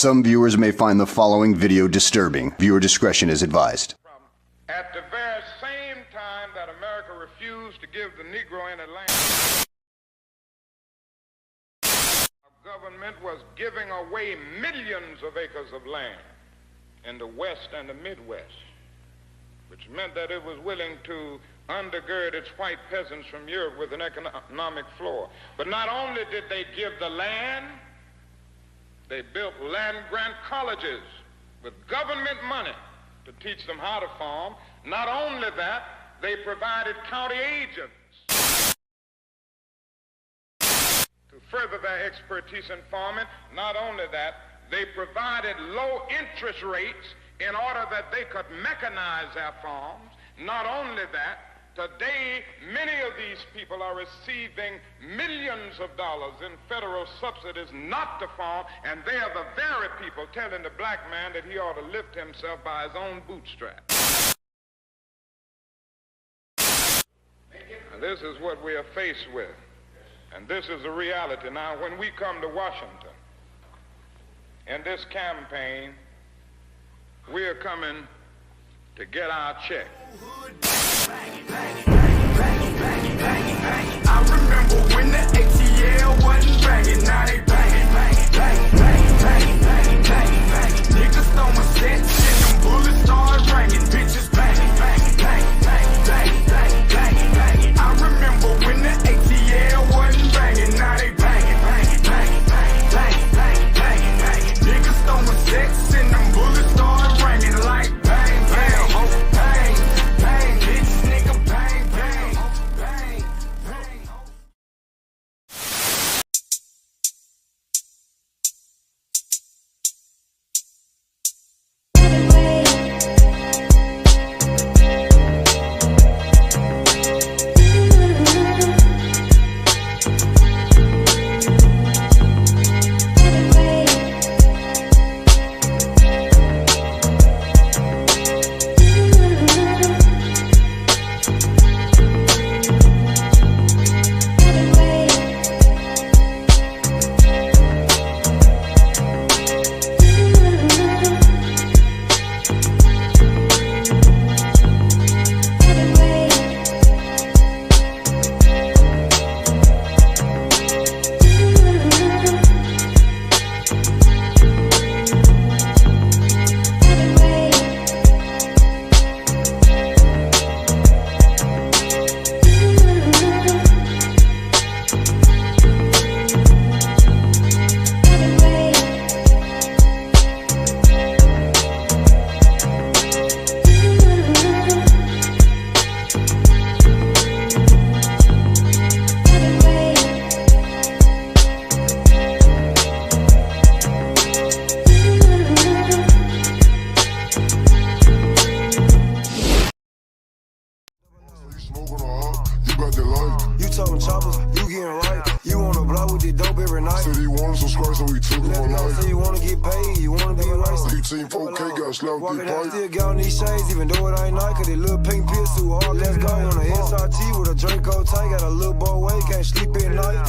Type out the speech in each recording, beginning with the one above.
Some viewers may find the following video disturbing. Viewer discretion is advised. At the very same time that America refused to give the Negro any land, our government was giving away millions of acres of land in the West and the Midwest, which meant that it was willing to undergird its white peasants from Europe with an economic floor. But not only did they give the land, they built land-grant colleges with government money to teach them how to farm. Not only that, they provided county agents to further their expertise in farming. Not only that, they provided low interest rates in order that they could mechanize their farms. Not only that, today many of these people are receiving millions of dollars in federal subsidies not to farm, and they are the very people telling the black man that he ought to lift himself by his own bootstraps. And this is what we are faced with, and this is the reality. Now, when we come to Washington in this campaign, we are coming to get our check. I remember when the ATL wasn't banging, now they banging, niggas throwing sets and them bullets start ringing, bitches banging. I remember when the ATL wasn't banging, now they banging, niggas throwing sets and them bullets start ringing like bang, bang, bang, bang, bitch, nigga, bang, bang, bang, bang. You talking choppers, you getting right. You wanna blow with the dope every night. Said he wanted subscribe, so he took him on life. Say you wanna get paid, you wanna be right. Keep team 4K got slapped Walking through out, pipe. still got on these shades, even though it ain't night. Cause they little pink pills too hard. Let's go on a SRT with a Draco tank. Got a little boy way, can't sleep at night.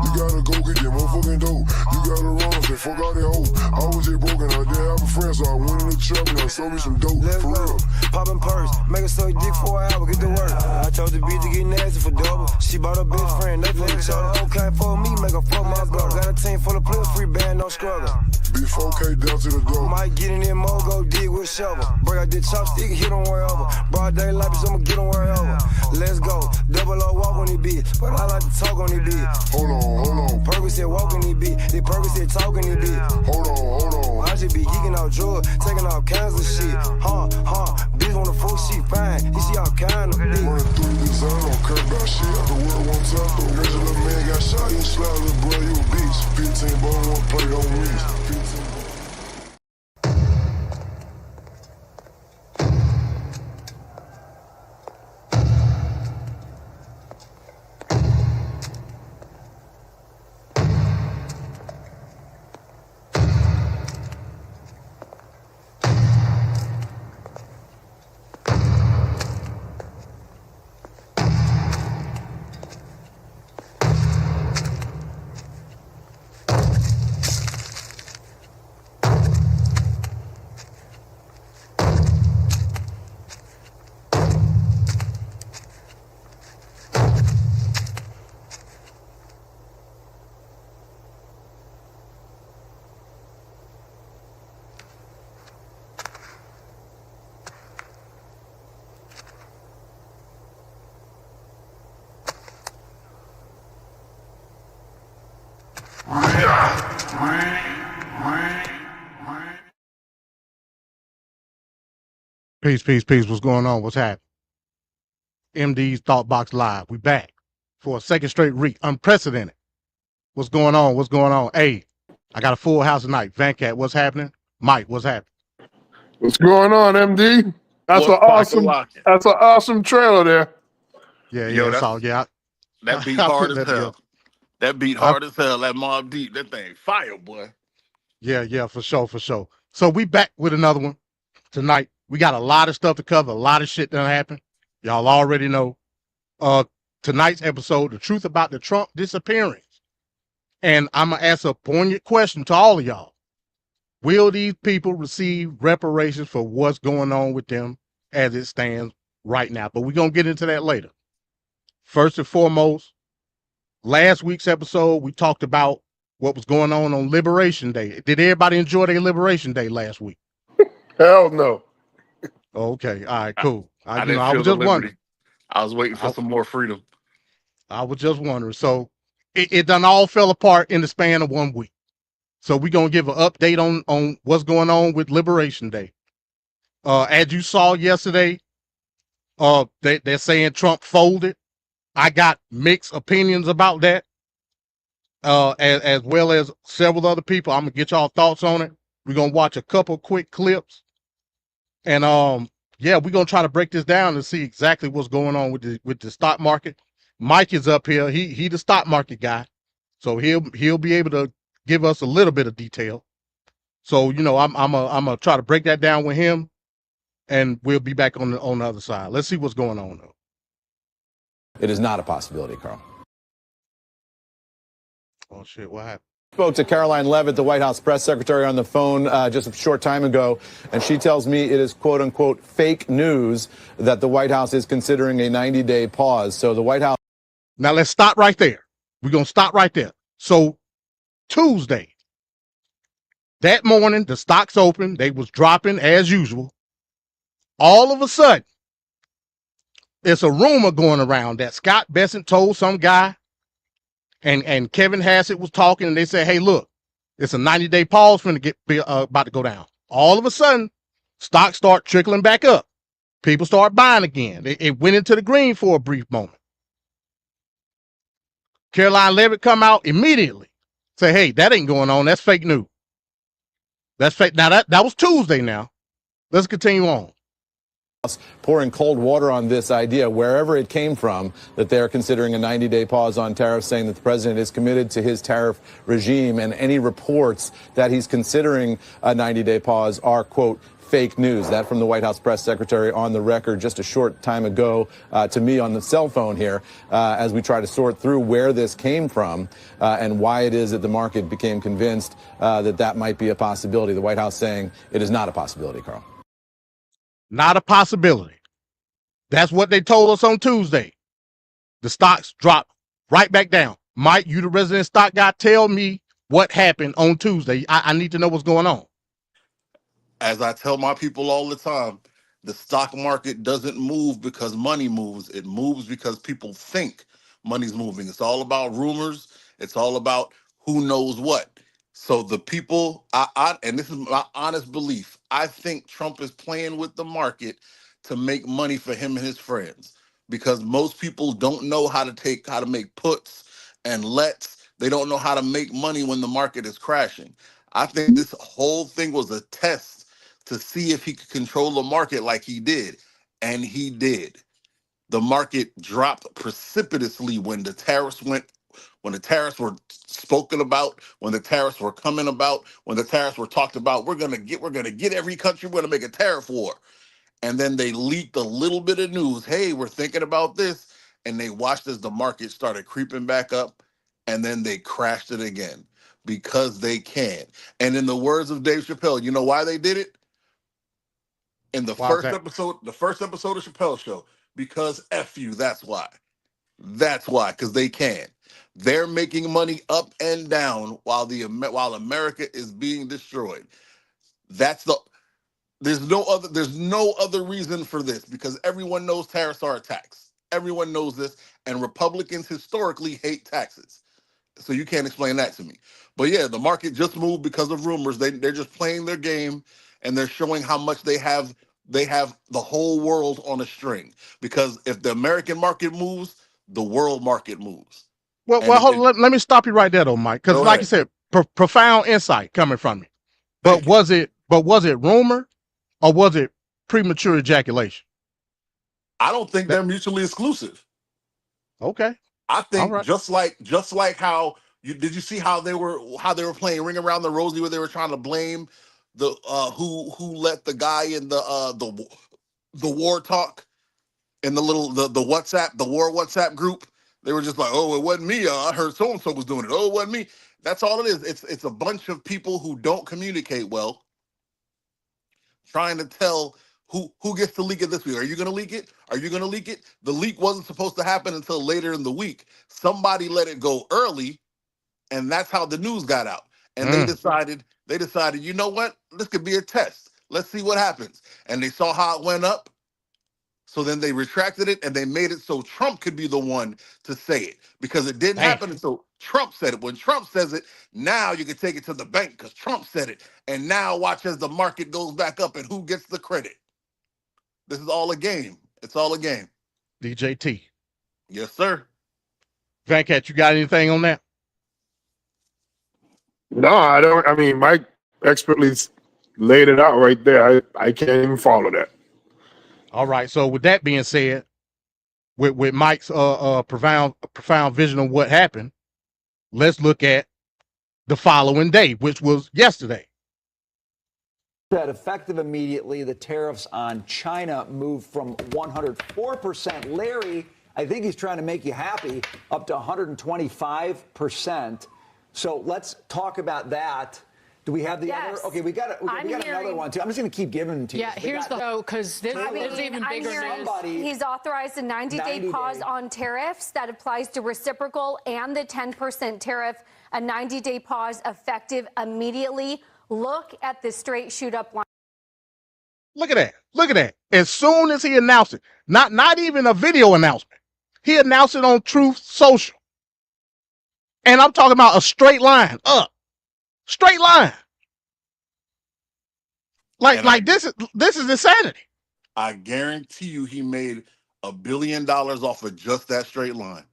You gotta go get that motherfucking dope. You gotta run, say fuck all that hoe. I was just broken, I didn't have a friend, so I went in the trap and I sold me some dope. Let's for go. real. Poppin' purse, make her suck dick for an hour, get to work. I told the bitch to get nasty for double. She bought her best friend, they for each other. Okay for me, make her fuck my brother. Got a team full of players, free band, no struggle. Big 4K down to the door. Might get in there more, go dig with a shovel. Break out the chopstick, hit on wherever. Broad daylight, bitch, I'ma get on wherever. Let's go, double O walk on this bitch, but I like to talk on this bitch. Hold on. Purpose said walk on this bitch, the purpose said talk on this bitch. Hold on. I just be geeking out drugs, taking all kinds of shit. Bitch want a full shit, fine. He see all kind of bitch. Running through this, I don't care about shit. The world one time, though. Rich little man got shot, you slide, little bro, you a bitch. 15 ball, one plate on me. 15 Peace, peace, peace. What's going on? What's happening? MD's Thought Box Live. We back for a second straight week. Unprecedented. What's going on? What's going on? Hey, I got a full house tonight. Vancat, what's happening? Mike, what's happening? What's going on, MD? That's an awesome trailer there. Yeah, Yo, it's all, yeah. that beat I hard put as that hell. together. That beat hard as hell. That Mob Deep, that thing fire, boy. Yeah, for sure, for sure. So we back with another one tonight. We got a lot of stuff to cover, a lot of shit that happened. Y'all already know. Tonight's episode, the truth about the Trump disappearance. And I'm going to ask a poignant question to all of y'all. Will these people receive reparations for what's going on with them as it stands right now? But we're going to get into that later. First and foremost, last week's episode, we talked about what was going on Liberation Day. Did everybody enjoy their Liberation Day last week? Hell no. Okay, all right, cool. I I feel was the just liberty. wondering. I was waiting for some more freedom. I was just wondering. So it done all fell apart in the span of 1 week. So we're going to give an update on what's going on with Liberation Day. As you saw yesterday, they're saying Trump folded. I got mixed opinions about that, as well as several other people. I'm going to get y'all thoughts on it. We're going to watch a couple quick clips. And yeah, we're going to try to break this down and see exactly what's going on with the stock market. Mike is up here. He the stock market guy. So he'll be able to give us a little bit of detail. So, I'm gonna try to break that down with him, and we'll be back on the other side. Let's see what's going on though. It is not a possibility, Carl. Oh shit, what happened? Spoke to Caroline Leavitt, the White House press secretary, on the phone just a short time ago, and she tells me it is quote unquote fake news that the White House is considering a 90-day pause. So the White House. Now let's stop right there. We're gonna stop right there. So Tuesday, that morning, the stocks open. They was dropping as usual. All of a sudden, it's a rumor going around that Scott Bessent told some guy, and Kevin Hassett was talking, and they said, "Hey, look, it's a 90-day pause for to about to go down." All of a sudden, stocks start trickling back up. People start buying again. It went into the green for a brief moment. Caroline Leavitt come out immediately, say, "Hey, that ain't going on. That's fake news. That's fake." Now that was Tuesday. Now let's continue on. Pouring cold water on this idea, wherever it came from, that they're considering a 90-day pause on tariffs, saying that the president is committed to his tariff regime, and any reports that he's considering a 90-day pause are, quote, fake news. That from the White House press secretary on the record just a short time ago to me on the cell phone here as we try to sort through where this came from and why it is that the market became convinced that might be a possibility. The White House saying it is not a possibility, Carl. Not a possibility. That's what they told us on Tuesday. The stocks dropped right back down. Mike, you the resident stock guy, tell me what happened on Tuesday. I need to know what's going on. As I tell my people all the time, the stock market doesn't move because money moves. It moves because people think money's moving. It's all about rumors. It's all about who knows what. So the people, and this is my honest belief, I think Trump is playing with the market to make money for him and his friends, because most people don't know how to make puts and lets. They don't know how to make money when the market is crashing. I think this whole thing was a test to see if he could control the market like he did, and he did. The market dropped precipitously when the tariffs were spoken about, when the tariffs were coming about, when the tariffs were talked about. We're gonna get every country. We're gonna make a tariff war, and then they leaked a little bit of news. Hey, we're thinking about this, and they watched as the market started creeping back up, and then they crashed it again because they can. And in the words of Dave Chappelle, you know why they did it? In the Why's first that? episode, of Chappelle Show, because F you, that's why. That's why, because they can. They're making money up and down while America is being destroyed. That's the there's no other reason for this, because everyone knows tariffs are a tax. Everyone knows this, and Republicans historically hate taxes. So you can't explain that to me. But yeah, the market just moved because of rumors. They're just playing their game, and they're showing how much they have. They have the whole world on a string. Because if the American market moves, the world market moves. And Hold on, let me stop you right there, though, Mike. Because, go like you ahead. said, profound insight coming from me. But Thank you. was it rumor or was it premature ejaculation? I don't think That, they're mutually exclusive. okay, I all think right. just like how you see how they were playing Ring Around the Rosie, where they were trying to blame the who let the guy in the war talk in the little the WhatsApp, the war WhatsApp group. They were just like, oh, it wasn't me. I heard so and so was doing it. Oh, it wasn't me. That's all it is. It's a bunch of people who don't communicate well, trying to tell who gets to leak it this week. Are you going to leak it? Are you going to leak it? The leak wasn't supposed to happen until later in the week. Somebody let it go early, and that's how the news got out. And Mm, they decided, you know what? This could be a test. Let's see what happens. And they saw how it went up. So then they retracted it and they made it so Trump could be the one to say it, because it didn't damn. happen until Trump said it. When Trump says it, now you can take it to the bank because Trump said it. And now watch as the market goes back up and who gets the credit. This is all a game. It's all a game. DJT. Yes, sir. Van Cat, you got anything on that? No, I don't. I mean, Mike expertly laid it out right there. I can't even follow that. All right. So with that being said, with Mike's profound vision of what happened, let's look at the following day, which was yesterday. That effective immediately, the tariffs on China moved from 104%. Larry, I think he's trying to make you happy, up to 125%. So let's talk about that. Do we have the Yes. other? Okay, we got another one too. I'm just going to keep giving them to you. Yeah, here's the because there's even bigger news. He's authorized a 90-day pause on tariffs that applies to reciprocal and the 10% tariff. A 90-day pause effective immediately. Look at the straight shoot up line. Look at that. Look at that. As soon as he announced it, not even a video announcement, he announced it on Truth Social. And I'm talking about a straight line up. Straight line. Like this is insanity. I guarantee you he made $1 billion off of just that straight line.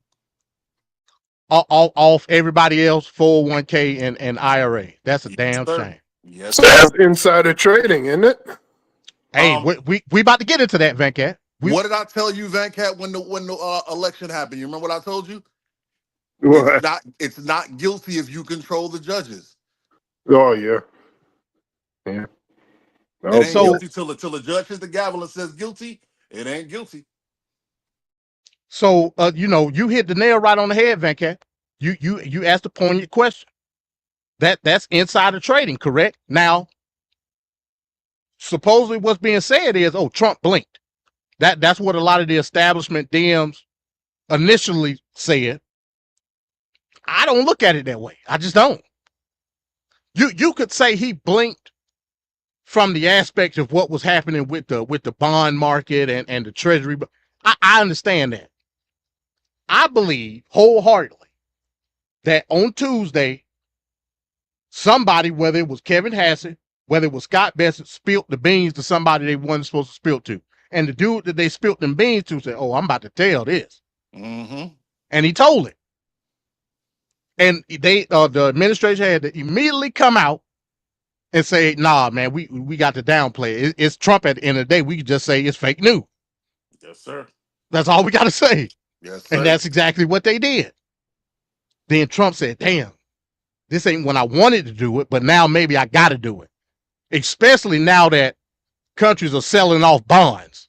Off everybody else, 401k and IRA. That's a damn shame. Yes, So that's insider trading, isn't it? Hey, we about to get into that, Venkat. What did I tell you, Venkat, when the election happened? You remember what I told you? What? It's not guilty if you control the judges. Oh yeah, yeah. It ain't So- guilty till the judge hits the gavel and says guilty. It ain't guilty. So you hit the nail right on the head, Venkat. You asked a poignant question. That's insider trading, correct? Now, supposedly what's being said is, oh, Trump blinked. That's what a lot of the establishment DMs initially said. I don't look at it that way. I just don't. You could say he blinked from the aspect of what was happening with the bond market and the treasury. I understand that. I believe wholeheartedly that on Tuesday, somebody, whether it was Kevin Hassett, whether it was Scott Bessent, spilt the beans to somebody they wasn't supposed to spill to. And the dude that they spilt them beans to said, oh, I'm about to tell this. Mm-hmm. And he told it. And the administration had to immediately come out and say, nah, man, we got to downplay it. It's Trump at the end of the day. We can just say it's fake news. Yes, sir. That's all we got to say. Yes, sir. And that's exactly what they did. Then Trump said, damn, this ain't when I wanted to do it, but now maybe I got to do it. Especially now that countries are selling off bonds.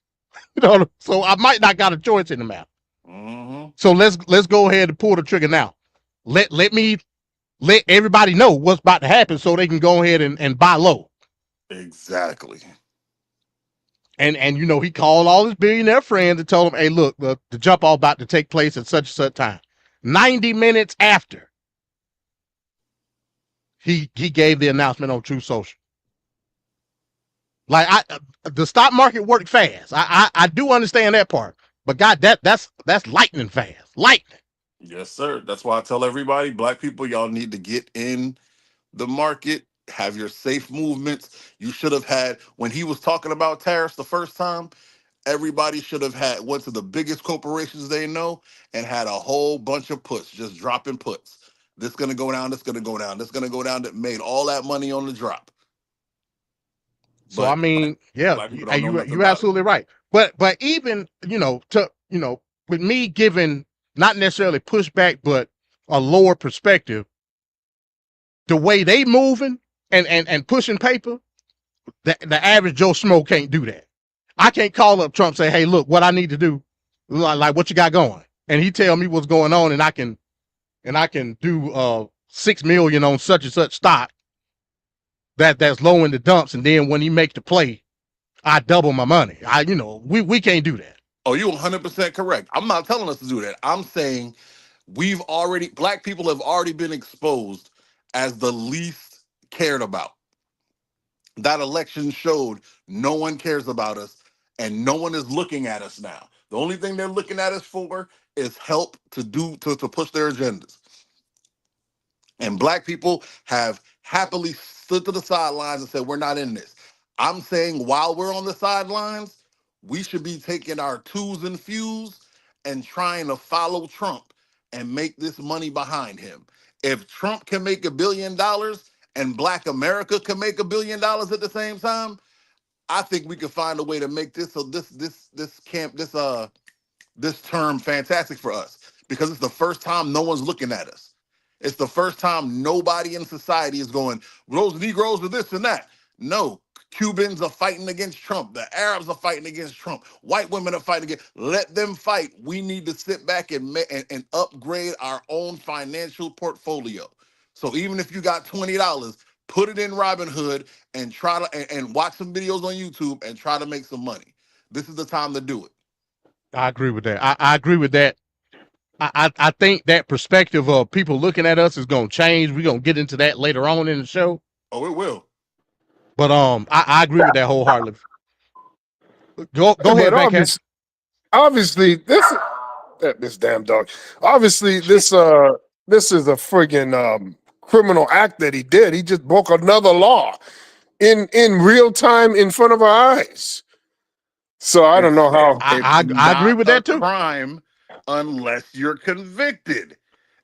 So I might not got a choice in the matter. Mm-hmm. So let's go ahead and pull the trigger now. Let everybody know what's about to happen so they can go ahead and buy low. Exactly. And he called all his billionaire friends and told them, hey, look, the jump off about to take place at such and such time. 90 minutes after he gave the announcement on True Social. Like the stock market worked fast. I do understand that part. But God, that's lightning fast. Lightning. Yes, sir. That's why I tell everybody, black people, y'all need to get in the market, have your safe movements. You should have had, when he was talking about tariffs the first time, everybody should have had went to the biggest corporations they know and had a whole bunch of puts, just dropping puts. This gonna go down, this gonna go down, this gonna go down, that made all that money on the drop. So I But mean, yeah, black people don't know nothing you're about it. absolutely right. But even with me giving not necessarily pushback, but a lower perspective, the way they moving and pushing paper, the average Joe Schmo can't do that. I can't call up Trump and say, hey, look, what I need to do, like what you got going, and he tell me what's going on, and I can do 6 million on such and such stock that's low in the dumps, and then when he make the play, I double my money. We can't do that. Oh, you 100% correct. I'm not telling us to do that. I'm saying black people have already been exposed as the least cared about. That election showed no one cares about us and no one is looking at us now. The only thing they're looking at us for is help to push their agendas. And black people have happily stood to the sidelines and said, we're not in this. I'm saying while we're on the sidelines, we should be taking our twos and fews and trying to follow Trump and make this money behind him. If Trump can make $1 billion and black America can make $1 billion at the same time, I think we can find a way to make this so this term fantastic for us, because it's the first time no one's looking at us. It's the first time nobody in society is going, those Negroes are this and that. No, Cubans are fighting against Trump. The Arabs are fighting against Trump. White women are fighting against. Let them fight. We need to sit back and upgrade our own financial portfolio. So even if you got $20, put it in Robinhood and try to and watch some videos on YouTube and try to make some money. This is the time to do it. I agree with that. I agree with that. I think that perspective of people looking at us is going to change. We're going to get into that later on in the show. Oh, it will. But I agree with that wholeheartedly. Go ahead, Venkat. Obviously, this damn dog. Obviously, this is a friggin' criminal act that he did. He just broke another law in real time in front of our eyes. So I don't know how. I agree with that too. Crime unless you're convicted.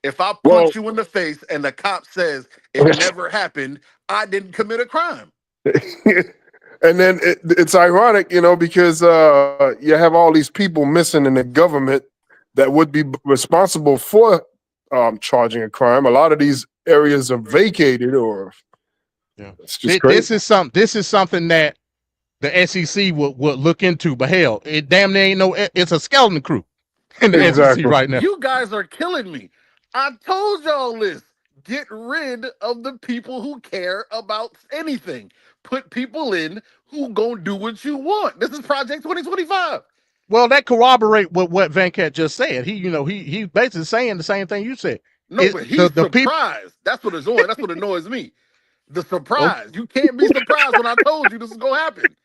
If I punch you in the face and the cop says it never happened, I didn't commit a crime. And then it's ironic, because you have all these people missing in the government that would be responsible for charging a crime. A lot of these areas are vacated, or it's just crazy. This is something that the SEC would look into, but hell, it damn near ain't it's a skeleton crew in the SEC right now. You guys are killing me. I told y'all this. Get rid of the people who care about anything. Put people in who gonna do what you want. This is Project 2025. Well, that corroborate what Venkat just said. He basically saying the same thing you said. No, but he's surprised. That's what it's on. That's what annoys me. The surprise. You can't be surprised when I told you this is gonna happen.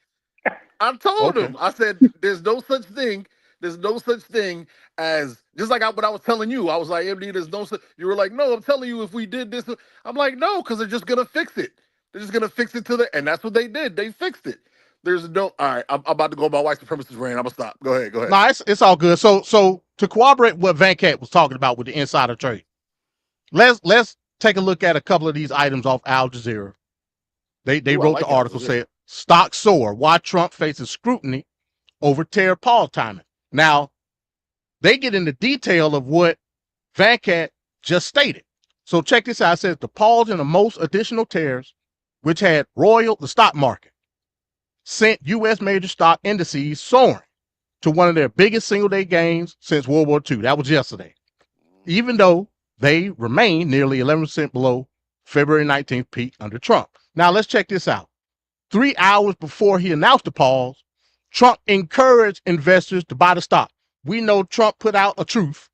I told him. I said, there's no such thing. There's no such thing as, just like what I was telling you. I was like, MD, there's no such. You were like, no, I'm telling you, if we did this. I'm like, no, because they're just gonna fix it. They're just gonna fix it and that's what they did. They fixed it. There's no. All right, I'm about to go on my white supremacist rant. I'm gonna stop. Go ahead. No, it's all good. So to corroborate what Venkat was talking about with the insider trade, let's take a look at a couple of these items off Al Jazeera. They wrote the article said, stock soar, why Trump faces scrutiny over tariff pause timing. Now, they get into detail of what Venkat just stated. So check this out. It says the pause in the most additional tariffs, which had roiled the stock market, sent U.S. major stock indices soaring to one of their biggest single-day gains since World War II. That was yesterday. Even though they remain nearly 11% below February 19th peak under Trump. Now, let's check this out. 3 hours before he announced the pause, Trump encouraged investors to buy the stock. We know Trump put out a truth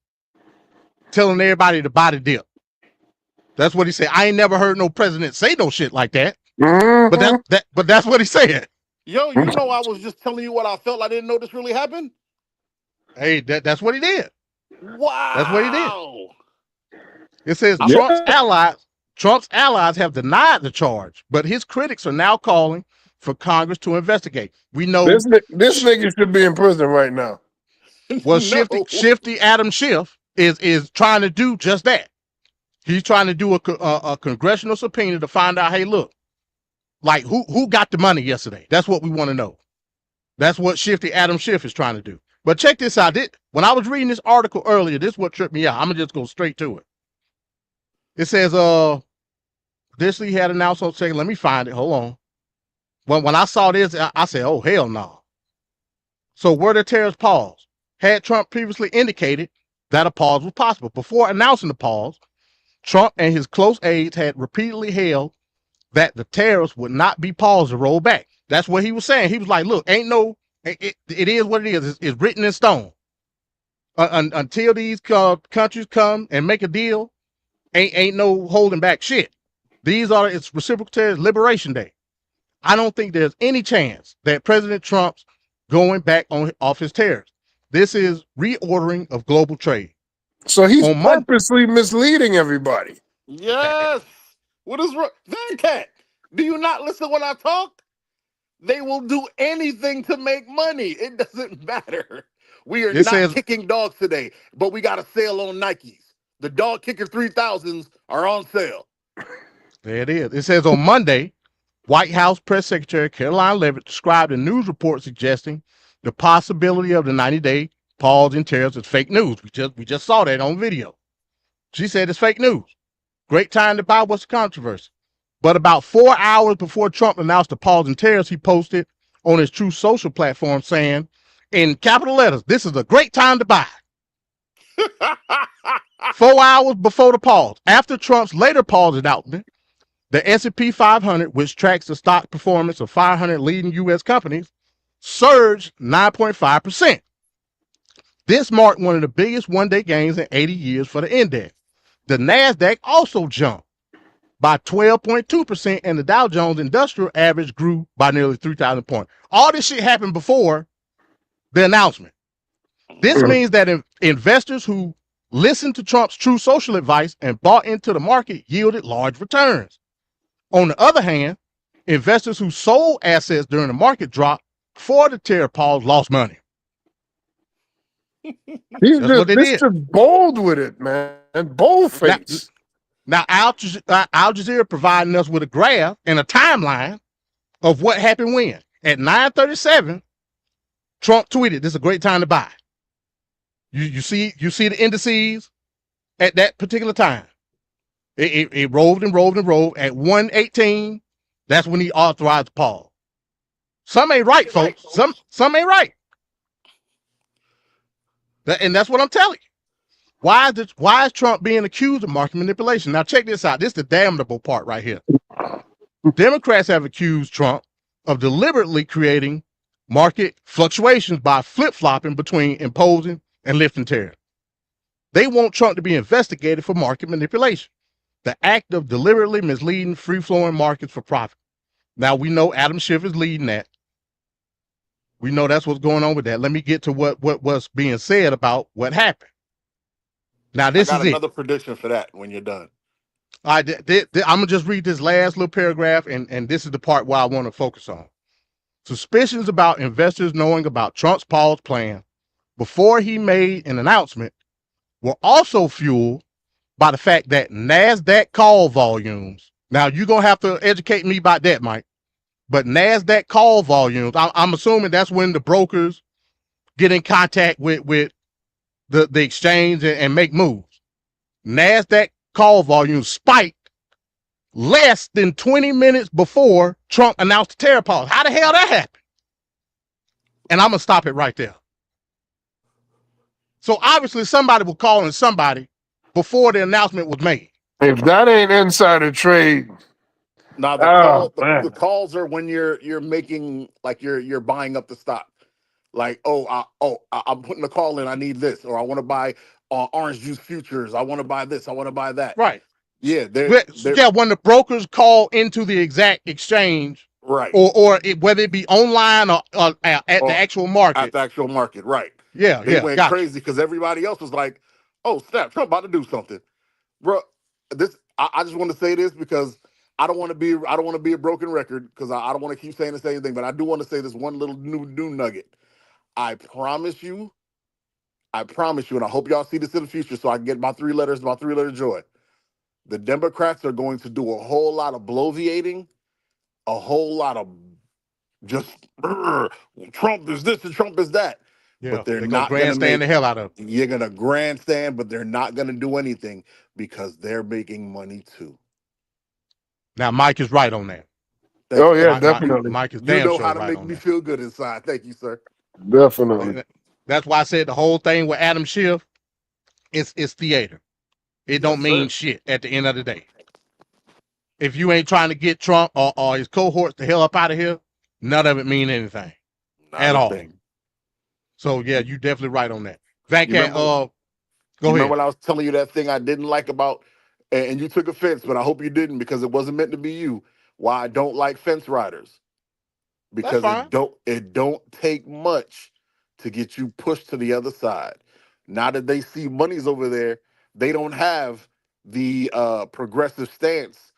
telling everybody to buy the dip. That's what he said. I ain't never heard no president say no shit like that. But that's what he said. Yo, you know I was just telling you what I felt. I didn't know this really happened. Hey, that's what he did. Wow. That's what he did. It says Yeah. Trump's allies have denied the charge, but his critics are now calling for Congress to investigate. We know This nigga should be in prison right now. well, No. Shifty Adam Schiff is trying to do just that. He's trying to do a congressional subpoena to find out, hey, look, like who got the money yesterday? That's what we want to know. That's what Shifty Adam Schiff is trying to do. But check this out. When I was reading this article earlier, this is what tripped me out. I'm gonna just go straight to it. It says, additionally, he had announced on second. Let me find it. Hold on. When I saw this, I said, oh, hell no. So were the tariffs paused? Had Trump previously indicated that a pause was possible? Before announcing the pause, Trump and his close aides had repeatedly held that the tariffs would not be paused or rolled back. That's what he was saying. He was like, look, ain't no, it is what it is. It's written in stone. Until these countries come and make a deal, ain't no holding back shit. It's reciprocal tariffs, Liberation Day. I don't think there's any chance that President Trump's going back off his tariffs. This is reordering of global trade. So he's purposely misleading everybody. Yes. What is wrong? Van Cat, do you not listen when I talk? They will do anything to make money. It doesn't matter. We are not kicking dogs today, but we got a sale on Nikes. The dog kicker 3000s are on sale. There it is. It says on Monday, White House Press Secretary Caroline Leavitt described a news report suggesting the possibility of the 90-day pause in tariffs as fake news. We just saw that on video. She said it's fake news. Great time to buy. What's the controversy? But about 4 hours before Trump announced the pause in tariffs, he posted on his True Social platform saying, in capital letters, this is a great time to buy. 4 hours before the pause. After Trump's later pause announcement, the S&P 500, which tracks the stock performance of 500 leading U.S. companies, surged 9.5%. This marked one of the biggest one-day gains in 80 years for the index. The NASDAQ also jumped by 12.2%, and the Dow Jones Industrial Average grew by nearly 3,000 points. All this shit happened before the announcement. This means that investors who listened to Trump's True Social advice and bought into the market yielded large returns. On the other hand, investors who sold assets during the market drop before the tariff pause lost money. He's just Mr. Bold with it, man. Bold face. Now, Al Jazeera providing us with a graph and a timeline of what happened when. At 9:37, Trump tweeted, "This is a great time to buy." You see the indices at that particular time. It rolled and rolled and rolled. At 1:18, that's when he authorized the pause. Some ain't right, folks. Some ain't right. And that's what I'm telling you. Why is Trump being accused of market manipulation? Now check this out. This is the damnable part right here. Democrats have accused Trump of deliberately creating market fluctuations by flip-flopping between imposing and lifting tariffs. They want Trump to be investigated for market manipulation, the act of deliberately misleading free-flowing markets for profit. Now we know Adam Schiff is leading that. We know that's what's going on with that. Let me get to what was being said about what happened. Now this is it. I got another prediction for that when you're done. I'm gonna just read this last little paragraph, and this is the part where I want to focus on. Suspicions about investors knowing about Trump's pause plan before he made an announcement were also fueled by the fact that NASDAQ call volumes. Now you're gonna have to educate me about that, Mike. But NASDAQ call volumes, I'm assuming that's when the brokers get in contact with the exchange and make moves. NASDAQ call volumes spiked less than 20 minutes before Trump announced the tariff pause. How the hell that happened? And I'm going to stop it right there. So obviously somebody was calling somebody before the announcement was made. If that ain't insider trade. Now the calls are when you're making, like you're buying up the stock. Like, I'm putting a call in. I need this, or I want to buy orange juice futures. I want to buy this. I want to buy that. Right. Yeah. When the brokers call into the exact exchange, right, or whether it be online or at the actual market. At the actual market, right. Yeah, they went crazy because everybody else was like, Oh snap! Trump about to do something, bro. I just want to say this because I don't want to be a broken record because I don't want to keep saying the same thing, but I do want to say this one little new nugget. I promise you, and I hope y'all see this in the future so I can get my 3 letters, my 3-letter joy. The Democrats are going to do a whole lot of bloviating, a whole lot of just Trump is this and Trump is that. Yeah, But they're they're gonna not going to grandstand make, the hell out of it. you're going to grandstand, but they're not going to do anything because they're making money too. Now, Mike is right on that. Thank Oh you. yeah, Thank you. definitely, Mike is You damn know sure how to right make on me that. feel good inside. Thank you, sir. definitely. That's why I said the whole thing with Adam Schiff is theater. It don't Yes, mean sir. shit at the end of the day. If you ain't trying to get Trump or his cohorts the hell up out of here, none of it mean anything Not at a all. thing. So yeah, you definitely right on that. Van You Cat, remember? go You remember ahead. when I was telling you that thing I didn't like about, and you took offense, but I hope you didn't because it wasn't meant to be you. Why I don't like fence riders That's because fine. it don't take much to get you pushed to the other side. Now that they see money's over there, they don't have the progressive stance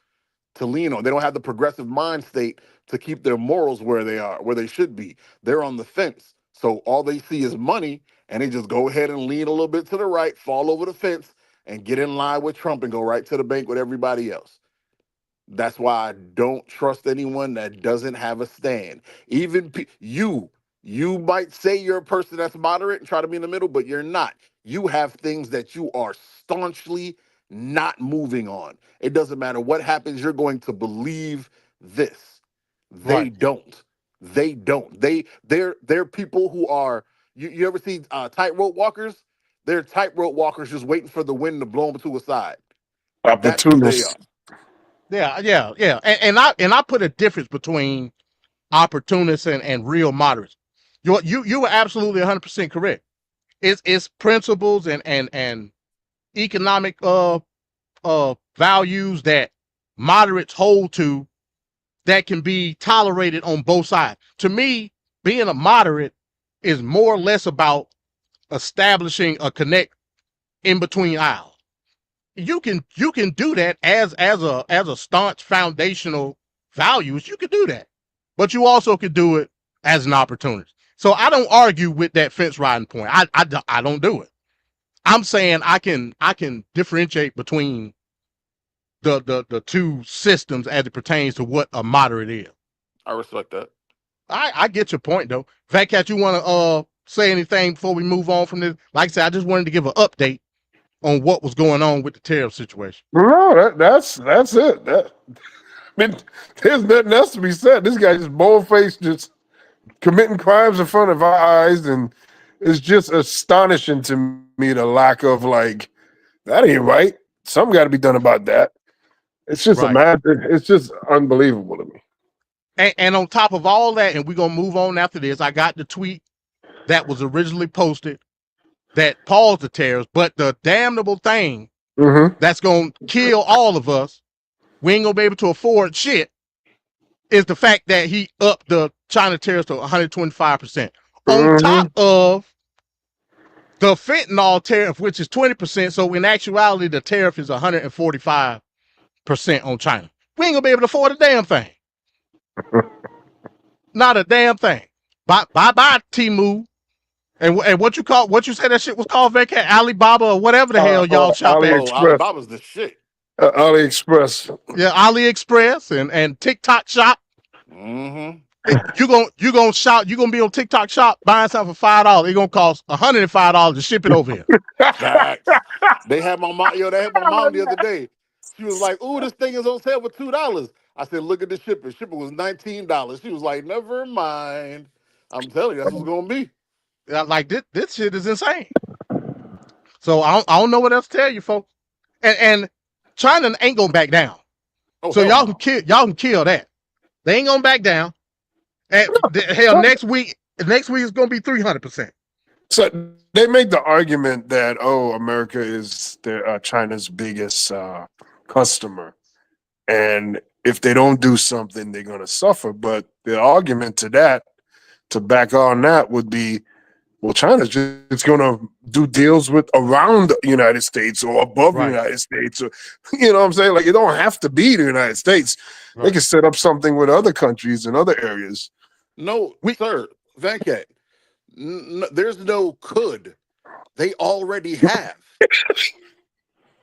to lean on. They don't have the progressive mind state to keep their morals where they are, where they should be. They're on the fence. So all they see is money, and they just go ahead and lean a little bit to the right, fall over the fence, and get in line with Trump and go right to the bank with everybody else. That's why I don't trust anyone that doesn't have a stand. Even you might say you're a person that's moderate and try to be in the middle, but you're not. You have things that you are staunchly not moving on. It doesn't matter what happens, you're going to believe this. They Right. don't. They don't. They're people who are you ever see tightrope walkers? They're tightrope walkers just waiting for the wind to blow them to a side. That's who they Opportunists. are. Yeah. And I put a difference between opportunists and real moderates. You were absolutely 100% correct. It's principles and economic values that moderates hold to that can be tolerated on both sides. To me, being a moderate is more or less about establishing a connect in between aisles. You can do that as a staunch foundational values. You could do that, but you also could do it as an opportunity. So I don't argue with that fence riding point. I don't do it. I'm saying I can differentiate between the two systems as it pertains to what a moderate is. I respect that. I get your point though. Fat Cat, you want to say anything before we move on from this? Like I said, I just wanted to give an update on what was going on with the tariff situation. No, that's it. I mean, there's nothing else to be said. This guy just bold faced, just committing crimes in front of our eyes, and it's just astonishing to me the lack of like that ain't right. Something got to be done about that. It's just Right. it's just unbelievable to me. And on top of all that, and we're gonna move on after this, I got the tweet that was originally posted that paused the tariffs, but the damnable thing Mm-hmm. that's gonna kill all of us, we ain't gonna be able to afford shit, is the fact that he upped the China tariffs to 125%. On Mm-hmm. top of the fentanyl tariff, which is 20%. So in actuality, the tariff is 145% on China. We ain't gonna be able to afford a damn thing. Not a damn thing. Bye Timu. And what you said that shit was called, Vacant Alibaba or whatever the hell y'all shop at. Oh, AliExpress. Alibaba's the shit. AliExpress. Yeah, AliExpress and TikTok shop. Mm-hmm. You gonna shop, you gonna be on TikTok shop buying something for $5. It's gonna cost $105 to ship it over here. Facts. They had my mom. Yo, they had my mom the other day. She was like, "Ooh, this thing is on sale for $2." I said, "Look at the shipping. Shipping was $19." She was like, "Never mind." I'm telling you, that's what's gonna be. Like this shit is insane. So I don't know what else to tell you, folks. And China ain't gonna back down. Oh So hell no. y'all can kill that. They ain't gonna back down. And hell, next week is gonna be 300%. So they make the argument that America is China's biggest customer, and if they don't do something, they're going to suffer. But the argument to back on that would be Well, China's just going to do deals with around the United States or above the Right. United States. Or, you know what I'm saying? Like, it don't have to be the United States. They Right. can set up something with other countries and other areas. No, sir, Venkat, there's no could. They already have.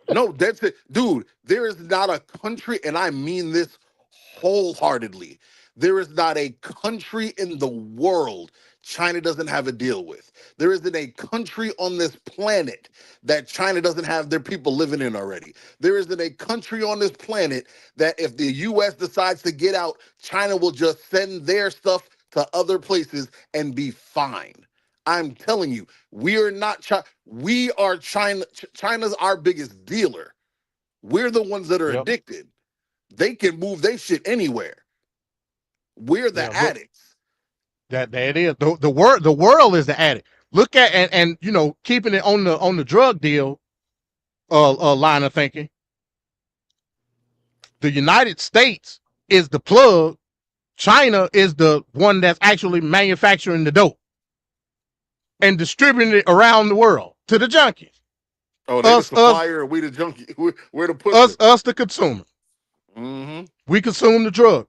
No, that's it. Dude, there is not a country, and I mean this wholeheartedly. There is not a country in the world China doesn't have a deal with. There isn't a country on this planet that China doesn't have their people living in already. There isn't a country on this planet that if the US decides to get out, China will just send their stuff to other places and be fine. I'm telling you, we are not China. We are China. China's our biggest dealer. We're the ones that are Yep. addicted. They can move their shit anywhere. We're the Yeah, look, addicts. that it is. The world is the addict. Look at and you know, keeping it on the drug deal line of thinking. The United States is the plug. China is the one that's actually manufacturing the dope and distributing it around the world to the junkies. Oh, they the supplier, we the junkie. We're the pusher. Us the consumer. Mm-hmm. We consume the drug.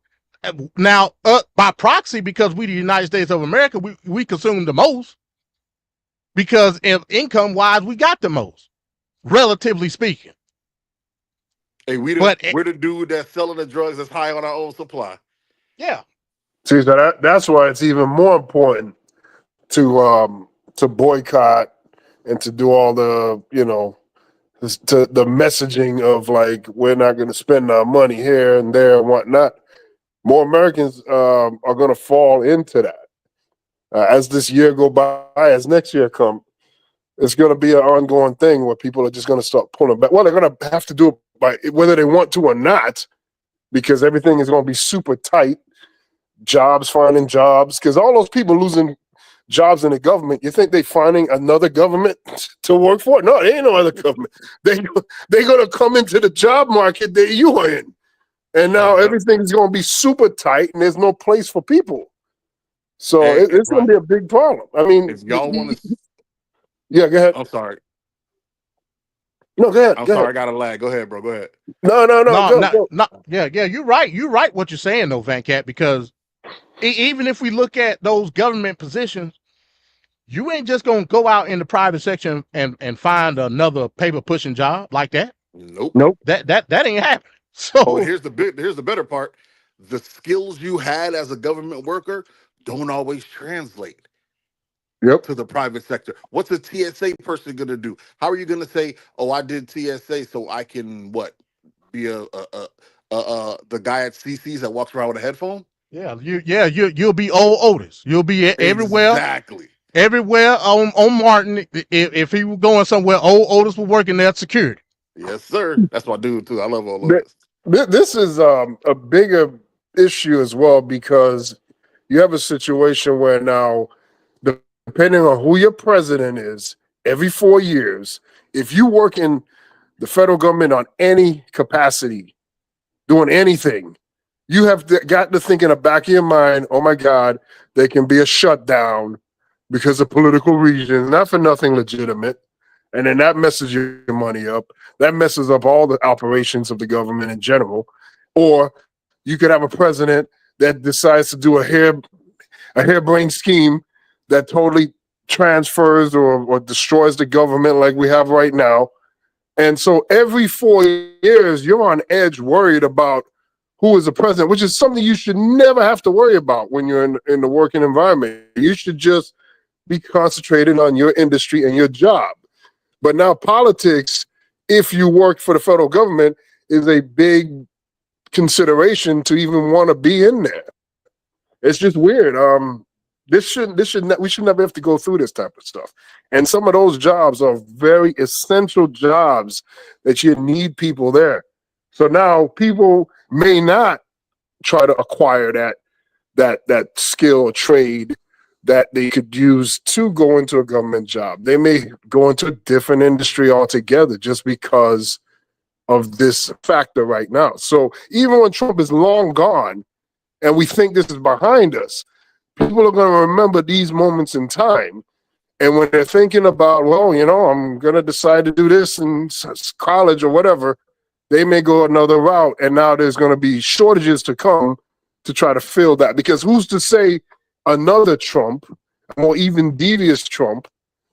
Now, by proxy, because we the United States of America, we consume the most. Because if income-wise, we got the most, relatively speaking. Hey, we're the dude that's selling the drugs that's high on our own supply. Yeah. See, so that's why it's even more important to boycott and to do all the, you know, the messaging of like, we're not going to spend our money here and there and whatnot. More Americans are going to fall into that. As this year go by, as next year come, it's going to be an ongoing thing where people are just going to start pulling back. Well, they're going to have to do it by whether they want to or not, because everything is going to be super tight. Jobs, finding jobs, because all those people losing jobs in the government, you think they finding another government to work for? No, there ain't no other government. They're going to come into the job market that you are in. And now everything's going to be super tight and there's no place for people. So it's going to be a big problem. I mean, if y'all want to... Yeah, go ahead. I'm sorry. No, go ahead. I'm sorry, I got a lag. Go ahead, bro. Go ahead. No. Go. Yeah, you're right. You're right what you're saying, though, Venkat, because even if we look at those government positions, you ain't just going to go out in the private section and find another paper-pushing job like that. Nope. That ain't happening. So here's the better part. The skills you had as a government worker don't always translate to the private sector. What's a TSA person going to do? How are you going to say, "Oh, I did TSA so I can be the guy at CC's that walks around with a headphone?" Yeah, you'll be old Otis. You'll be everywhere. Exactly. Everywhere on Martin. If he was going somewhere, old Otis was working there at security. Yes, sir. That's my dude too. I love old Otis. This is a bigger issue as well, because you have a situation where now, depending on who your president is, every 4 years, if you work in the federal government on any capacity, doing anything, you have got to think in the back of your mind, oh my God, there can be a shutdown because of political reasons, not for nothing legitimate. And then that messes your money up. That messes up all the operations of the government in general. Or you could have a president that decides to do a harebrained scheme that totally transfers or destroys the government like we have right now. And so every 4 years, you're on edge, worried about who is the president, which is something you should never have to worry about when you're in the working environment. You should just be concentrated on your industry and your job. But now politics, if you work for the federal government, is a big consideration to even want to be in there. It's just weird. We should never have to go through this type of stuff. And some of those jobs are very essential jobs that you need people there. So now people may not try to acquire that skill or trade that they could use to go into a government job. They may go into a different industry altogether just because of this factor right now. So even when Trump is long gone and we think this is behind us, people are going to remember these moments in time And when they're thinking about, well, I'm going to decide to do this in college or whatever, they may go another route. And now there's going to be shortages to come to try to fill that. Because who's to say another Trump, a more even devious Trump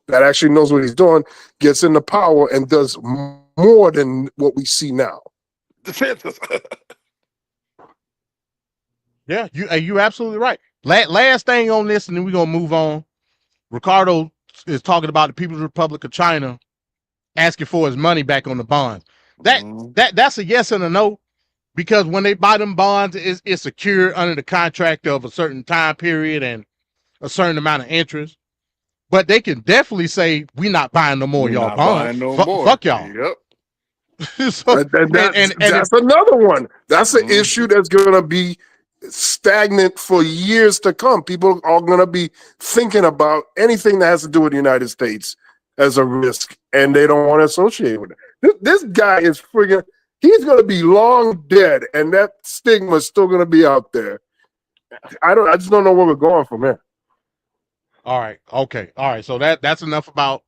that actually knows what he's doing, gets into power and does more than what we see now? Yeah, you're absolutely right. Last thing on this, and then we're gonna move on. Ricardo is talking about the People's Republic of China asking for his money back on the bonds. That's a yes and a no, because when they buy them bonds, it's secured under the contract of a certain time period and a certain amount of interest. But they can definitely say, we're not buying no more y'all bonds. Fuck y'all. Yep. So, that's another one. That's an issue that's going to be stagnant for years to come. People are going to be thinking about anything that has to do with the United States as a risk, and they don't want to associate with it. This guy is friggin', he's going to be long dead, and that stigma is still going to be out there. I just don't know where we're going from here. All right. Okay. All right. So that's enough about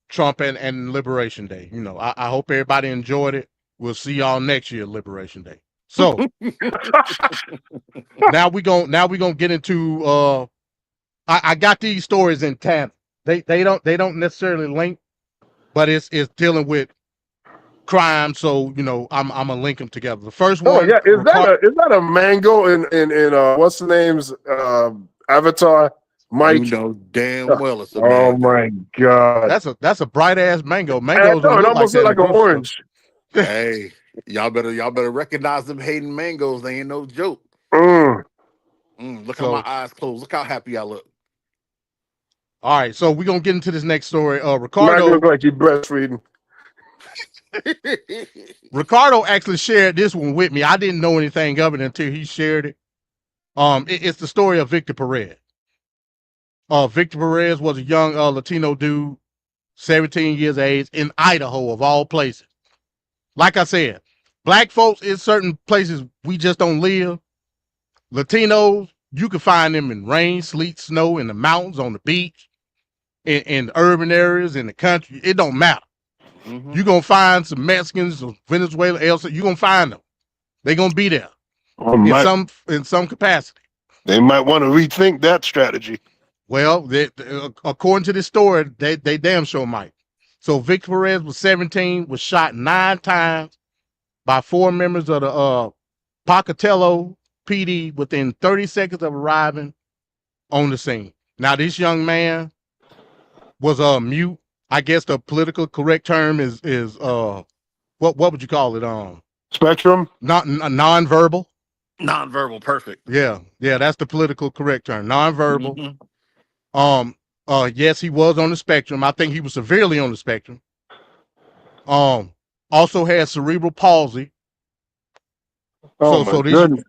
Trump and Liberation Day. I hope everybody enjoyed it. We'll see y'all next year, Liberation Day. So now we gonna get into I got these stories in tab. They don't necessarily link, but it's dealing with crime. So I'm gonna link them together. The first one. Oh yeah, is that a mango in what's the name's Avatar? Mike, you know damn well it's a mango. mango. My God, that's a bright ass mango. Mangoes it almost look like an orange. Hey, y'all better recognize them hating mangoes. They ain't no joke. Look how my eyes closed. Look how happy I look. All right, so we're gonna get into this next story. Ricardo look like he's breastfeeding. Ricardo actually shared this one with me. I didn't know anything of it until he shared it. It's the story of Victor Perez. Victor Perez was a young Latino dude, 17 years of age, in Idaho, of all places. Like I said, black folks in certain places we just don't live. Latinos, you can find them in rain, sleet, snow, in the mountains, on the beach, in urban areas, in the country. It don't matter. You're going to find some Mexicans or Venezuela, you're going to find them. They're going to be there in some capacity. They might want to rethink that strategy. Well, according to this story, they damn sure might. So Victor Perez was 17, was shot 9 times by 4 members of the Pocatello PD within 30 seconds of arriving on the scene. Now, this young man was mute. I guess the political correct term is what would you call it? Spectrum? Not nonverbal. Nonverbal, perfect. Yeah, that's the political correct term. Nonverbal. Yes, he was on the spectrum. I think he was severely on the spectrum. Also had cerebral palsy. So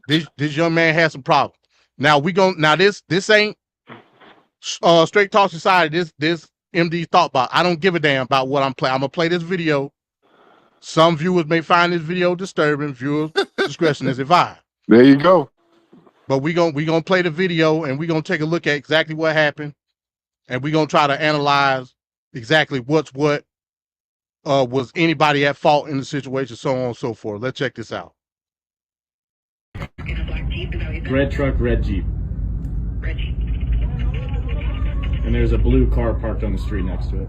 this young man had some problems. Now this ain't Straight Talk Society. This MD thought about. I don't give a damn about what I'm playing. I'm gonna play this video. Some viewers may find this video disturbing. Viewers' discretion is advised. There you go. But we gonna play the video and we're gonna take a look at exactly what happened, and we're gonna try to analyze exactly what's what. Was anybody at fault in the situation, so on and so forth. Let's check this out. Red truck, red Jeep. And there's a blue car parked on the street next to it.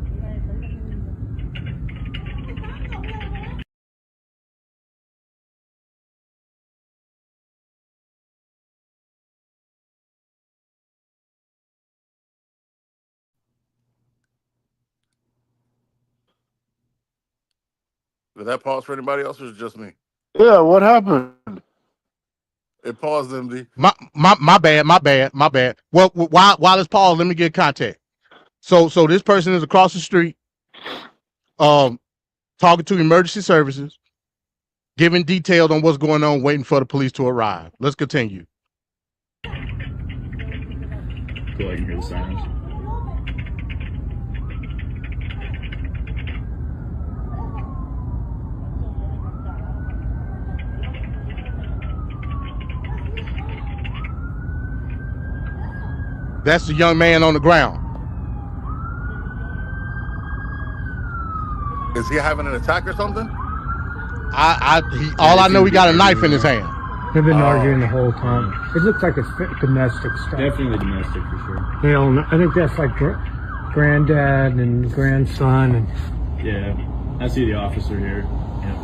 Did that pause for anybody else, or is it just me? Yeah, what happened? It paused, MD. My bad. Well, while it's paused, let me get context. So this person is across the street, talking to emergency services, giving details on what's going on, waiting for the police to arrive. Let's continue. Cool, I can hear the sirens. That's the young man on the ground. Is he having an attack or something? All I know, he got a knife in his hand. They've been arguing the whole time. It looks like it's domestic stuff. Definitely domestic for sure. They all know, I think that's like granddad and grandson. And yeah, I see the officer here. Yeah.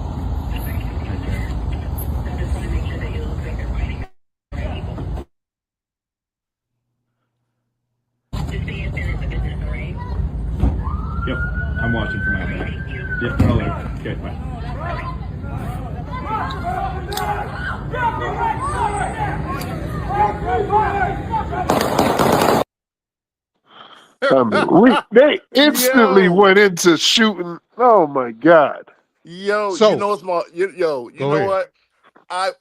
Yep, I'm watching from out back. Yep, okay, bye. They instantly went into shooting. Oh my God. Yo, So, you know what's my you know ahead. what? I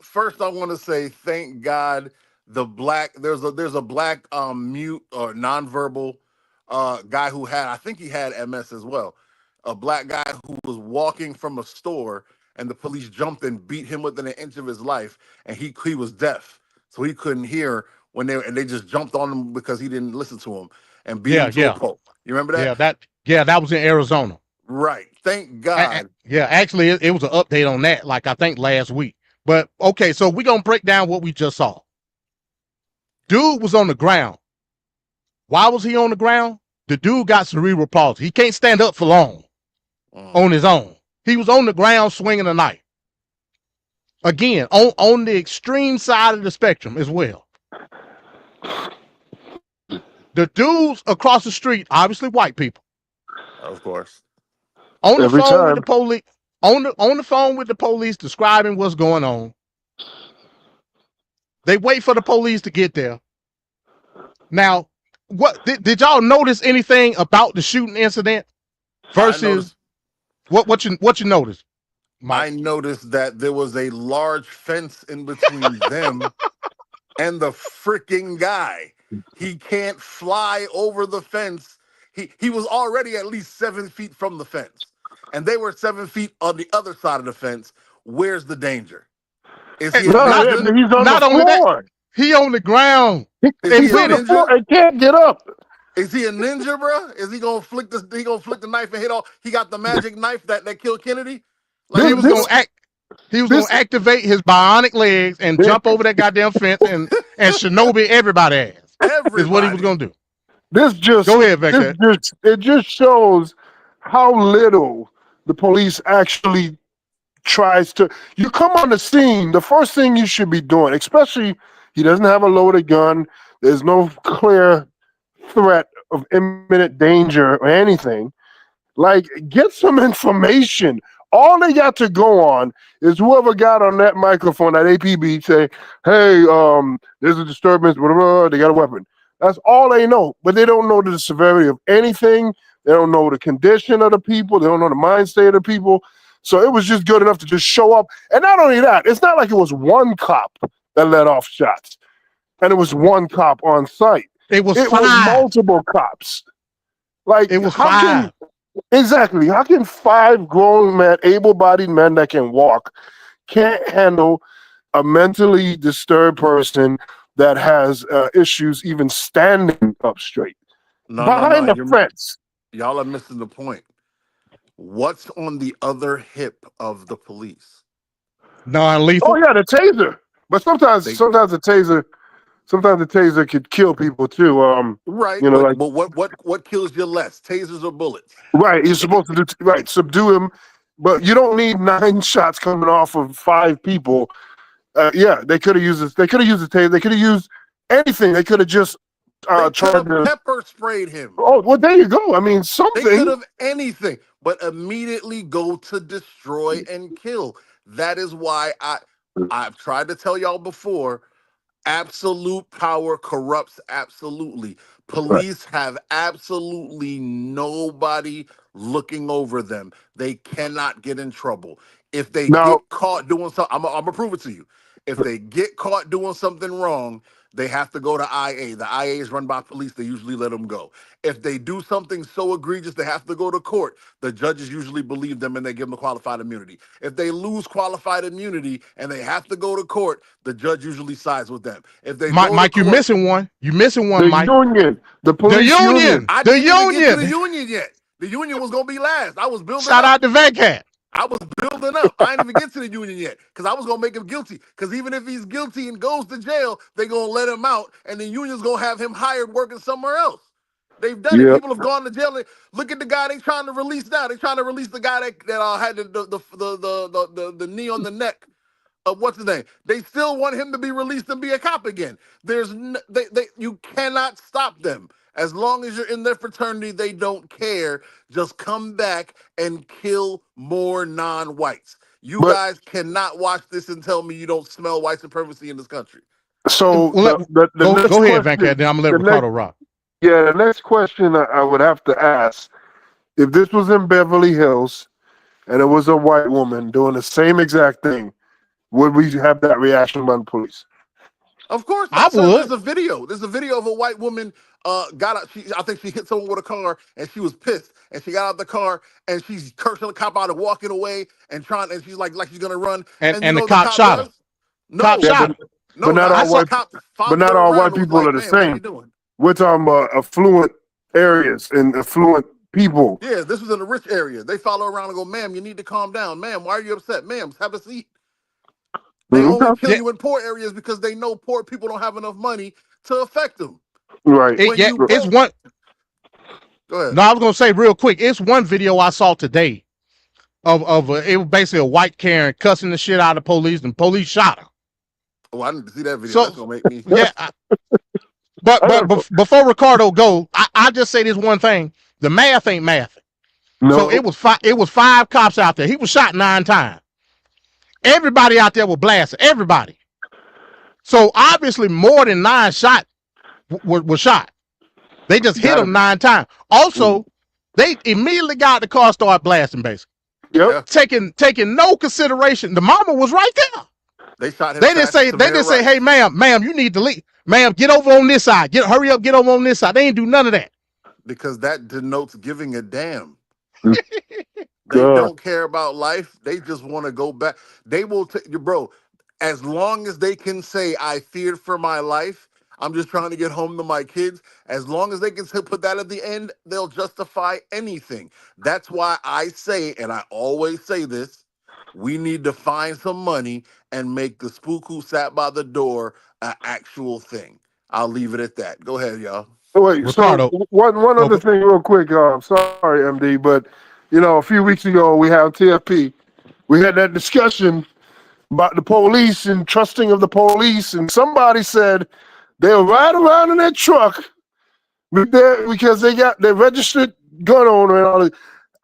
want to say thank God there's a black mute or nonverbal guy who I think he had MS as well. A black guy who was walking from a store and the police jumped and beat him within an inch of his life, and he was deaf, so he couldn't hear when they just jumped on him because he didn't listen to him and beat him to a pulp. You remember that? That was in Arizona. Right. Thank God. Actually, it was an update on that, like I think last week. But okay, so we're gonna break down what we just saw. Dude was on the ground. Why was he on the ground? The dude got cerebral palsy. He can't stand up for long on his own. He was on the ground swinging a knife. Again, on the extreme side of the spectrum as well. The dudes across the street, obviously white people. Of course. On the phone with the police, on the phone with the police describing what's going on. They wait for the police to get there. Now, what did y'all notice anything about the shooting incident versus what you noticed? I noticed that there was a large fence in between them and the freaking guy. He can't fly over the fence. He was already at least 7 feet from the fence, and they were 7 feet on the other side of the fence. Where's the danger? Is he he's on the floor. He on the ground. He's on the floor and can't get up. Is he a ninja, bro? Is he gonna flick the knife and hit all? He got the magic knife that killed Kennedy. Like he was gonna activate his bionic legs and jump over that goddamn fence and shinobi everybody ass. Is what he was gonna do. Go ahead, Vector. It just shows how little the police actually tries to. You come on the scene, the first thing you should be doing, especially he doesn't have a loaded gun. There's no clear threat of imminent danger or anything. Like, get some information. All they got to go on is whoever got on that microphone at APB say, hey, there's a disturbance, blah, blah, blah, they got a weapon. That's all they know, but they don't know the severity of anything. They don't know the condition of the people. They don't know the mind state of the people. So it was just good enough to just show up. And not only that, it's not like it was one cop that let off shots and it was one cop on site. It was multiple cops. Like, it was five. Exactly. How can 5 grown men, able-bodied men that can walk, can't handle a mentally disturbed person that has issues even standing up straight behind the fence? Y'all are missing the point. What's on the other hip of the police? Non-lethal. Oh yeah, the taser. But sometimes the taser could kill people too. Right. You know, but what kills you less, tasers or bullets? Right. You're supposed to subdue him, but you don't need 9 shots coming off of 5 people. Yeah, they could have used this. They could have used the taser. They could have used anything. They could have just tried to pepper sprayed him. Oh, well, there you go. I mean, something. They could have anything, but immediately go to destroy and kill. That is why I've tried to tell y'all before. Absolute power corrupts absolutely. Police have absolutely nobody looking over them. They cannot get in trouble. If they get caught doing something, I'm gonna prove it to you. If they get caught doing something wrong, they have to go to IA. The IA is run by police. They usually let them go. If they do something so egregious, they have to go to court. The judges usually believe them and they give them qualified immunity. If they lose qualified immunity and they have to go to court, the judge usually sides with them. If they Mike, you're missing one. You're missing one, Mike. The union. The police union. I didn't even get to the union yet. The union was gonna be last. I was building Shout up. out to VanCat. I was building up. I didn't even get to the union yet because I was gonna make him guilty. Because even if he's guilty and goes to jail, they gonna let him out, and the union's gonna have him hired working somewhere else. They've done it. Yep. People have gone to jail. Look at the guy they trying to release now. They trying to release the guy that had the knee on the neck. What's his name? They still want him to be released and be a cop again. You cannot stop them. As long as you're in their fraternity, they don't care. Just come back and kill more non-whites. You But guys cannot watch this and tell me you don't smell white supremacy in this country. so Well, the next go ahead, question, VanCat. Then I'm gonna let the Ricardo next, rock. the next question I would have to ask, if this was in Beverly Hills and it was a white woman doing the same exact thing, would we have that reaction by the police? Of course I not, sir. would. There's a video. There's a video of a white woman got out. I think she hit someone with a car and she was pissed. And she got out of the car and she's cursing the cop out and walking away and she's like she's gonna run. And you And know the what the cop cop shot her. does? No, Cop shot her. But not I all saw. white. Cop But followed not her all around white and was people like, are the "Man, what are you same. doing?" We're talking about affluent areas and affluent people. Yeah, this was in a rich area. They follow around and go, "Ma'am, you need to calm down. Ma'am, why are you upset? Ma'am, have a seat." They only kill Yeah, you in poor areas because they know poor people don't have enough money to affect them. Right. When you it's broke, one. go ahead. No, I was gonna say real quick. It's one video I saw today of it was basically a white Karen cussing the shit out of police, and police shot her. Oh, I didn't see that video. So That's gonna make me. yeah, but before Ricardo go, I just say this one thing: the math ain't math. So No. it was five cops out there. He was shot 9 times. Everybody out there was blasted. Everybody. So obviously more than 9 shot was shot. They just hit him 9 times. Also, they immediately got the car, started blasting, basically. Yep. Taking no consideration. The mama was right there. They shot him. They didn't say, hey, ma'am, you need to leave. Ma'am, get over on this side. Hurry up, get over on this side. They ain't do none of that. Because that denotes giving a damn. They don't care about life. They just want to go back. They will take you, bro. As long as they can say, "I feared for my life. I'm just trying to get home to my kids." As long as they can put that at the end, they'll justify anything. That's why I say, and I always say this: we need to find some money and make the spook who sat by the door an actual thing. I'll leave it at that. Go ahead, y'all. Wait, Ricardo. so one other thing real quick. Sorry, MD, but a few weeks ago we had TFP. We had that discussion about the police and trusting of the police, and somebody said they'll ride around in their truck because they got their registered gun owner and all that.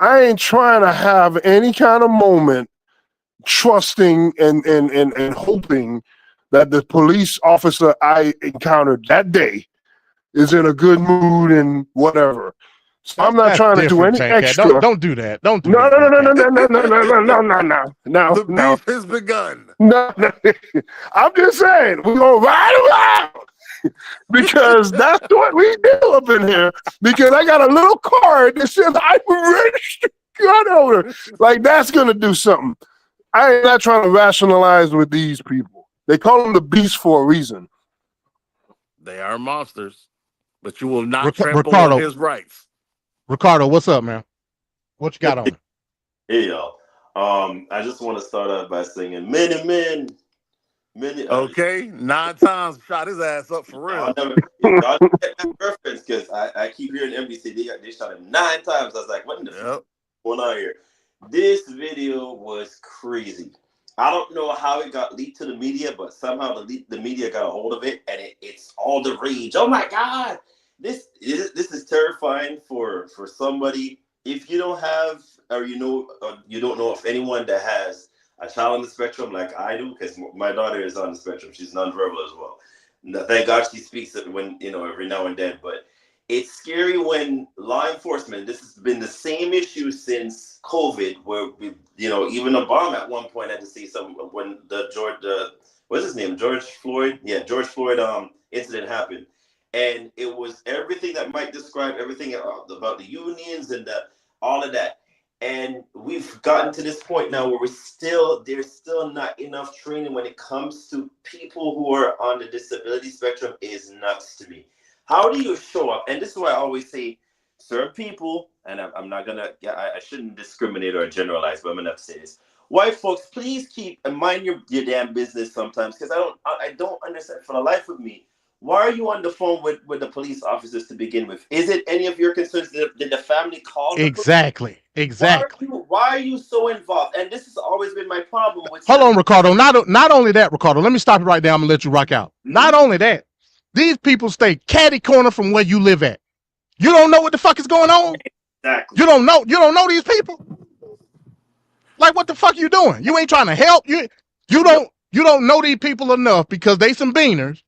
I ain't trying to have any kind of moment trusting and hoping that the police officer I encountered that day is in a good mood and whatever. So I'm not trying to do any extra. Don't do that. Don't do no, that. No. The beef has begun. No. I'm just saying we're gonna ride around because that's what we do up in here. Because I got a little card that says I'm a registered gun owner. Like that's gonna do something. I ain't not trying to rationalize with these people. They call them the beast for a reason. They are monsters, but you will not trample Ricardo, on his rights. Ricardo, what's up, man? What you got on? Hey, y'all. I just want to start out by singing many men. Okay, 9 times shot his ass up for real. Y'all get that reference because I keep hearing NBC. They shot him 9 times. I was like, what in the fuck going on here? This video was crazy. I don't know how it got leaked to the media, but somehow the media got a hold of it, and it's all the rage. Oh my God, this is terrifying for somebody. If you don't have, or you don't know if anyone that has a child on the spectrum like I do, because my daughter is on the spectrum. She's nonverbal as well. Thank God she speaks it when every now and then, but it's scary when law enforcement, this has been the same issue since COVID, where even Obama at one point had to say something when what's his name? George Floyd incident happened. And it was everything that Mike described, everything about the unions and all of that. And we've gotten to this point now where there's still not enough training when it comes to people who are on the disability spectrum is nuts to me. How do you show up? And this is why I always say certain people, and I'm not gonna, I shouldn't discriminate or generalize, but I'm gonna have to say this. White folks, please keep and mind your damn business sometimes, because I don't understand for the life of me. Why are you on the phone with the police officers to begin with? Is it any of your concerns? Did the family call the police? Exactly. Why are you so involved? And this has always been my problem with. Hold on, Ricardo. Not only that, Ricardo. Let me stop you right there. I'm gonna let you rock out. Not only that, these people stay catty corner from where you live at. You don't know what the fuck is going on. Exactly. You don't know these people. Like, what the fuck you doing? You ain't trying to help. You don't know these people enough because they some beaners.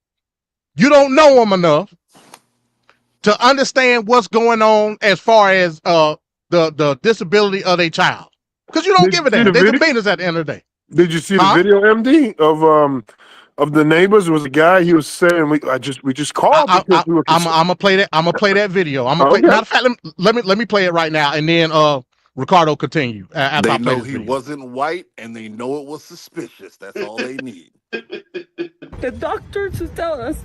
You don't know them enough to understand what's going on as far as the disability of a child. Because you don't give a damn. They're some beaners at the end of the day. Did you see the video, MD, of the neighbors? There was a guy. He was saying we just called because we were. I'm gonna play that. I'm gonna play that video. I'm gonna play. Matter of fact, let me play it right now, and then Ricardo continue. After They I play know this he video. wasn't white, and they know it was suspicious. That's all they need. The doctor to tell us.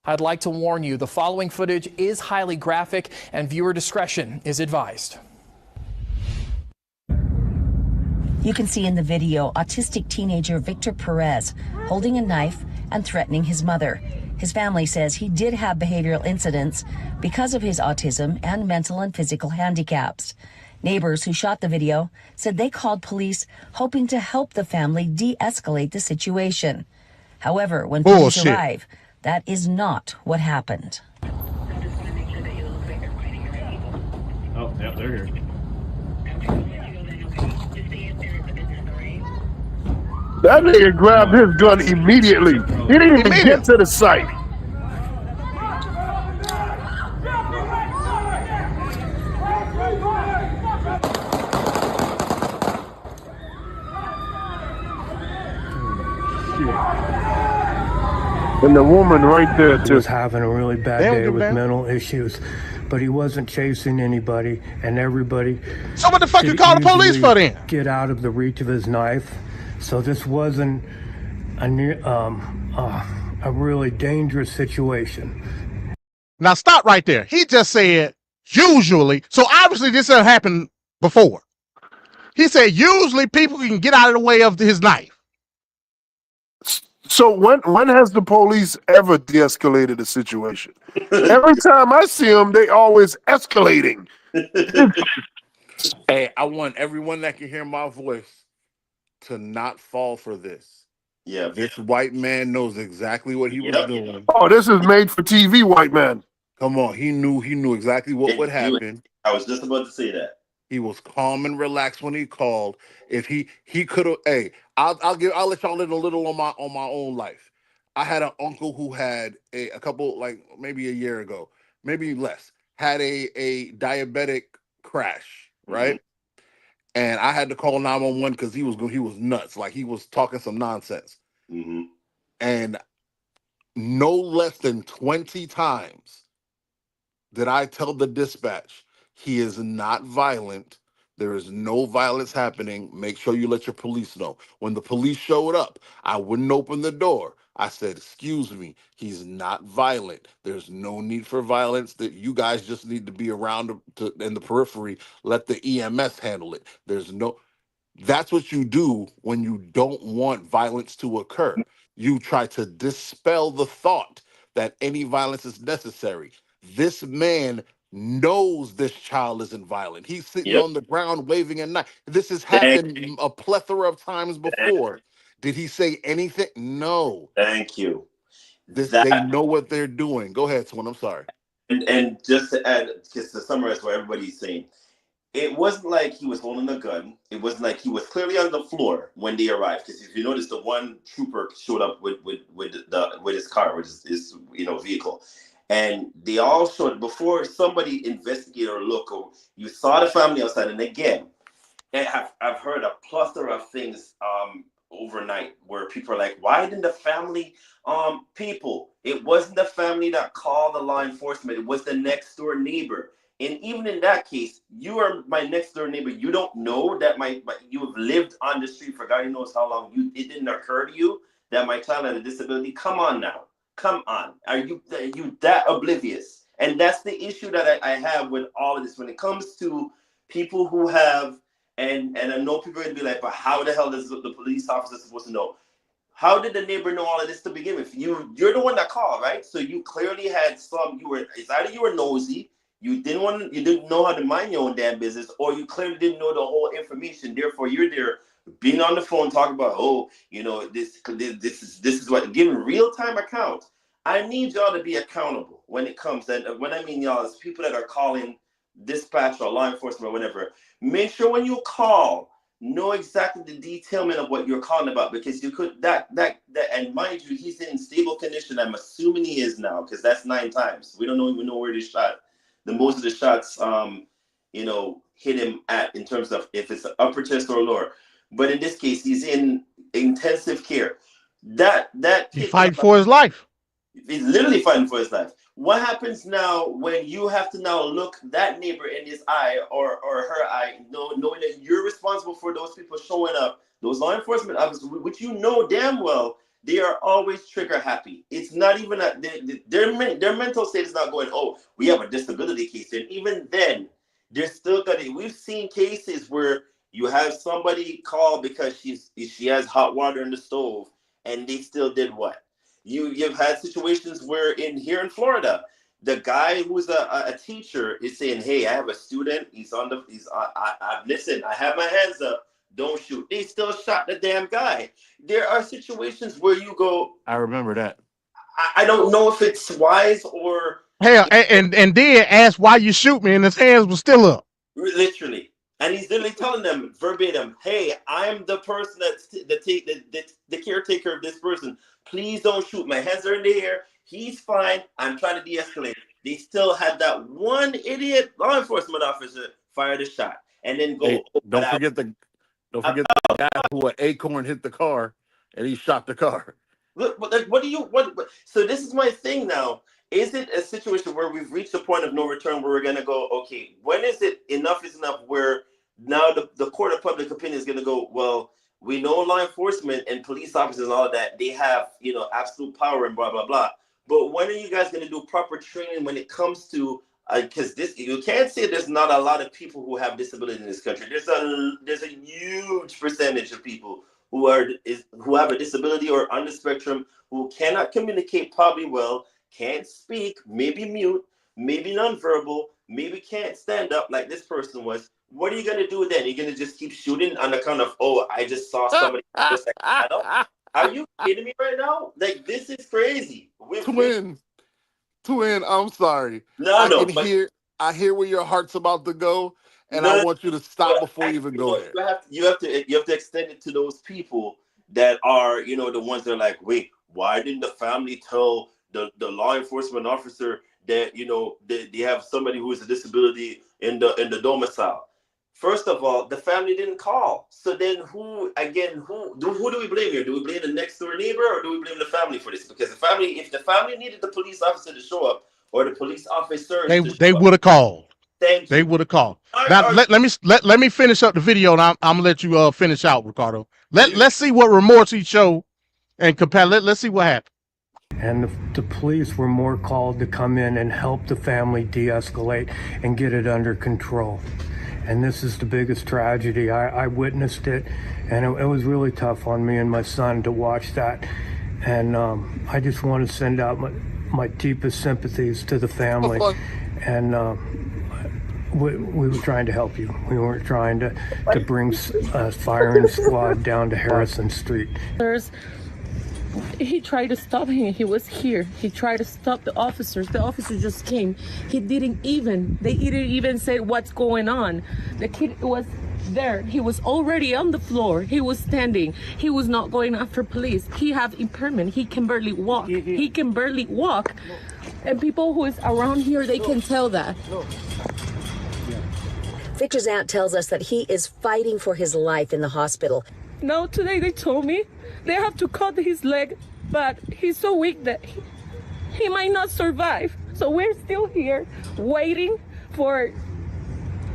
I'd like to warn you, the following footage is highly graphic and viewer discretion is advised. You can see in the video autistic teenager Victor Perez holding a knife and threatening his mother. His family says he did have behavioral incidents because of his autism and mental and physical handicaps. Neighbors who shot the video said they called police hoping to help the family de-escalate the situation. However, when police arrive, that is not what happened. Oh, yeah, they're here. That nigga grabbed his gun immediately. He didn't even get to the site. And the woman right there too. He was having a really bad day with mental issues, but he wasn't chasing anybody, and everybody. So what the fuck you call the police for then? Get out of the reach of his knife. So this wasn't a really dangerous situation. Now stop right there. He just said usually. So obviously this has happened before. He said usually people can get out of the way of his knife. So when has the police ever de-escalated a situation? Every time I see them, they always escalating. Hey, I want everyone that can hear my voice to not fall for this. Yeah. This white man knows exactly what he was doing. Oh, this is made for TV, white man. Come on, he knew exactly what would happen. I was just about to say that. He was calm and relaxed when he called. If he could have, hey, I'll let y'all in a little on my own life. I had an uncle who had a couple, like maybe a year ago, maybe less, had a diabetic crash, right? And I had to call 911 because he was nuts, like he was talking some nonsense. And no less than 20 times did I tell the dispatch, he is not violent. There is no violence happening. Make sure you let your police know. When the police showed up, I wouldn't open the door. I said, excuse me, he's not violent. There's no need for violence. That you guys just need to be around in the periphery. Let the EMS handle it. That's what you do when you don't want violence to occur. You try to dispel the thought that any violence is necessary. This man knows this child isn't violent. He's sitting on the ground waving a knife. This has happened a plethora of times before. Did he say anything? No. Thank you. They know what they're doing. Go ahead, Twin. I'm sorry. And just to add, just to summarize what everybody's saying, it wasn't like he was holding a gun. It wasn't like he was clearly on the floor when they arrived. Because if you notice, the one trooper showed up with his car, with his vehicle. And they all showed, before somebody investigated or look, or you saw the family outside. And again, I've heard a plethora of things overnight where people are like, why didn't the family people? It wasn't the family that called the law enforcement. It was the next door neighbor. And even in that case, you are my next door neighbor. You don't know that you have lived on the street for God knows how long. It didn't occur to you that my child had a disability. Come on now. Come on. Are you that oblivious? And that's the issue that I have with all of this when it comes to people who have, and I know people are going to be like, but how the hell does the police officer supposed to know? How did the neighbor know all of this to begin with? You're the one that called, right? So you clearly had it's either you were nosy, you didn't know how to mind your own damn business, or you clearly didn't know the whole information. Therefore, you're there being on the phone talking about, oh, this is what, giving real-time accounts. I need y'all to be accountable when it comes, and when I mean y'all, it's people that are calling dispatch or law enforcement or whatever. Make sure when you call, know exactly the detailment of what you're calling about, because you could that and mind you, he's in stable condition. I'm assuming he is now, because that's 9 times. We don't even know where they shot. The most of the shots hit him at, in terms of if it's upper chest or lower. But in this case, he's in intensive care. He's fighting for his life. He's literally fighting for his life. What happens now when you have to now look that neighbor in his eye or her eye, knowing that you're responsible for those people showing up, those law enforcement officers, which you know damn well, they are always trigger happy. It's not even their mental state is not going, oh, we have a disability case. And even then, they're still gonna. We've seen cases where you have somebody call because she has hot water in the stove, and they still did what? You've had situations where here in Florida, the guy who's a teacher is saying, hey, I have a student. Listen, I have my hands up. Don't shoot. They still shot the damn guy. There are situations where you go, I remember that. I don't know if it's wise or. Hell, and then asked why you shoot me, and his hands were still up. Literally. And he's literally telling them verbatim, hey, I'm the person that's the caretaker of this person. Please don't shoot. My hands are in the air. He's fine. I'm trying to de-escalate. They still had that one idiot law enforcement officer fire the shot and then go. Hey, don't forget the guy who an acorn hit the car and he shot the car. Look, so this is my thing now. Is it a situation where we've reached a point of no return where we're going to go, okay, when is it enough is enough, where now the court of public opinion is going to go, well, we know law enforcement and police officers and all of that, they have, absolute power and blah, blah, blah. But when are you guys going to do proper training when it comes to, because you can't say there's not a lot of people who have disability in this country. There's a huge percentage of people who have a disability or on the spectrum, who cannot communicate probably well, can't speak, maybe mute, maybe nonverbal, maybe can't stand up like this person was. What are you going to do then? You're going to just keep shooting on account of, oh, I just saw somebody just like that. Are you kidding me right now? Like, this is crazy. Twin, I'm sorry. I hear where your heart's about to go, and I want you to stop before you even go there. You have to extend it to those people that are, the ones that are like, wait, why didn't the family tell the law enforcement officer that they have somebody who has a disability in the domicile? First of all, the family didn't call. So then who do we blame here? Do we blame the next door neighbor, or do we blame the family for this? Because if the family needed the police officer to show up, or the police officers, they would have called. Thank you. They would have called. Now let me finish up the video, and I'm gonna let you finish out, Ricardo. Let's see what remorse he showed and compare. Let's see what happened. And the police were more called to come in and help the family de-escalate and get it under control. And this is the biggest tragedy. I witnessed it, and it was really tough on me and my son to watch that. And I just want to send out my deepest sympathies to the family. And we were trying to help you. We weren't trying to bring a firing squad down to Harrison Street. He tried to stop him. He was here. He tried to stop the officers. The officers just came. They didn't even say what's going on. The kid was there. He was already on the floor. He was standing. He was not going after police. He have impairment. He can barely walk. He can barely walk. And people who is around here, they can tell that. Victor's aunt tells us that he is fighting for his life in the hospital. Now today they told me they have to cut his leg, but he's so weak that he might not survive. So we're still here waiting for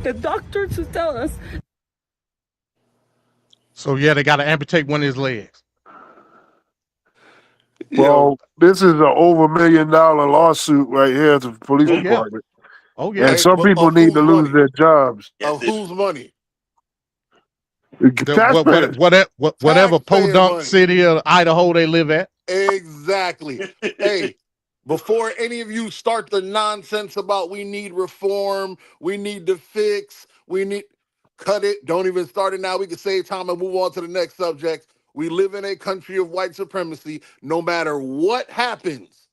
the doctor to tell us. So yeah, they got to amputate one of his legs. Well, this is an over $1 million lawsuit right here at the police department. Oh yeah. And some people Of need whose to lose money? their jobs. Of whose money? Taxpayers. Whatever Taxpayer podunk money. city of Idaho they live at. Exactly. Hey, before any of you start the nonsense about we need reform, we need to fix, we need cut it. Don't even start it now. We can save time and move on to the next subject. We live in a country of white supremacy. No matter what happens,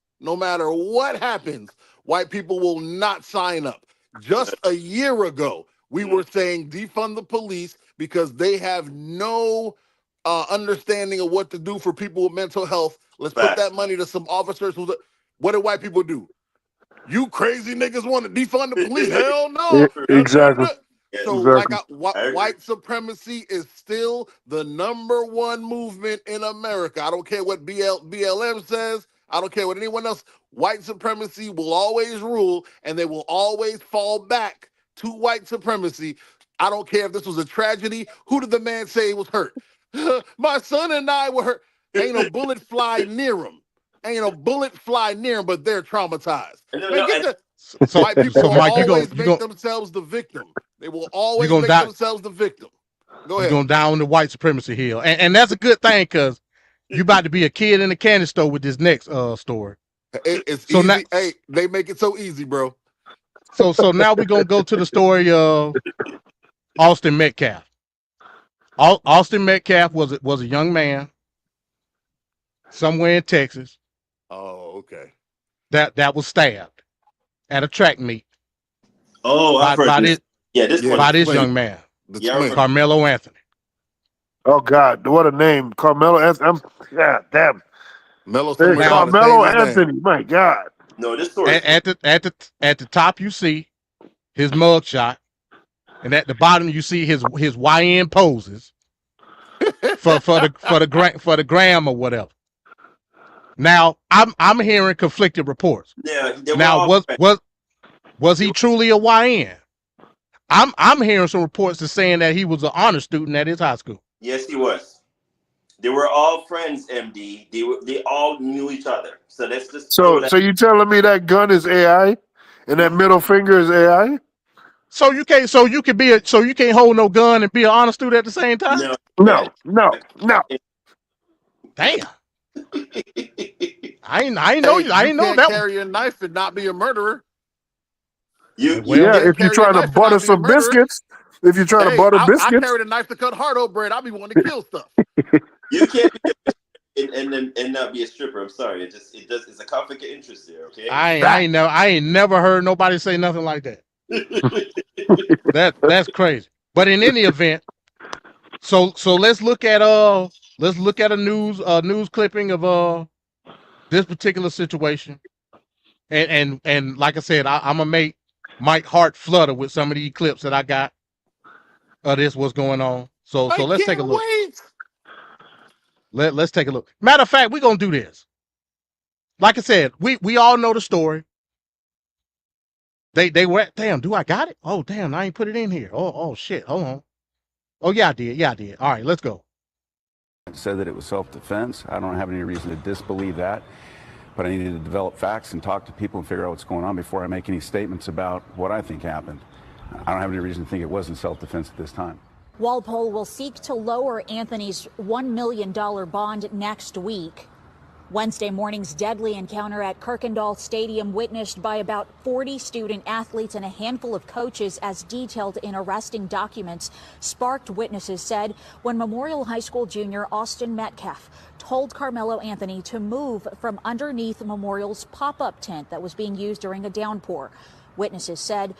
white people will not sign up. Just a year ago, we were saying defund the police because they have no understanding of what to do for people with mental health. Let's put that money to some officers. What do white people do? You crazy niggas want to defund the police? Hell no. Exactly. So, white supremacy is still the #1 movement in America. I don't care what BLM says. I don't care what anyone else. White supremacy will always rule, and they will always fall back to white supremacy. I don't care if this was a tragedy. Who did the man say was hurt? My son and I were hurt. Ain't no bullet fly near him. But they're traumatized. So, white people so will Mike, always make themselves the victim. They will always make themselves the victim. Go ahead. You're going down the white supremacy hill. And that's a good thing because you about to be a kid in a candy store with this next story. It's so easy. Now, hey, they make it so easy, bro. So now we're going to go to the story of Austin Metcalf. Austin Metcalf was a young man somewhere in Texas. Oh, okay. That was stabbed at a track meet. Oh, I've heard this. By this young man, Carmelo Anthony. Oh God, what a name, Carmelo Anthony. God damn. Carmelo Anthony. My God. No, this story. At the top you see his mugshot, and at the bottom you see his YN poses for the gram or whatever. Now I'm hearing conflicted reports. Yeah. Now was he truly a YN? I'm hearing some reports that saying that he was an honor student at his high school. Yes, he was. They were all friends, MD. They all knew each other. So that's just so you telling me that gun is AI and that middle finger is AI? So you can't hold no gun and be an honor student at the same time? No. Damn. I ain't know that. Carry a knife and not be a murderer. If you're trying to butter some biscuits, I carried a knife to cut hard bread. I be wanting to kill stuff. You can't be and not be a stripper. I'm sorry. It's a conflict of interest there. Okay. I ain't never heard nobody say nothing like that. That's crazy. But in any event, so let's look at a news clipping of this particular situation. And like I said, I'm gonna make Mike heart flutter with some of these clips that I got of this what's going on. So let's take a look. Let's take a look. Matter of fact, we're gonna do this. Like I said, we all know the story. They were damn, do I got it? Oh damn, I ain't put it in here. Oh shit. Hold on. Oh yeah, I did. All right, let's go. Said that it was self-defense. I don't have any reason to disbelieve that, but I needed to develop facts and talk to people and figure out what's going on before I make any statements about what I think happened. I don't have any reason to think it wasn't self-defense at this time. Walpole will seek to lower Anthony's $1 million bond next week. Wednesday morning's deadly encounter at Kirkendall Stadium, witnessed by about 40 student athletes and a handful of coaches as detailed in arresting documents, sparked, witnesses said, when Memorial High School junior Austin Metcalf told Carmelo Anthony to move from underneath Memorial's pop-up tent that was being used during a downpour. Witnesses said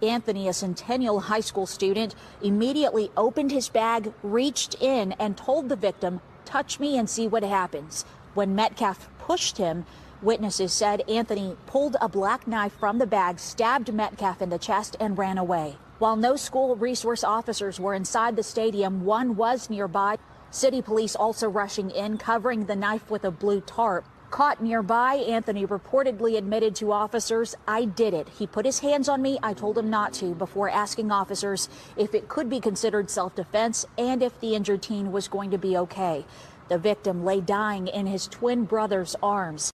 Anthony, a Centennial High School student, immediately opened his bag, reached in, and told the victim, "Touch me and see what happens." When Metcalf pushed him, witnesses said Anthony pulled a black knife from the bag, stabbed Metcalf in the chest, and ran away. While no school resource officers were inside the stadium, one was nearby. City police also rushing in, covering the knife with a blue tarp. Caught nearby, Anthony reportedly admitted to officers, "I did it. He put his hands on me. I told him not to," before asking officers if it could be considered self-defense and if the injured teen was going to be okay. The victim lay dying in his twin brother's arms.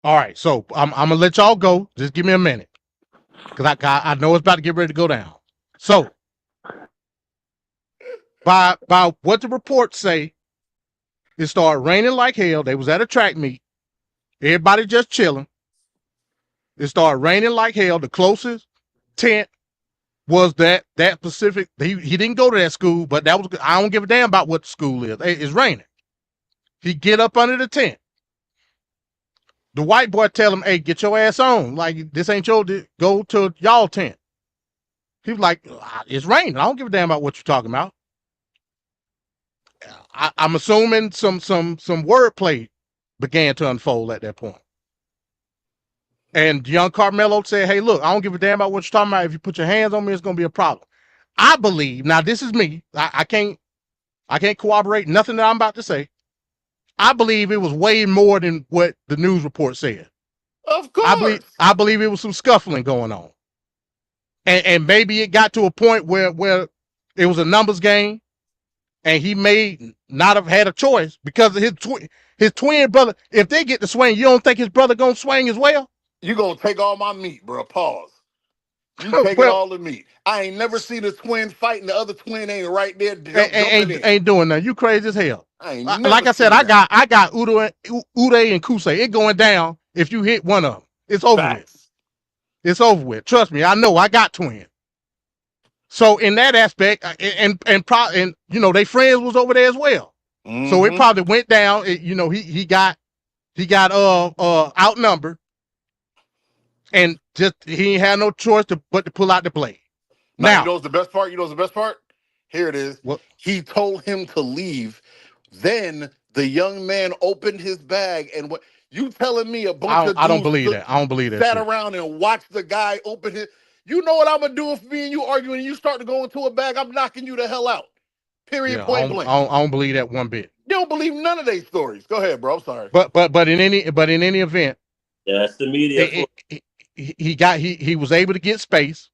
All right, so I'm gonna let y'all go. Just give me a minute, because I know it's about to get ready to go down. So by what the reports say, it started raining like hell. They was at a track meet. Everybody just chilling. It started raining like hell. The closest tent was that specific. He didn't go to that school, but that was. I don't give a damn about what the school is. It's raining. He get up under the tent. The white boy tell him, "Hey, get your ass on. Like, this ain't your, go to y'all tent." He was like, "It's raining. I don't give a damn about what you're talking about." I'm assuming some wordplay began to unfold at that point. And young Carmelo said, "Hey, look, I don't give a damn about what you're talking about. If you put your hands on me, it's gonna be a problem." I believe, now this is me. I can't corroborate nothing that I'm about to say. I believe it was way more than what the news report said. Of course. I believe it was some scuffling going on. And maybe it got to a point where it was a numbers game and he may not have had a choice because of his twin brother. If they get to swing, you don't think his brother gonna swing as well? You gonna take all my meat, bro. Pause. You taking all the meat. I ain't never seen a twin fight and the other twin ain't right there jumping in. Ain't doing that. You crazy as hell. I ain't never Like I said, seen that. I got Uday and Kusei. It going down if you hit one of them. It's over with. It's over with. Trust me, I know. I got twins. So in that aspect, and you know, they friends was over there as well. So it probably went down. You know, he got outnumbered, and just he ain't had no choice but to pull out the blade. Now you know what's the best part? You know what's the best part? Here it is. What? He told him to leave. Then the young man opened his bag, and what you telling me a bunch of dudes I don't believe that. I don't believe that. Sat shit. around and watched the guy open his. You know what I'm gonna do if me and you arguing and you start to go into a bag? I'm knocking you the hell out. Period. Yeah, Point blank. I don't believe that one bit. You don't believe none of their stories. Go ahead, bro. I'm sorry. But in any event, yeah, that's the media. He was able to get space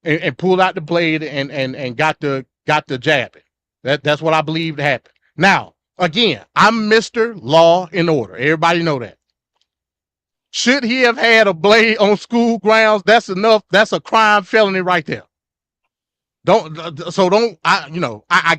and pull out the blade and got the jabbing. That's what I believe happened. Now, again, I'm Mr. Law and Order. Everybody know that. Should he have had a blade on school grounds? That's enough. That's a crime felony right there. I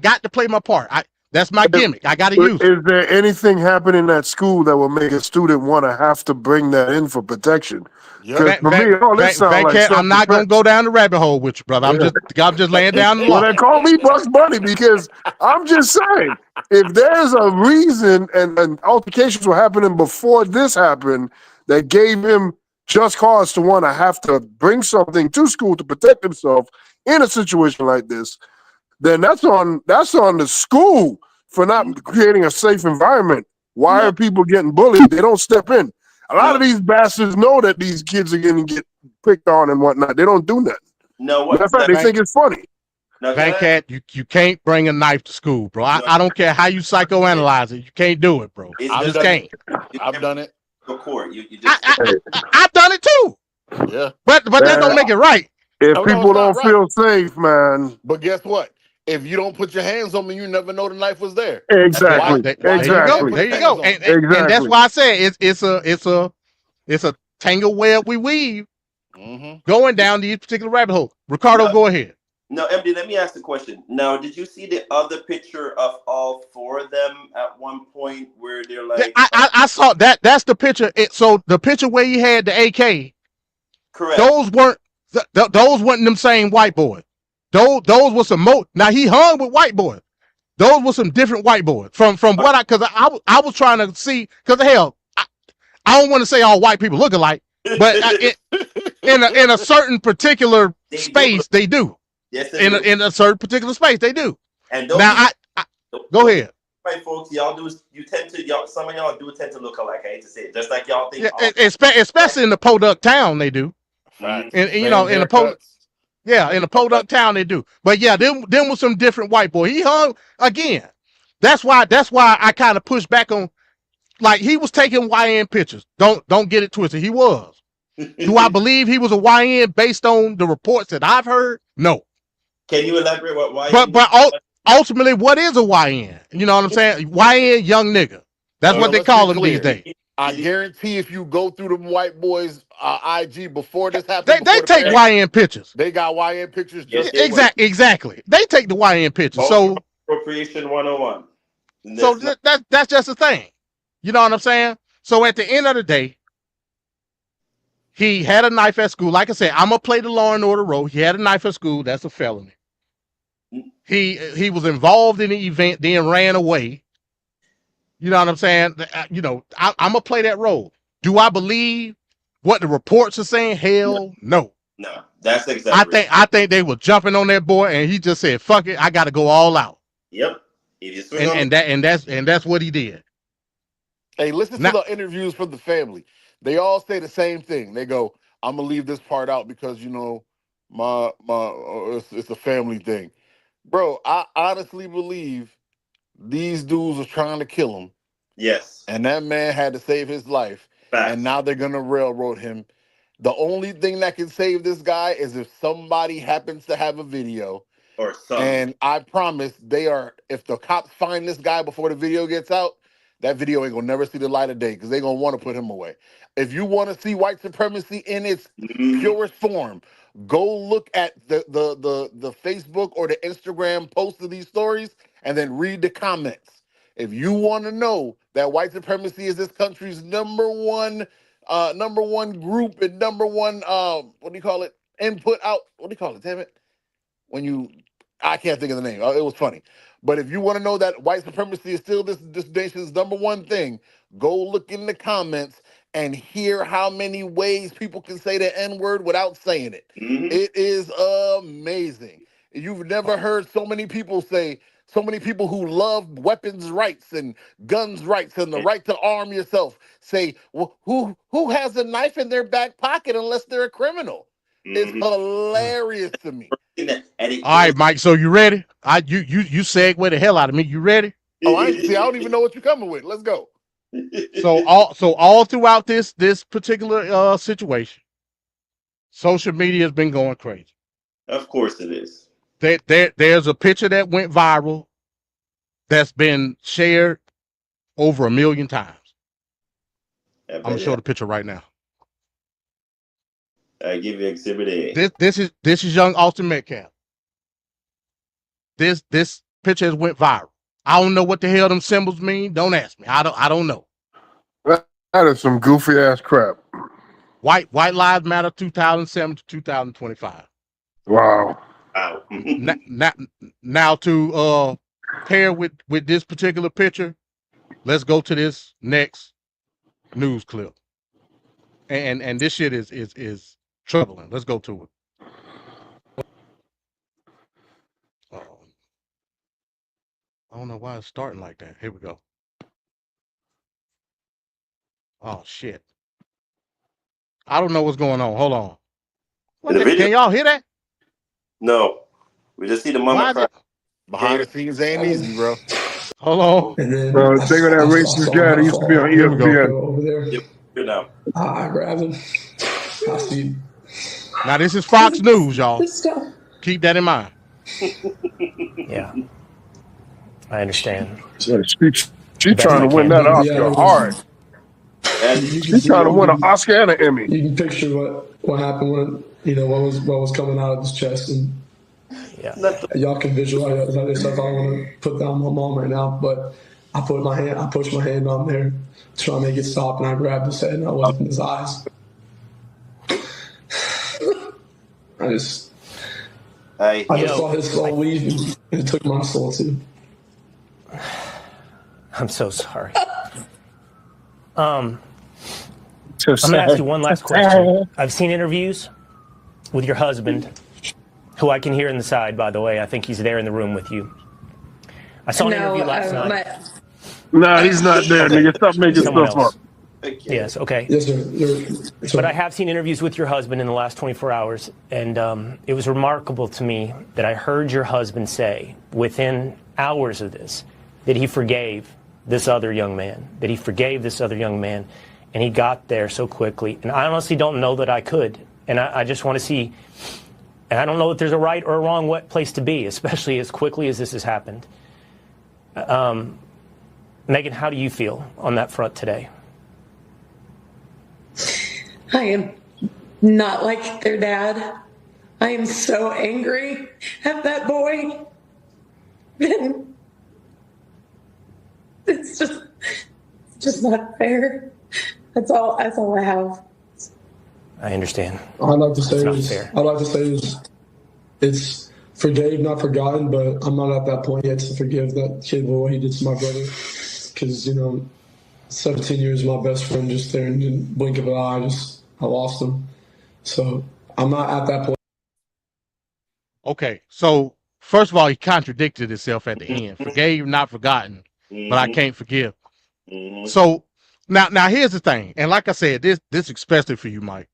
got to play my part. That's my gimmick. I got to use it. Is there anything happening at school that will make a student want to have to bring that in for protection? Yeah. I'm not going to go down the rabbit hole with you, brother. I'm just laying down the law. Well, they call me Bugs Bunny because I'm just saying, if there's a reason and altercations were happening before this happened that gave him just cause to want to have to bring something to school to protect himself in a situation like this, then that's on the school for not creating a safe environment. Why are people getting bullied? They don't step in. A lot of these bastards know that these kids are going to get picked on and whatnot. They don't do nothing. No, matter of fact, they think it's funny. Van Cat, you can't bring a knife to school, bro. I don't care how you psychoanalyze it. You can't do it, bro. You just can't. I've done it. Go court. I've done it too. Yeah. But that don't make it right. If people don't feel safe, man. But guess what? If you don't put your hands on me, you never know the knife was there. Exactly. There you go. And that's why I say it's a tangle web we weave going down these particular rabbit holes. Ricardo, go ahead. No, MD, let me ask the question. Now, did you see the other picture of all four of them at one point where they're like... I saw that. That's the picture. So the picture where he had the AK, correct. Those weren't them same white boys. Those were some now he hung with white boys. Those were some different white boys from what because I was trying to see because hell I don't want to say all white people look alike, but in a certain particular space they do. Yes, in a certain particular space they do. And now I go ahead. Right, folks, some of y'all do tend to look alike. I hate to say it, just like y'all think. Yeah, especially in the Podunk town they do. Right. And you know in the Podunk. Yeah, in the Podunk town they do. But yeah, them was some different white boy. He hung again. That's why I kind of pushed back on, like he was taking YN pictures. Don't get it twisted. He was. Do I believe he was a YN based on the reports that I've heard? No. Can you elaborate what YN? ultimately, what is a YN? You know what I'm saying? YN, young nigga. That's what they let's be call them these clear. days. I guarantee if you go through them white boys' IG before this happened, They before the take pandemic, YN pictures. they got YN pictures just Exactly. They take the YN pictures. So Appropriation 101. So that's just the thing. You know what I'm saying? So at the end of the day, he had a knife at school. Like I said, I'm gonna play the law and order role. He had a knife at school. That's a felony. He was involved in the event, then ran away. You know what I'm saying? You know, I'm gonna play that role. Do I believe what the reports are saying? Hell no. No, that's exactly. I think they were jumping on that boy, and he just said, "Fuck it, I got to go all out." Yep. That's what he did. Hey, listen to the interviews from the family. They all say the same thing. They go, "I'm gonna leave this part out because you know, it's a family thing." Bro, I honestly believe these dudes are trying to kill him. Yes. And that man had to save his life. And now they're gonna railroad him. The only thing that can save this guy is if somebody happens to have a video. Or something. And I promise if the cops find this guy before the video gets out, that video ain't gonna never see the light of day because they're gonna want to put him away. If you want to see white supremacy in its purest form, go look at the Facebook or the Instagram posts of these stories and then read the comments. If you want to know that white supremacy is this country's number one group and number one what do you call it? Input out. What do you call it? Damn it. I can't think of the name. It was funny. But if you want to know that white supremacy is still this nation's number one thing, go look in the comments and hear how many ways people can say the N-word without saying it. It is amazing. You've never heard so many people who love weapons rights and guns rights and the right to arm yourself say, well, who has a knife in their back pocket unless they're a criminal? It's hilarious to me. All right, Mike. So you ready? You segue the hell out of me. You ready? Oh, I don't even know what you're coming with. Let's go. So all throughout this particular situation, social media has been going crazy. Of course it is. There's a picture that went viral that's been shared over 1 million times. I'm gonna show the picture right now. I give you Exhibit A. This is young Austin Metcalf. This picture has went viral. I don't know what the hell them symbols mean. Don't ask me. I don't know. That is some goofy ass crap. White Lives Matter 2007 to 2025. Wow. Now to pair with this particular picture, let's go to this next news clip. And this shit is troubling. Let's go to it. I don't know why it's starting like that. Here we go. Oh shit. I don't know what's going on. Hold on. Can y'all hear that? No. We just see the mama cry. Behind the scenes ain't easy, bro. Hold on. And then think of that racist guy that used to be on ESPN. Over there. Yep. Here now. I grabbed him. I see. Now this is Fox News, y'all. Keep that in mind. Yeah. I understand. She's trying to win that Oscar hard. She's trying to win an Oscar and an Emmy. You can picture what happened when what was coming out of his chest, and y'all can visualize. I don't want to put down my mom right now, but I pushed my hand on there, trying to make it stop, and I grabbed his head and I was in his eyes. I just saw his soul leave, and it took my soul too. I'm so sorry. I'm going to ask you one last question. I've seen interviews with your husband, who I can hear in the side, by the way. I think he's there in the room with you. I saw an interview last night. Nah, he's not there, nigga. Stop making stuff up. Yes, okay. Yes, sir. But I have seen interviews with your husband in the last 24 hours, and it was remarkable to me that I heard your husband say, within hours of this, that he forgave this other young man, and he got there so quickly. And I honestly don't know that I could. And I just want to see, And I don't know if there's a right or a wrong place to be, especially as quickly as this has happened. Megan, how do you feel on that front today? I am not like their dad. I am so angry at that boy. It's just not fair. That's all I have. I understand. I'd like to say That's not is, fair. I'd like to say is, it's forgave, not forgotten, but I'm not at that point yet to forgive that kid for what he did to my brother. Because, 17 years, my best friend, just there in the blink of an eye, I lost him. So I'm not at that point. Okay, so first of all, he contradicted himself at the end. Forgave, not forgotten, but I can't forgive. So now here's the thing, and like I said, this especially for you, Mike.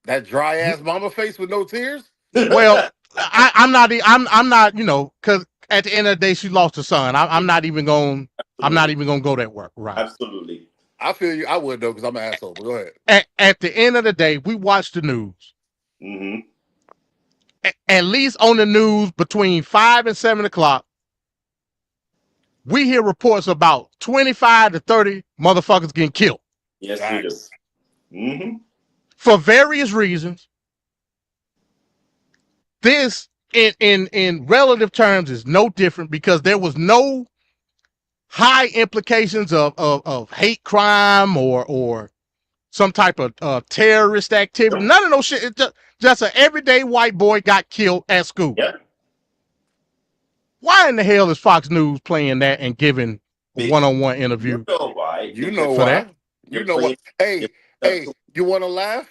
That dry ass mama face with no tears. Well, I'm not, because at the end of the day, she lost her son. I'm not even gonna go that work. Right. Absolutely. I feel you. I would though, because I'm an asshole. But go ahead. At the end of the day, we watch the news. At least on the news between 5 and 7 o'clock, we hear reports about 25 to 30 motherfuckers getting killed. Yes, we do. For various reasons. This, in relative terms, is no different because there was no high implications of hate crime or some type of terrorist activity. None of those shit. It's just an everyday white boy got killed at school. Yep. Why in the hell is Fox News playing that and giving a one-on-one interview? You know why. You know for why. that? You know what? Hey, you want to laugh?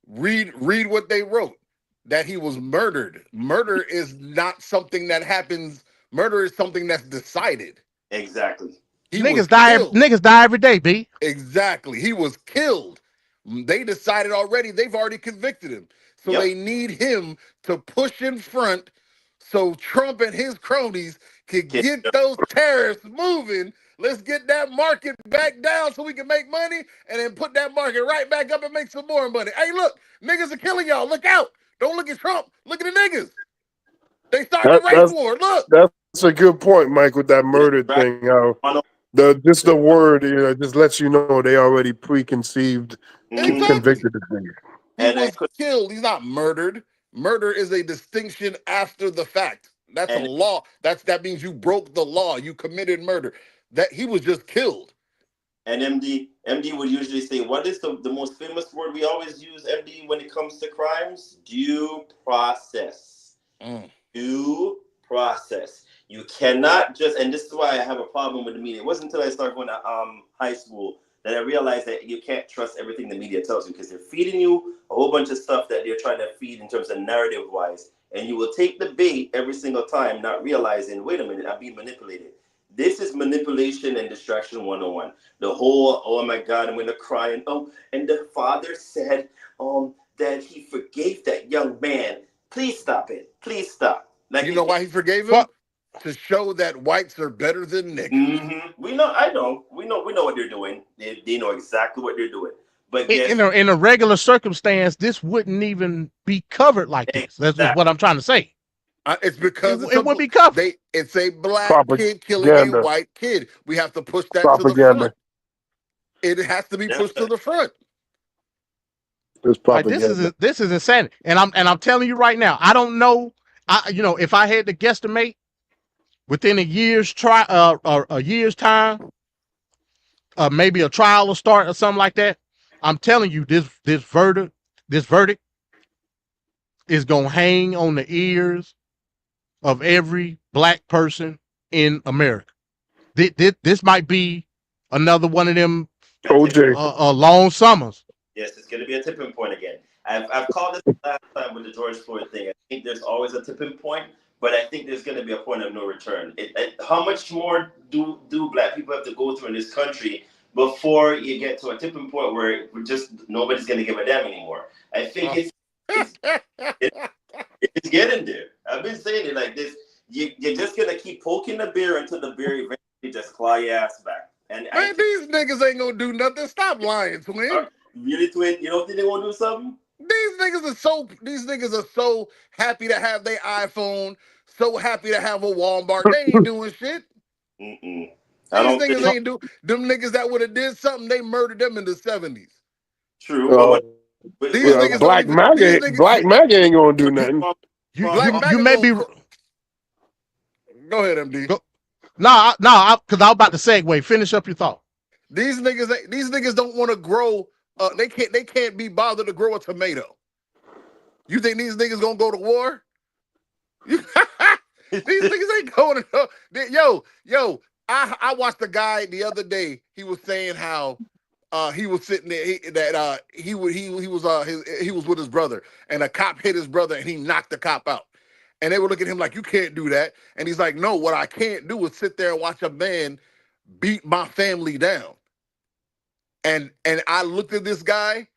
Read what they wrote. That he was murdered. Murder is not something that happens. Murder is something that's decided. Exactly. Niggas die every day, B. Exactly. He was killed. They decided already. They've already convicted him. So they need him to push in front so Trump and his cronies could get those tariffs moving. Let's get that market back down so we can make money and then put that market right back up and make some more money. Hey, look, niggas are killing y'all. Look out. Don't look at Trump. Look at the niggas. They started a race war. Look. That's a good point, Mike, with that murder thing. How the word, just lets you know they already preconceived convicted the nigga. He was killed. He's not murdered. Murder is a distinction after the fact. That's a law. That means you broke the law. You committed murder. That he was just killed. And MD would usually say, what is the most famous word we always use, MD, when it comes to crimes? Due process. Due process. You cannot just, and this is why I have a problem with the media. It wasn't until I started going to high school that I realized that you can't trust everything the media tells you because they're feeding you a whole bunch of stuff that they're trying to feed in terms of narrative-wise. And you will take the bait every single time, not realizing, wait a minute, I'm being manipulated. This is manipulation and distraction 101. The whole, oh my God, I'm going to cry. And the father said that he forgave that young man. Please stop it. Please stop. Like, you know why he forgave him? To show that whites are better than niggas. We know. I know. We know what they're doing. They know exactly what they're doing. But in a regular circumstance, this wouldn't even be covered like this. That's just what I'm trying to say. It's because it would be covered. It's a black kid killing a white kid. We have to push that to the front. It has to be pushed to the front. Like, this is insane. And I'm telling you right now, I don't know. If I had to guesstimate within a year's time, maybe a trial will start or something like that. I'm telling you, this verdict is gonna hang on the ears of every black person in America. This might be another one of them long summers. Yes, it's going to be a tipping point again. I've called this last time with the George Floyd thing. I think there's always a tipping point, but I think there's going to be a point of no return. How much more do black people have to go through in this country before you get to a tipping point where nobody's going to give a damn anymore? I think it's getting there. I've been saying it like this. You're just going to keep poking the bear until the bear eventually just claw your ass back. And these niggas ain't going to do nothing. Stop lying, twin. Really, twin? You don't think they won't do something? These These niggas are so happy to have their iPhone, so happy to have a Walmart. They ain't doing shit. I These don't niggas think ain't do them niggas that would have did something, they murdered them in the 70s. True, but These niggas don't even these niggas Black MAGA ain't gonna do nothing. You may be. Go ahead, MD. Because I was about to segue. Finish up your thought. These niggas don't want to grow. They can't be bothered to grow a tomato. You think these niggas gonna go to war? These niggas ain't going to. Yo. I watched a guy the other day. He was saying how he was sitting there. He was with his brother, and a cop hit his brother, and he knocked the cop out. And they were looking at him like, you can't do that. And he's like, no, what I can't do is sit there and watch a man beat my family down. And I looked at this guy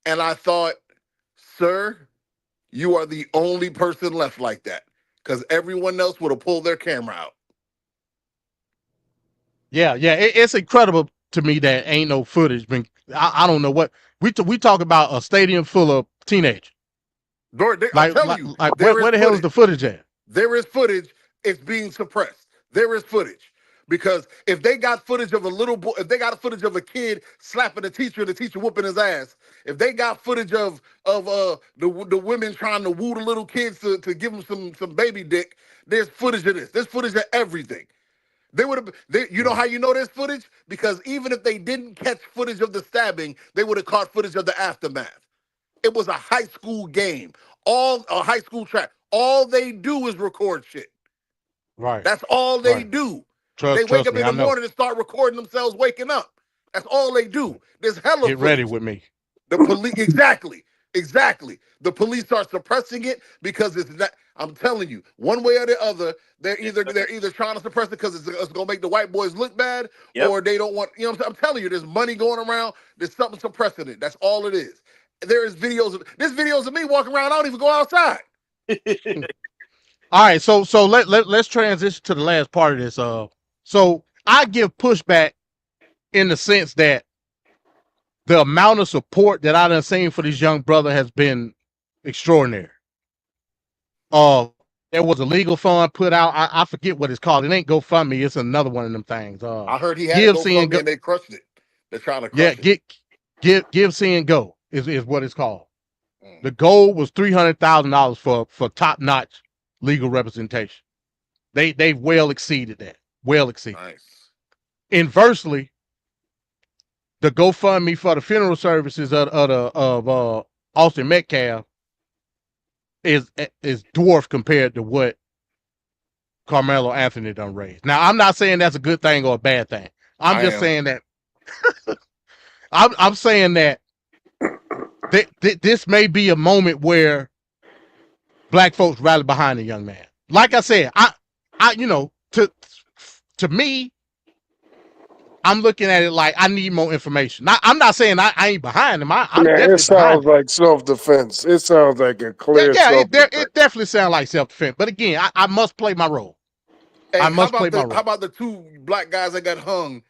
and I thought, sir, you are the only person left like that. Because everyone else would have pulled their camera out. Yeah. It's incredible to me that ain't no footage. I don't know what we talk about a stadium full of teenagers. I'm telling you, where the hell is the footage at? There is footage. It's being suppressed. There is footage. Because if they got footage of a little boy, if they got footage of a kid slapping a teacher and the teacher whooping his ass, if they got footage of the women trying to woo the little kids to give them some baby dick, there's footage of this. There's footage of everything. They would have. You know how you know there's footage? Because even if they didn't catch footage of the stabbing, they would have caught footage of the aftermath. It was a high school game, a high school track. All they do is record shit. Right. That's all they do. They wake up in the morning and start recording themselves waking up. That's all they do. There's hella Get ready with me. The police, exactly. The police are suppressing it because it's not. I'm telling you, one way or the other, they're either trying to suppress it because it's gonna make the white boys look bad, or they don't want. You know what I'm saying? I'm telling you, there's money going around. There's something suppressing it. That's all it is. There is videos. There's videos of me walking around. I don't even go outside. All right, so let's transition to the last part of this. So I give pushback in the sense that the amount of support that I done seen for this young brother has been extraordinary. There was a legal fund put out. I forget what it's called. It ain't GoFundMe. It's another one of them things. I heard he had a GoFundMe and they crushed it. They're trying to crush it. Give, see, and go is what it's called. The goal was $300,000 for top notch legal representation. They've well exceeded that. Well exceeded. Nice. Inversely, the GoFundMe for the funeral services of Austin Metcalf is dwarfed compared to what Carmelo Anthony done raised. Now, I'm not saying that's a good thing or a bad thing. I'm just saying that I'm saying that this may be a moment where black folks rally behind a young man. Like I said, I to me, I'm looking at it like I need more information. I'm not saying I ain't behind him. It sounds like self-defense. It sounds like a clear self-defense. It definitely sounds like self-defense. But again, I must play my role. Hey, I must play my role. How about the two black guys that got hung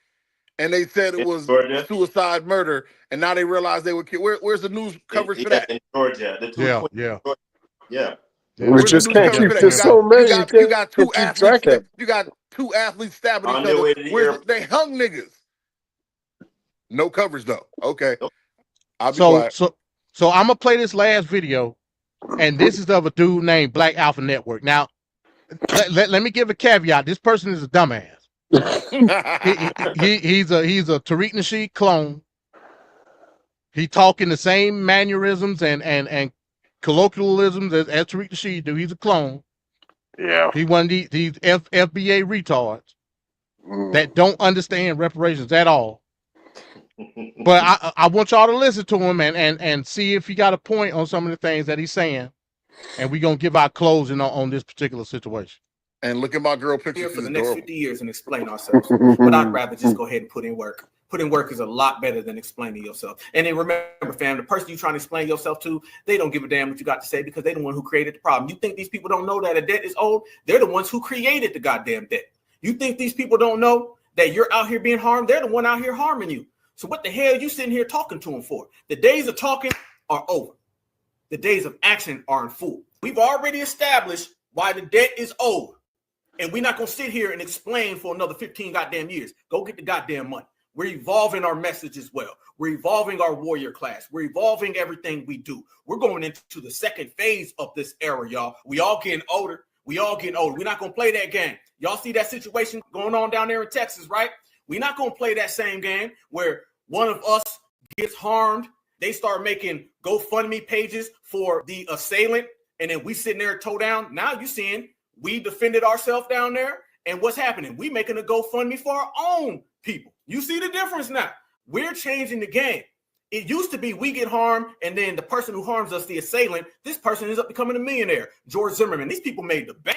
and they said it was suicide murder, and now they realize they were killed? Where's the news coverage for that? In Georgia. The two Yeah. We just can't keep this so many. You got two athletes. You got two athletes stabbing each other. They hung niggas. No coverage though. Okay. I'll be quiet. So I'm gonna play this last video, and this is of a dude named Black Alpha Network. Now, let me give a caveat. This person is a dumbass. He's a Tariq Nasheed clone. He talking the same mannerisms and colloquialisms as Tariq Nasheed do. He's a clone. Yeah. He one of these FBA retards that don't understand reparations at all. But I want y'all to listen to him and see if he got a point on some of the things that he's saying. And we're going to give our closing on this particular situation. And look at my girl picture. Here for the next 50 years and explain ourselves. But I'd rather just go ahead and put in work. Put in work is a lot better than explaining yourself. And then remember, fam, the person you're trying to explain yourself to, they don't give a damn what you got to say because they're the one who created the problem. You think these people don't know that a debt is owed? They're the ones who created the goddamn debt. You think these people don't know that you're out here being harmed? They're the one out here harming you. So what the hell are you sitting here talking to them for? The days of talking are over. The days of action are in full. We've already established why the debt is owed. And we're not going to sit here and explain for another 15 goddamn years. Go get the goddamn money. We're evolving our message as well. We're evolving our warrior class. We're evolving everything we do. We're going into the second phase of this era, y'all. We all getting older. We all getting older. We're not going to play that game. Y'all see that situation going on down there in Texas, right? We're not going to play that same game where one of us gets harmed. They start making GoFundMe pages for the assailant, and then we sitting there toe down. Now you seeing we defended ourselves down there, and what's happening? We making a GoFundMe for our own people. You see the difference now. We're changing the game. It used to be we get harmed, and then the person who harms us, the assailant, this person ends up becoming a millionaire. George Zimmerman, these people made the bag.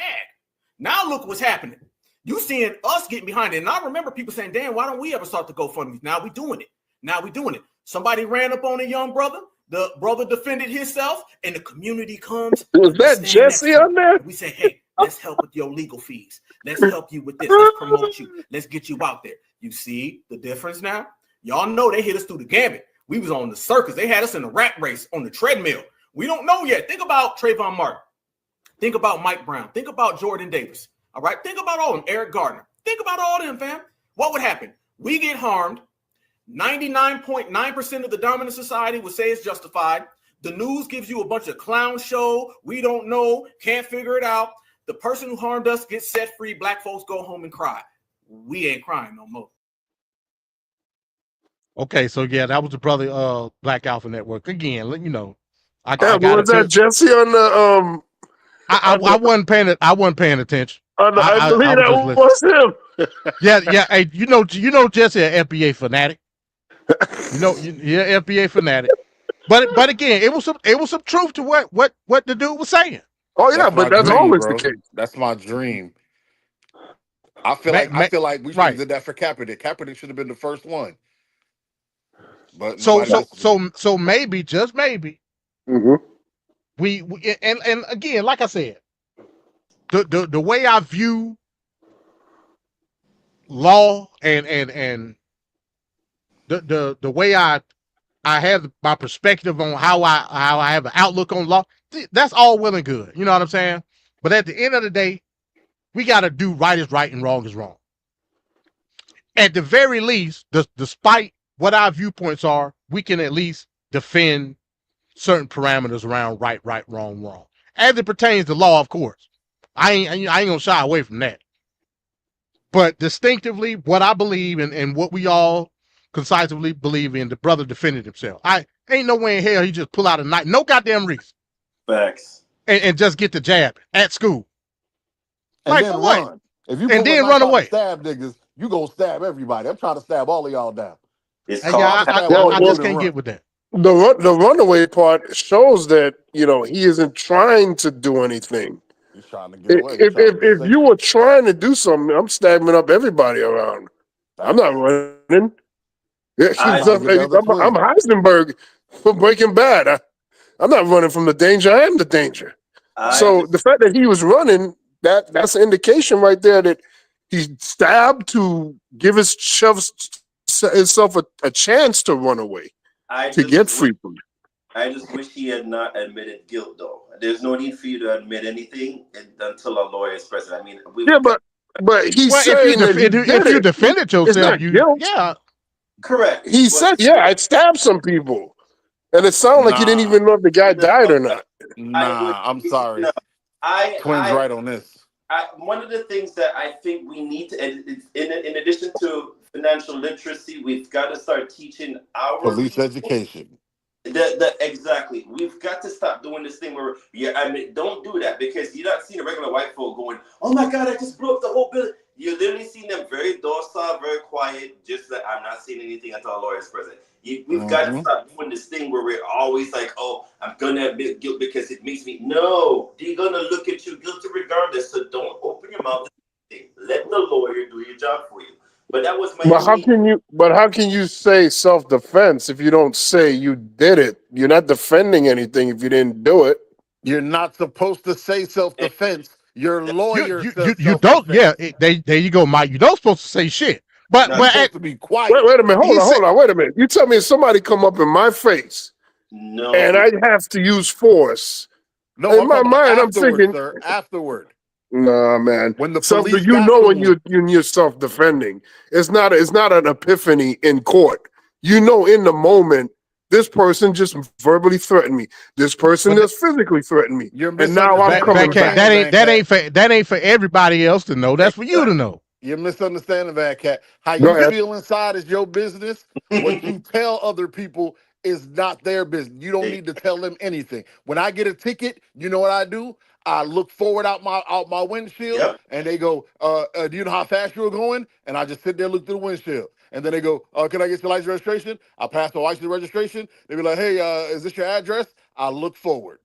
Now look what's happening. You seeing us getting behind it. And I remember people saying, damn, why don't we ever start the GoFundMe? Now we doing it. Somebody ran up on a young brother. The brother defended himself, and the community comes. Was that Jesse on there? We say, hey, let's help with your legal fees. Let's help you with this. Let's promote you. Let's get you out there. You see the difference now? Y'all know they hit us through the gambit. We was on the circus. They had us in a rat race on the treadmill. We don't know yet. Think about Trayvon Martin. Think about Mike Brown. Think about Jordan Davis. All right? Think about all of them. Eric Gardner. Think about all of them, fam. What would happen? We get harmed. 99.9% of the dominant society would say it's justified. The news gives you a bunch of clown show. We don't know. Can't figure it out. The person who harmed us gets set free. Black folks go home and cry. We ain't crying no more. Okay, so yeah, that was the brother Black Alpha Network. Again, you know. Was that Jesse on the I wasn't paying attention. I believe that was him. Yeah. Hey, you know Jesse an FBA fanatic. FBA fanatic. But again, it was some truth to what the dude was saying. Oh yeah, but that's always the case. That's my dream. I feel like we should have did that for Kaepernick. Kaepernick should have been the first one. But so maybe, just maybe, mm-hmm. we and again, like I said, the way I view law and the way I have my perspective on how I have an outlook on law, that's all well and good. You know what I'm saying? But at the end of the day, we got to do right is right and wrong is wrong. At the very least, despite what our viewpoints are, we can at least defend certain parameters around right, wrong. As it pertains to law, of course. I ain't gonna shy away from that. But distinctively, what I believe and what we all concisely believe in, the brother defended himself. I ain't no way in hell he just pull out a knife, no goddamn reason. Facts. And just get the jab at school. And like then what? run. If you and then run away. Stab niggas, you gonna stab everybody. I'm trying to stab all of y'all down. I just can't get with that. The runaway part shows that he isn't trying to do anything. He's trying to get away. If you were trying to do something, I'm stabbing up everybody around. I'm not running. I'm Heisenberg from Breaking Bad. I'm not running from the danger. I am the danger. The fact that he was running, that's an indication right there that he stabbed to give himself a chance to run away, to get free from it. I just wish he had not admitted guilt, though. There's no need for you to admit anything until a lawyer is present. I mean, but he's saying if you defended yourself, yeah, correct. He said, I stabbed some people, and it sounded like he didn't even know if the guy died or not. I'm sorry. Twins right on this. One of the things that I think we need to, in addition to financial literacy, we've got to start teaching our police education. Exactly. We've got to stop doing this thing where, don't do that, because you're not seeing a regular white folk going, oh my God, I just blew up the whole building. You're literally seeing them very docile, very quiet, just like, I'm not seeing anything until a lawyer is present. We've got to stop doing this thing where we're always like, oh, I'm going to admit guilt because it makes me. No, they're going to look at you guilty regardless. So don't open your mouth. Let the lawyer do your job for you. But that was my. How can you say self-defense if you don't say you did it? You're not defending anything if you didn't do it. You're not supposed to say self-defense. Your lawyer you don't. Yeah, there you go, Mike. You don't supposed to say shit. But you're supposed to be quiet. Wait a minute. Hold on. Wait a minute. You tell me if somebody come up in my face No. and I have to use force. No, In I'm my talking about mind, I'm afterward, thinking, sir. Afterward. nah, man. When the Something police you got know to when him. you're self-defending. It's not an epiphany in court. You know, in the moment, this person just verbally threatened me. This person just physically threatened me, You're and now I'm misunderstanding coming what I'm back. saying, That ain't for everybody else to know. That's for you to know. You're misunderstanding, Van Cat. How Go you ahead. feel inside is your business. What you tell other people is not their business. You don't need to tell them anything. When I get a ticket, you know what I do? I look forward out my windshield, and they go, "Do you know how fast you were going?" And I just sit there, look through the windshield, and then they go, "Can I get your license registration?" I pass the license registration. They be like, "Hey, is this your address?" I look forward.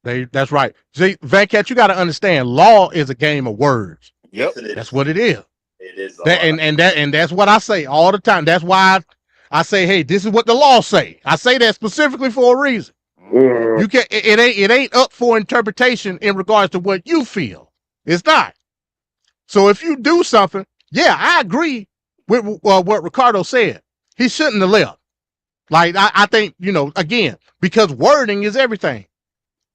That's right. See, Van Cat, you got to understand, law is a game of words. Yep, that's what it is. It is. And that's what I say all the time. That's why I say, hey, this is what the law say. I say that specifically for a reason. You can't. It ain't up for interpretation in regards to what you feel. It's not. So if you do something, yeah, I agree with what Ricardo said. He shouldn't have left. Like I think, again, because wording is everything.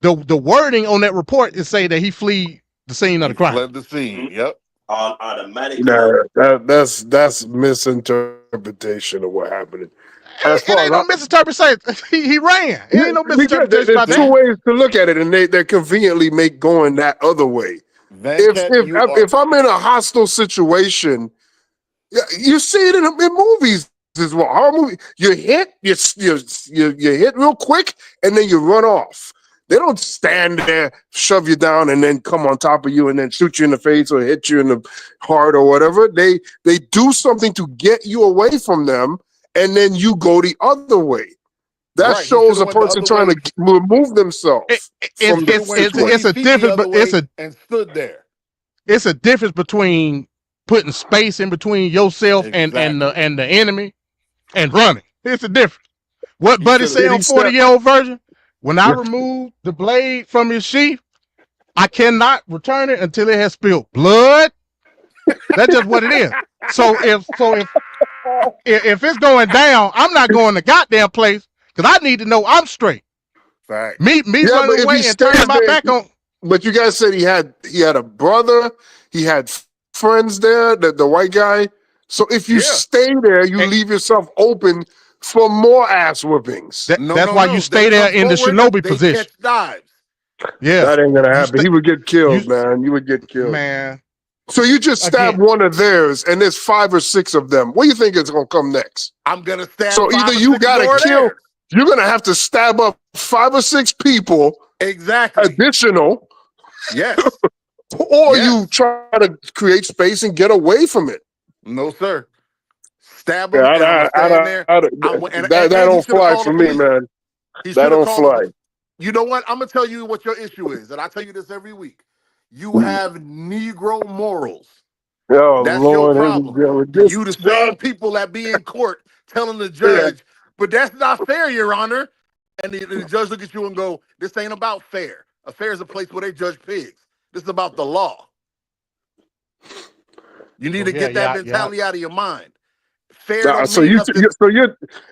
The wording on that report is say that he flee the scene of the crime. Fled the scene. Yep. Automatically. Nah, that's misinterpretation of what happened. As It far ain't as no misinterpretation. He ran. It ain't no misinterpretation there's about two that. ways to look at it, and they conveniently make going that other way. If I'm in a hostile situation, you see it in movies as well. Horror movie, you hit real quick, and then you run off. They don't stand there, shove you down, and then come on top of you and then shoot you in the face or hit you in the heart or whatever. They do something to get you away from them, and then you go the other way. That shows a person trying to remove themselves from the situation. It's a difference, but and stood there. It's a difference between putting space in between yourself and the enemy and running. It's a difference. What Buddy say on 40-year-old version? When I remove the blade from his sheath, I cannot return it until it has spilled blood. That's just what it is. So if it's going down, I'm not going to goddamn place because I need to know I'm straight. Right. Me running away and turning my back on. But you guys said he had a brother, he had friends there, the white guy. So if you stay there, you leave yourself open for more ass whoopings. That's why you stay there in the shinobi position. Yeah, that ain't gonna happen. He would get killed, man. You would get killed, man. So you just stab one of theirs, and there's 5 or 6 of them. What do you think is gonna come next? I'm gonna stab. So either you gotta kill. You're gonna have to stab up 5 or 6 people. Exactly. Additional. Yes. Or you try to create space and get away from it. No, sir. Stab him. That don't fly for me, man. That don't fly. You know what? I'm gonna tell you what your issue is, and I tell you this every week. You have Negro morals. Oh, that's Lord, your problem. You the same people that be in court telling the judge, but that's not fair, Your Honor. And the judge look at you and go, "This ain't about fair. A fair is a place where they judge pigs. This is about the law." You need to get that mentality out of your mind. Fair. So you're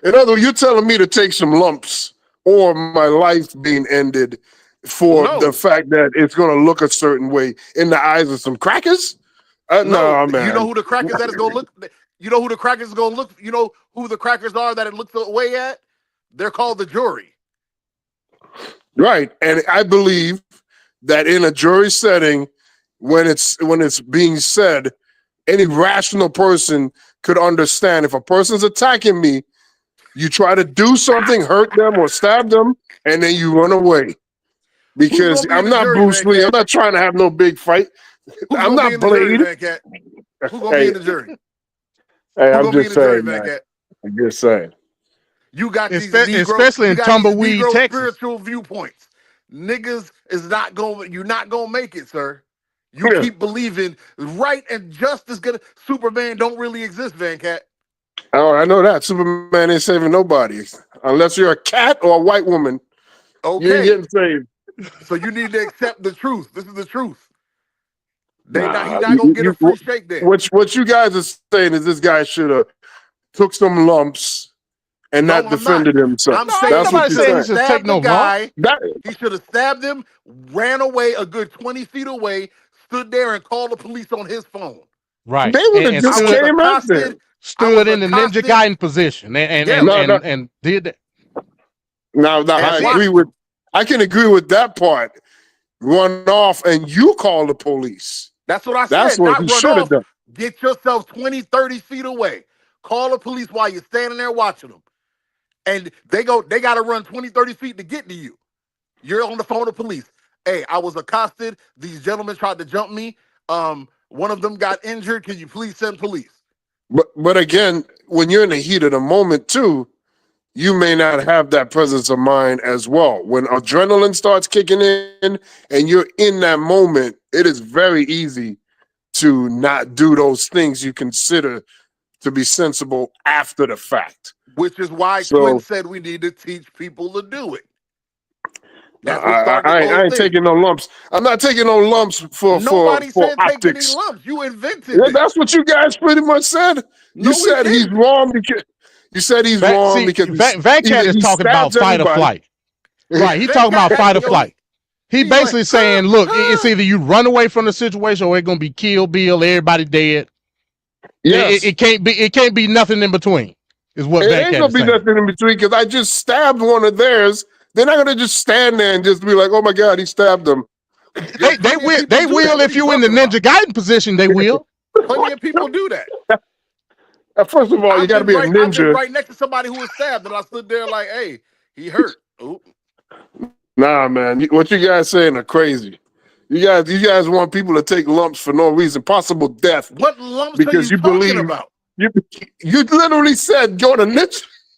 in other words, you're telling me to take some lumps or my life being ended for the fact that it's going to look a certain way in the eyes of some crackers? No, man. You know who the crackers that is going to look? You know who the crackers is going to look? You know who the crackers are that it looks away at? They're called the jury. Right, and I believe that in a jury setting, when it's being said, any rational person could understand if a person's attacking me, you try to do something, hurt them or stab them, and then you run away. Because I'm not Bruce Lee. I'm not trying to have no big fight. I'm not Blade. Who's going to be in the jury? Hey, I'm just saying, man. I'm just saying. You got these especially in tumbleweed, Texas. Spiritual viewpoints. Niggas is not going. You're not going to make it, sir. You keep believing right and justice. Superman don't really exist, Van Cat. Oh, I know that. Superman ain't saving nobody unless you're a cat or a white woman. Okay, you ain't getting saved. So you need to accept the truth. This is the truth. He's not gonna get a free shake there. What you guys are saying is this guy should have took some lumps and not defended himself. I'm saying That's what he you're should have saying. stabbed the guy. That, He should have stabbed him, ran away a good 20 feet away, stood there and called the police on his phone. Right. they would have just came after him. Stood in the ninja guiding position and did that. Now I can agree with that part. Run off and you call the police. That's what I said. That's what he Not run should have off. done. Get yourself 20, 30 feet away. Call the police while you're standing there watching them. And they got to run 20, 30 feet to get to you. You're on the phone to police. Hey, I was accosted. These gentlemen tried to jump me. One of them got injured. Can you please send police? But again, when you're in the heat of the moment too, you may not have that presence of mind as well. When adrenaline starts kicking in and you're in that moment, it is very easy to not do those things you consider to be sensible after the fact. Which is why Quinn said we need to teach people to do it. That's what started the whole I ain't thing. taking no lumps. I'm not taking no lumps for Nobody said optics. take any lumps. You invented Yeah, it. that's what you guys pretty much said. No, You said he's wrong because Van Cat is talking about fight or flight. Right, he's talking about fight or flight. He basically saying, look, it's either you run away from the situation or it's gonna be Kill Bill, everybody dead. Yes. It can't be nothing in between. Is what it Van ain't Cat gonna is be saying. nothing in between because I just stabbed one of theirs. They're not gonna just stand there and just be like, "Oh my God, he stabbed them." They will if you in the ninja guiding position. They will. Plenty of people do that. First of all, you got to be a I've been ninja. right next to somebody who was stabbed, and I stood there like, "Hey, he hurt." Ooh. Nah, man, what you guys saying are crazy. You guys want people to take lumps for no reason, possible death. What lumps because are you talking about? You literally said go to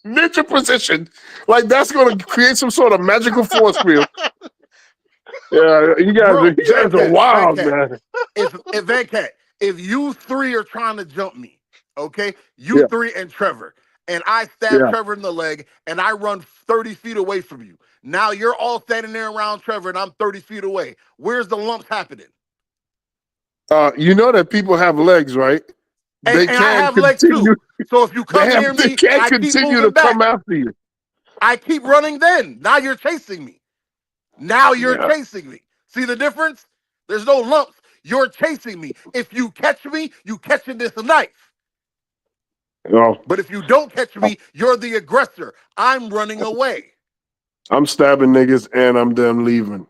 ninja position, like that's going to create some sort of magical force field. Yeah, you guys are wild, man. If Van Cat, if you three are trying to jump me, okay, you three and Trevor, and I stab Trevor in the leg, and I run 30 feet away from you. Now you're all standing there around Trevor, and I'm 30 feet away. Where's the lumps happening? You know that people have legs, right? And I have legs too. So if you come near me, they can't I keep continue moving to back. come after you. I keep running then. Now you're chasing me. Now you're chasing me. See the difference? There's no lumps. You're chasing me. If you catch me, you catching this knife. But if you don't catch me, you're the aggressor. I'm running away. I'm stabbing niggas and I'm them leaving.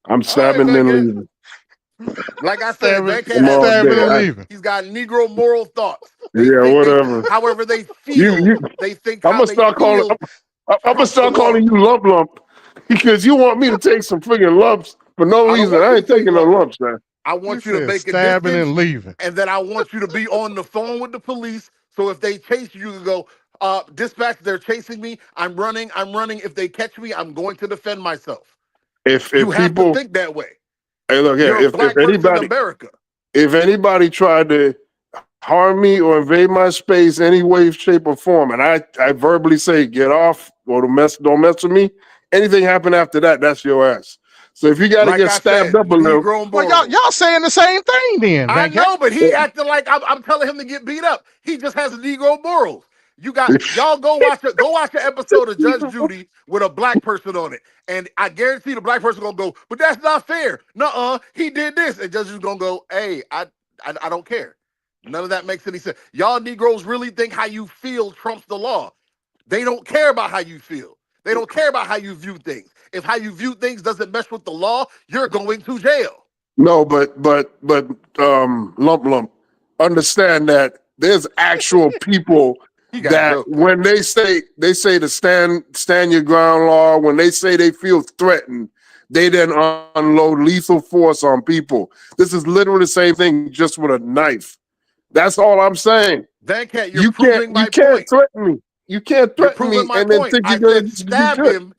I'm stabbing and leaving. Like I said, Van Cat he's got Negro moral thoughts. Whatever. However they feel, they think I'm how gonna start they feel. I'm gonna start calling you lump because you want me to take some friggin' lumps for no reason. I ain't taking no lumps, man. I want you to make a stabbing distance, and leaving, and then I want you to be on the phone with the police. So if they chase you, you can go, dispatch, they're chasing me. I'm running. If they catch me, I'm going to defend myself. If you have people to think that way. Hey, look here. You're a black person in America. If anybody tried to harm me or invade my space any way, shape, or form, and I verbally say get off or don't mess with me, anything happen after that, that's your ass. So if you got to get stabbed up a little, well, y'all saying the same thing then. I know, but he acting like I'm telling him to get beat up. He just has Negro morals. Y'all go watch an episode of Judge Judy with a black person on it, and I guarantee the black person gonna go, but that's not fair. Nuh-uh, he did this, and Judge Judy's gonna go, hey, I don't care. None of that makes any sense. Y'all Negroes really think how you feel trumps the law. They don't care about how you feel. They don't care about how you view things. If how you view things doesn't mesh with the law, you're going to jail. No, but lump. Understand that there's actual people that when they say to stand your ground law, when they say they feel threatened, they then unload lethal force on people. This is literally the same thing, just with a knife. That's all I'm saying. Van Cat, you can't threaten me. You can't threaten me and then think you're going to stab him,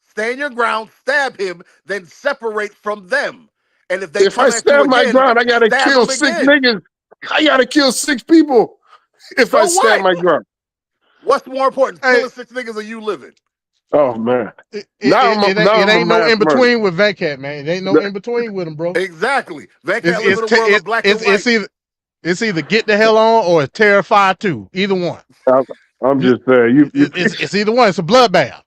stand your ground, stab him, then separate from them. And if I stand my ground, I gotta kill 6 niggas. I gotta kill 6 people if I stand my ground. What's more important, killing 6 niggas or you living? Oh man, it ain't no in between with Van Cat, man. It ain't no in between with him, bro. Exactly. Van Cat lives in a world of black and white. It's either get the hell on or it's Terrified 2. Either one. I'm just saying. It's either one. It's a bloodbath.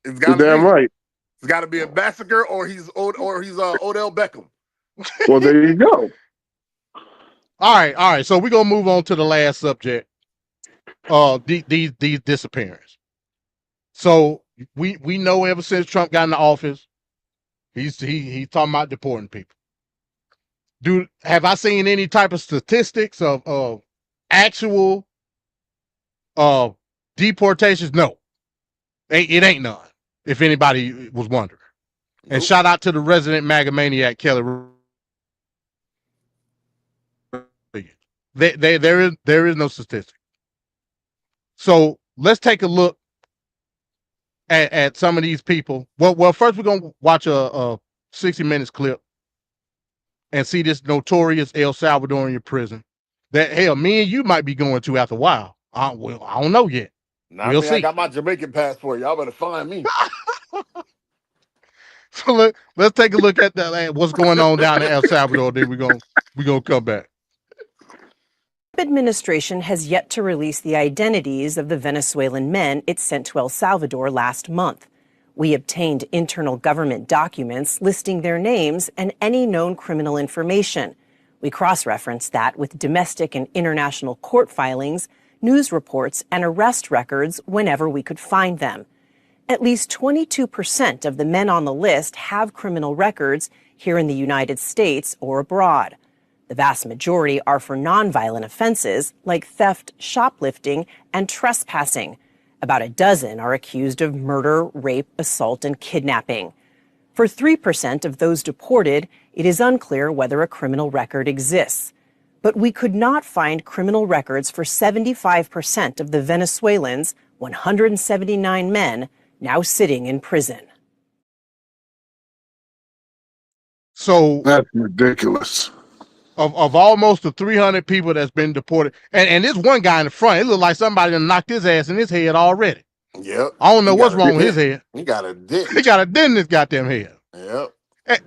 It's You're got to damn be. right. It's got to be a massacre, or he's Odell Beckham. Well, there you go. All right. So we're gonna move on to the last subject. These disappearances. So we know ever since Trump got in the office, he's talking about deporting people. Have I seen any type of statistics of actual deportations? No, it ain't none. If anybody was wondering, and shout out to the resident MAGA maniac Kelly. There is no statistic. So let's take a look at some of these people. Well, first we're gonna watch a 60 minutes clip and see this notorious El Salvadorian prison that hell me and you might be going to after a while. Well, I don't know yet. We'll see. I got my Jamaican passport. Y'all better find me. So let's take a look at that. What's going on down in El Salvador? Then we're gonna come back. The administration has yet to release the identities of the Venezuelan men it sent to El Salvador last month. We obtained internal government documents listing their names and any known criminal information. We cross-referenced that with domestic and international court filings, news reports, and arrest records whenever we could find them. At least 22% of the men on the list have criminal records here in the United States or abroad. The vast majority are for nonviolent offenses like theft, shoplifting, and trespassing. About a dozen are accused of murder, rape, assault, and kidnapping. For 3% of those deported, it is unclear whether a criminal record exists. But we could not find criminal records for 75% of the Venezuelans, 179 men, now sitting in prison. So that's ridiculous. Of almost the 300 people that's been deported, and this one guy in the front, it looked like somebody done knocked his ass in his head already. Yep. I don't know what's wrong with his head. He got a dent. He got a dent in his goddamn head. Yep.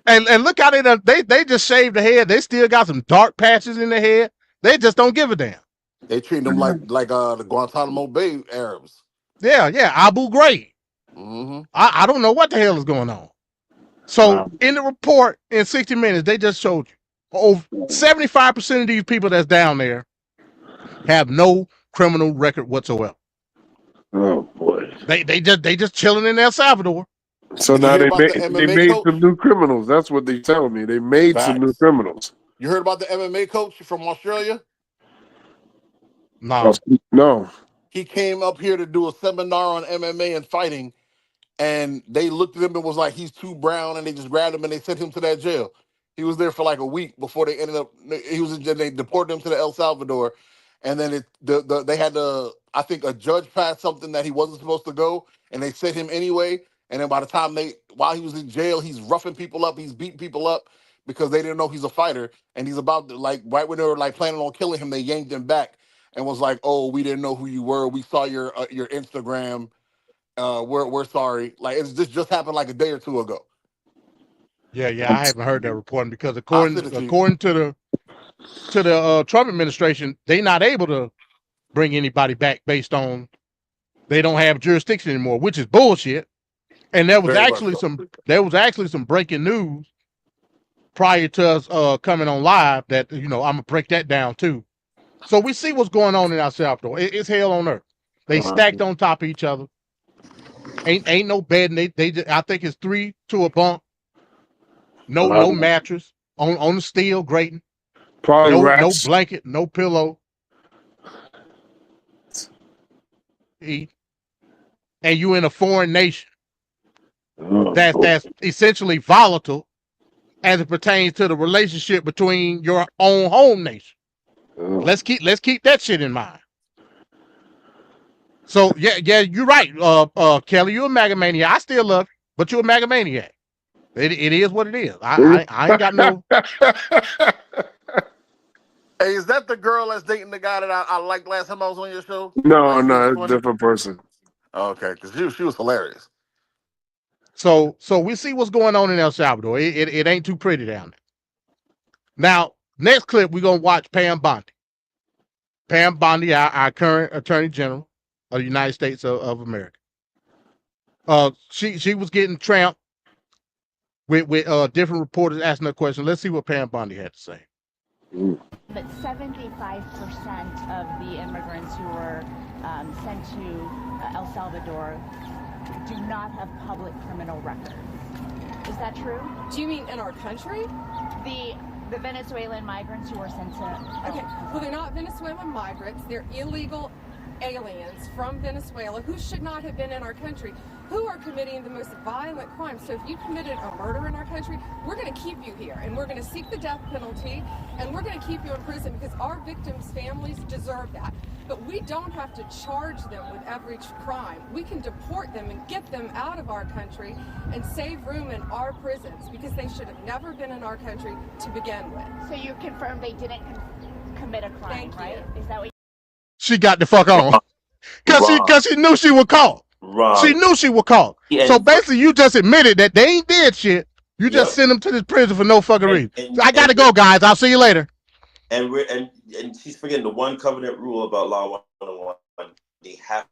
And look how they just shaved the head. They still got some dark patches in their head. They just don't give a damn. They treat them like the Guantanamo Bay Arabs. Yeah, Abu Ghraib. Mm-hmm. I don't know what the hell is going on. So in the report in 60 Minutes, they just showed you over 75% of these people that's down there have no criminal record whatsoever. Oh boy. They just chilling in El Salvador. So now they made some new criminals. That's what they tell me. They made some new criminals. You heard about the MMA coach from Australia? No. He came up here to do a seminar on MMA and fighting, and they looked at him and was like, he's too brown, and they just grabbed him and they sent him to that jail. He was there for like a week before they ended up. They deported him to the El Salvador, and then they had to. I think a judge passed something that he wasn't supposed to go, and they sent him anyway. And then by the time while he was in jail, he's roughing people up, he's beating people up because they didn't know he's a fighter, and he's about to right when they were planning on killing him, they yanked him back and was like, "Oh, we didn't know who you were. We saw your Instagram. We're sorry." This just happened like a day or two ago. Yeah, I haven't heard that reporting because according to the Trump administration, they're not able to bring anybody back based on they don't have jurisdiction anymore, which is bullshit. And there was actually some breaking news prior to us coming on live that I'm gonna break that down too. So we see what's going on in El Salvador. It's hell on earth. They stacked on top of each other. Ain't no bed. I think it's 3 to a bunk. No mattress on the steel grating. Probably no blanket, no pillow. And you in a foreign nation that's essentially volatile as it pertains to the relationship between your own home nation. Let's keep that shit in mind. So yeah, you're right, Kelly. You're a MAGA maniac. I still love you, but you're a MAGA maniac. It is what it is. I ain't got no. Hey, is that the girl that's dating the guy that I liked last time I was on your show? No, it's a different person. Okay, because she was hilarious. So we see what's going on in El Salvador. It ain't too pretty down there. Now, next clip, we're gonna watch Pam Bondi. Pam Bondi, our current Attorney General, of the United States of America. She was getting tramped with different reporters asking her questions. Let's see what Pam Bondi had to say. That 75% of the immigrants who were sent to El Salvador do not have public criminal records. Is that true? Do you mean in our country? The Venezuelan migrants who were sent to... Okay, well, they're not Venezuelan migrants. They're illegal aliens from Venezuela who should not have been in our country, who are committing the most violent crimes. So if you committed a murder in our country, we're going to keep you here, and we're going to seek the death penalty, and we're going to keep you in prison because our victims' families deserve that. But we don't have to charge them with every crime. We can deport them and get them out of our country and save room in our prisons because they should have never been in our country to begin with. So you confirm they didn't commit a crime, right? Is that what She got the fuck on. Because she knew she was caught. Wrong. She knew she was caught. Yeah, so basically, you just admitted that they ain't did shit. You just sent them to this prison for no fucking reason. I got to go, guys. I'll see you later. And she's forgetting the one covenant rule about Law 101. They have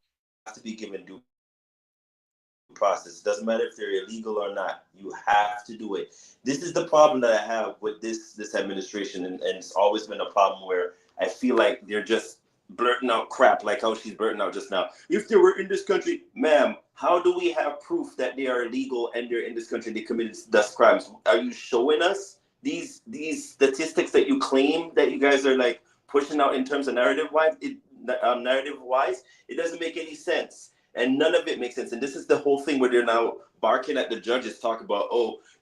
to be given due process. It doesn't matter if they're illegal or not. You have to do it. This is the problem that I have with this administration, and it's always been a problem where I feel like they're just blurting out crap like how she's blurting out just now. If they were in this country, ma'am, how do we have proof that they are illegal and they're in this country, they committed those crimes? Are you showing us these statistics that you claim that you guys are like pushing out in terms of narrative-wise? It doesn't make any sense. And none of it makes sense. And this is the whole thing where they're now barking at the judges, talk about,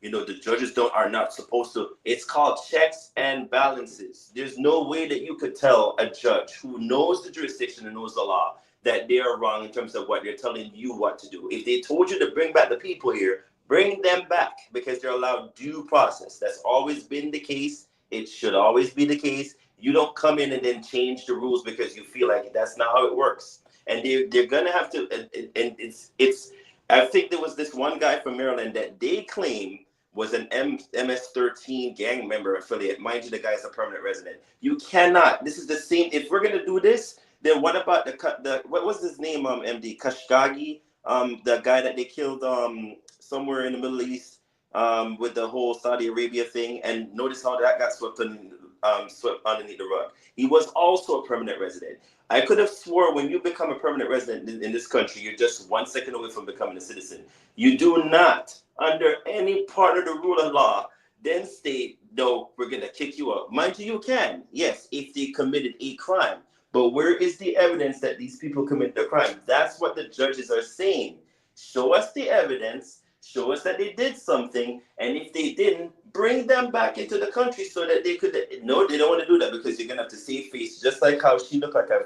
the judges are not supposed to. It's called checks and balances. There's no way that you could tell a judge who knows the jurisdiction and knows the law that they are wrong in terms of what they're telling you what to do. If they told you to bring back the people here, bring them back because they're allowed due process. That's always been the case. It should always be the case. You don't come in and then change the rules because you feel like that's not how it works. And they're gonna have to, and it's. I think there was this one guy from Maryland that they claim was an MS-13 gang member affiliate. Mind you, the guy's a permanent resident. You cannot. This is the same. If we're gonna do this, then what about the what was his name? MD Khashoggi, the guy that they killed somewhere in the Middle East with the whole Saudi Arabia thing. And notice how that got swept underneath the rug. He was also a permanent resident. I could have swore when you become a permanent resident in this country, you're just 1 second away from becoming a citizen. You do not, under any part of the rule of law, then state, no, we're going to kick you out. Mind you, you can, yes, if they committed a crime. But where is the evidence that these people committed the crime? That's what the judges are saying. Show us the evidence. Show us that they did something, and if they didn't, bring them back into the country so that they could. No, they don't want to do that because you're gonna have to save face, just like how she looked like a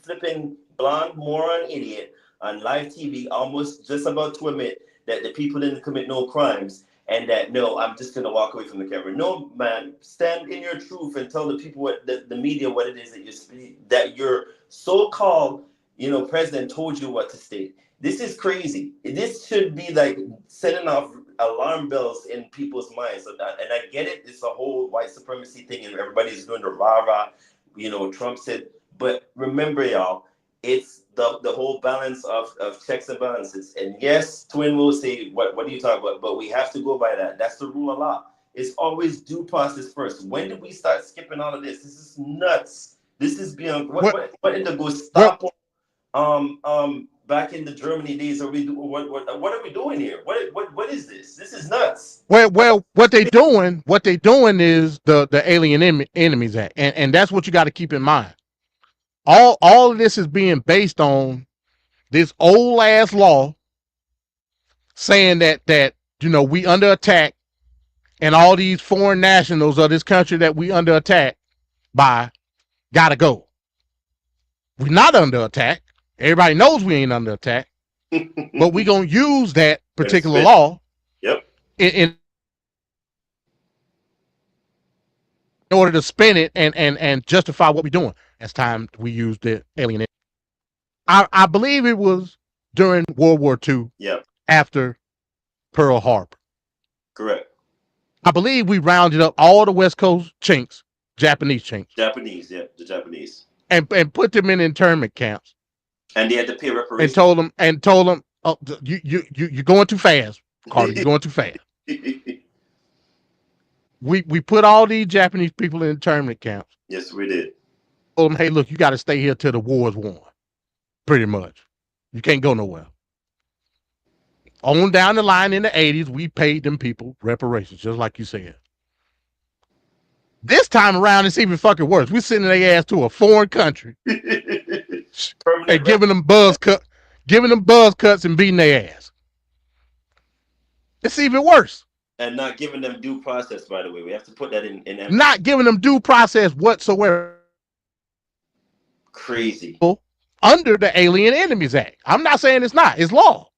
flipping blonde moron idiot on live TV, almost just about to admit that the people didn't commit no crimes, and that no, I'm just gonna walk away from the camera. No, man, stand in your truth and tell the people what the media what it is that your so-called president told you what to state. This is crazy. This should be like setting off alarm bells in people's minds. And I get it. It's a whole white supremacy thing, and everybody's doing the rah-rah. Trump said. But remember, y'all, it's the whole balance of checks and balances. And yes, Twin will say, what are you talking about? But we have to go by that. That's the rule of law. It's always due process first. When did we start skipping all of this? This is nuts. This is beyond what in the Gestapo back in the Germany days are we doing? What are we doing here? What is this? This is nuts. Well, what they doing is the Alien Enemies Act, and that's what you got to keep in mind. All of this is being based on this old ass law saying that we under attack, and all these foreign nationals of this country that we under attack by gotta go. We're not under attack. Everybody knows we ain't under attack, but we gonna use that particular law. Yep. In order to spin it and justify what we're doing. As time we used the alien. I believe it was during World War II. Yep. After Pearl Harbor. Correct. I believe we rounded up all the West Coast chinks, Japanese chinks. The Japanese. And put them in internment camps. And they had to pay reparations. And told them, oh, you're going too fast, Carter. You're going too fast. We put all these Japanese people in internment camps. Yes, we did. Told them, hey, look, you got to stay here till the war is won. Pretty much, you can't go nowhere. On down the line in the 80s, we paid them people reparations, just like you said. This time around, it's even fucking worse. We're sending their ass to a foreign country and giving them buzz cuts and beating their ass. It's even worse. And not giving them due process, by the way. We have to put that in not giving them due process whatsoever. Crazy. Under the Alien Enemies Act. I'm not saying it's not. It's law.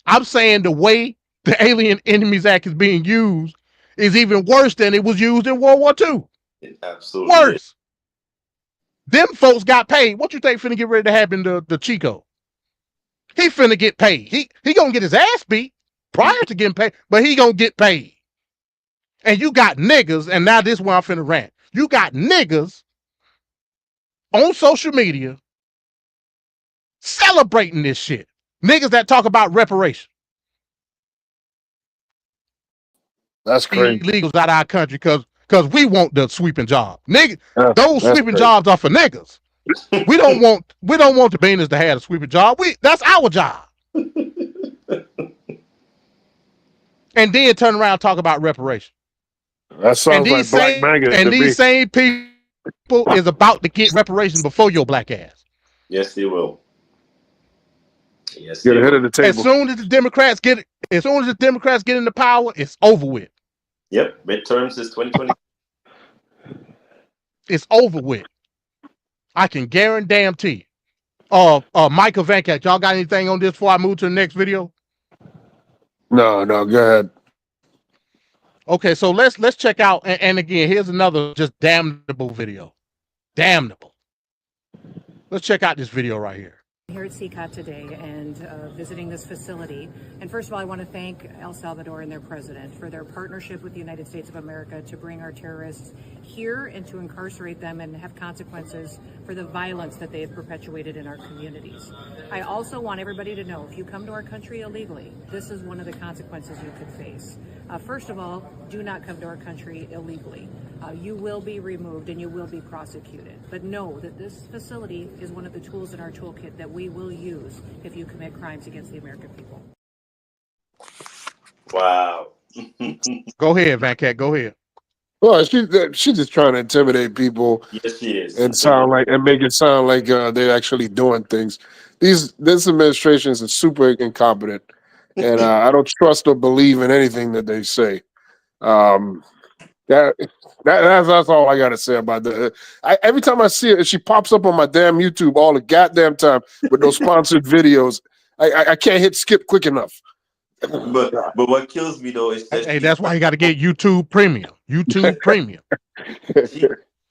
I'm saying the way the Alien Enemies Act is being used is even worse than it was used in World War II. Absolutely. Worse. Them folks got paid. What you think finna get ready to happen to Chico? He finna get paid. He gonna get his ass beat prior to getting paid, but he gonna get paid. And you got niggas, and now this is where I'm finna rant. You got niggas on social media celebrating this shit. Niggas that talk about reparation. That's crazy. Illegals out of our country because we want the sweeping job. Nigga, those sweeping jobs are for niggas. We don't want the Beaners to have a sweeping job. That's our job. And then turn around and talk about reparation. That sounds like Black MAGA. And these same people is about to get reparations before your black ass. Yes, they will. Yes, get ahead of the table. As soon as the Democrats get into power, it's over with. Yep, midterms is 2020. It's over with. I can guarantee. Michael Vancat, y'all got anything on this before I move to the next video? No, go ahead. Okay, so let's check out, and again, here's another just damnable video. Damnable. Let's check out this video right here. Here at CCOT today and visiting this facility. And first of all, I want to thank El Salvador and their president for their partnership with the United States of America to bring our terrorists here and to incarcerate them and have consequences for the violence that they have perpetuated in our communities. I also want everybody to know, if you come to our country illegally, this is one of the consequences you could face. First of all, do not come to our country illegally. You will be removed and you will be prosecuted. But know that this facility is one of the tools in our toolkit that we will use if you commit crimes against the American people. Wow. Go ahead, Vancat. Go ahead. Well, she's just trying to intimidate people. Yes, she is. And make it sound like they're actually doing things. This administration is super incompetent, and I don't trust or believe in anything that they say. That's all I gotta say about that. Every time I see it, she pops up on my damn YouTube all the goddamn time with those sponsored videos. I can't hit skip quick enough. But what kills me though is that that's why you got to get YouTube Premium. YouTube Premium.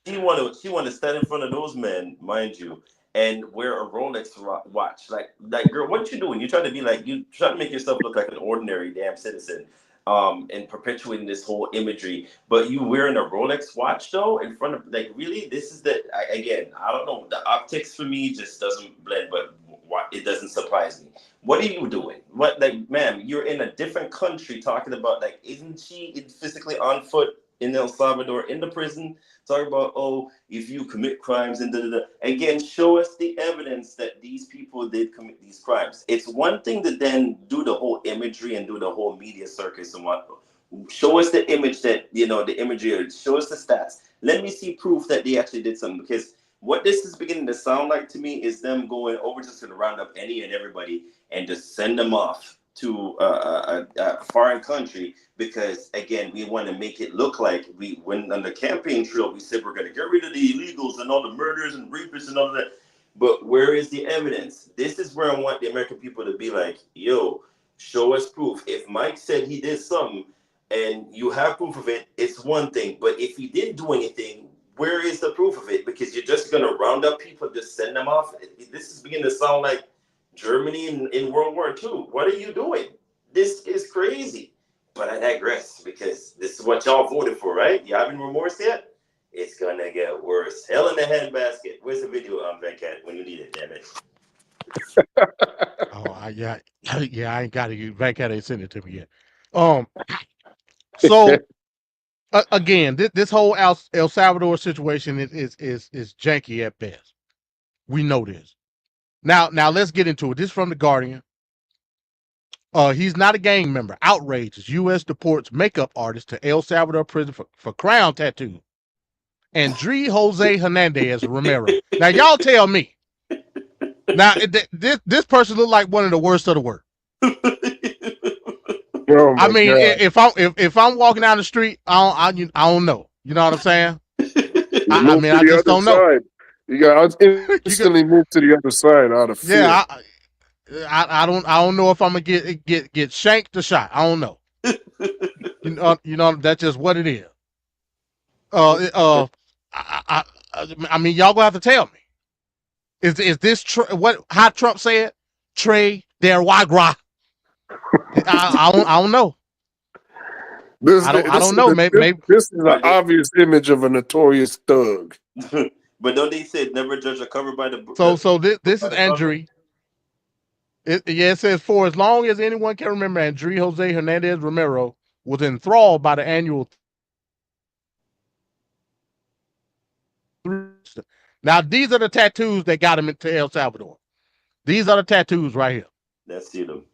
She want to stand in front of those men, mind you, and wear a Rolex watch. Like girl, what you doing? You trying to make yourself look like an ordinary damn citizen. And perpetuating this whole imagery, but you wearing a Rolex watch though in front of really, this is I don't know, the optics for me just doesn't blend, but it doesn't surprise me. What are you doing? Ma'am, you're in a different country talking about isn't she physically on foot in El Salvador in the prison talking about if you commit crimes and again, show us the evidence that these people did commit these crimes. It's one thing to then do the whole imagery and do the whole media circus and what. Show us the image that the imagery. Show us the stats. Let me see proof that they actually did something, because what this is beginning to sound like to me is them going over just to round up any and everybody and just send them off to a foreign country, because again, we want to make it look like we went on the campaign trail. We said we're going to get rid of the illegals and all the murders and rapists and all that. But where is the evidence? This is where I want the American people to be like, yo, show us proof. If Mike said he did something and you have proof of it, it's one thing. But if he didn't do anything, where is the proof of it? Because you're just going to round up people, just send them off. This is beginning to sound like Germany in World War II. What are you doing? This is crazy. But I digress, because this is what y'all voted for, right? You having remorse yet? It's gonna get worse. Hell in the handbasket. Where's the video, Venkat, when you need it, damn it? Yeah, yeah, I ain't got it. Vancat ain't sent it to me yet. So again, this whole El Salvador situation is janky at best. We know this. Now let's get into it. This is from the Guardian. He's not a gang member. Outrages. U.S. deports makeup artist to El Salvador prison for crown tattoo. Andre Jose Hernandez Romero. Now y'all tell me. Now this person look like one of the worst of the worst. Oh I mean, God. if I'm walking down the street, I don't know. You know what I'm saying? I mean, to I the just other don't know. side. You got instantly move to the other side out of fear. Yeah, I don't know if I'm gonna get shanked or shot. I don't know. You know that's just what it is. I mean, y'all gonna have to tell me. Is this how Trump said? Trey der Wagra. I don't know. I don't know. Maybe this is an obvious image of a notorious thug. But don't they say never judge a cover by the so this is Andre. It says for as long as anyone can remember, Andre Jose Hernandez Romero was enthralled by the annual. Now these are the tattoos that got him into El Salvador. These are the tattoos right here. Let's see them.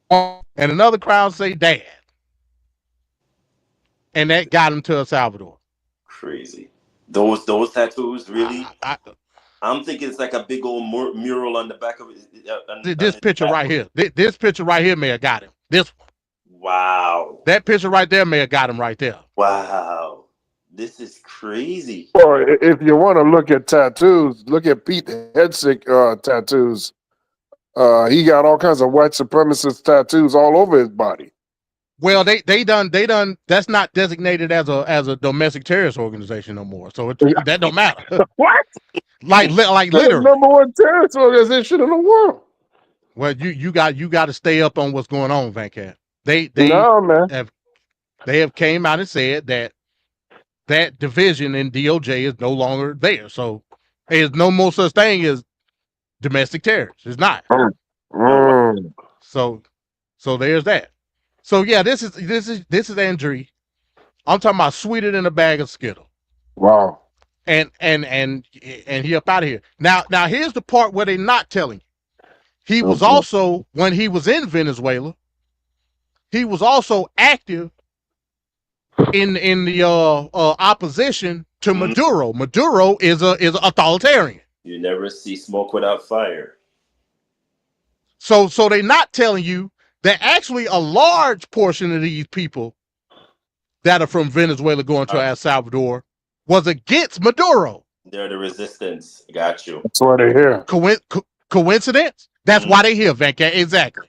And another crowd say dad. And that got him to El Salvador. Crazy. Those tattoos, really? I'm thinking it's like a big old mural on the back of it. This picture right here. This picture right here may have got him. This one. Wow. That picture right there may have got him right there. Wow. This is crazy. Or if you want to look at tattoos, look at Pete Hegseth tattoos. He got all kinds of white supremacist tattoos all over his body. Well, they done. That's not designated as a domestic terrorist organization no more. So that don't matter. What? Like literally, number one terrorist organization in the world. Well, you got to stay up on what's going on, Vancat. They have came out and said that division in DOJ is no longer there. So there's no more such thing as domestic terrorists. It's not. So there's that. So yeah, this is Andre. I'm talking about sweeter than a bag of Skittles. Wow. And he up out of here. Now here's the part where they're not telling you. He was also, when he was in Venezuela, he was also active in the opposition to Maduro. Maduro is a authoritarian. You never see smoke without fire. So they're not telling you that actually a large portion of these people that are from Venezuela going to El Salvador was against Maduro. They're the resistance. Got you. That's why they're here. Coincidence? That's why they here, Vancat. Exactly.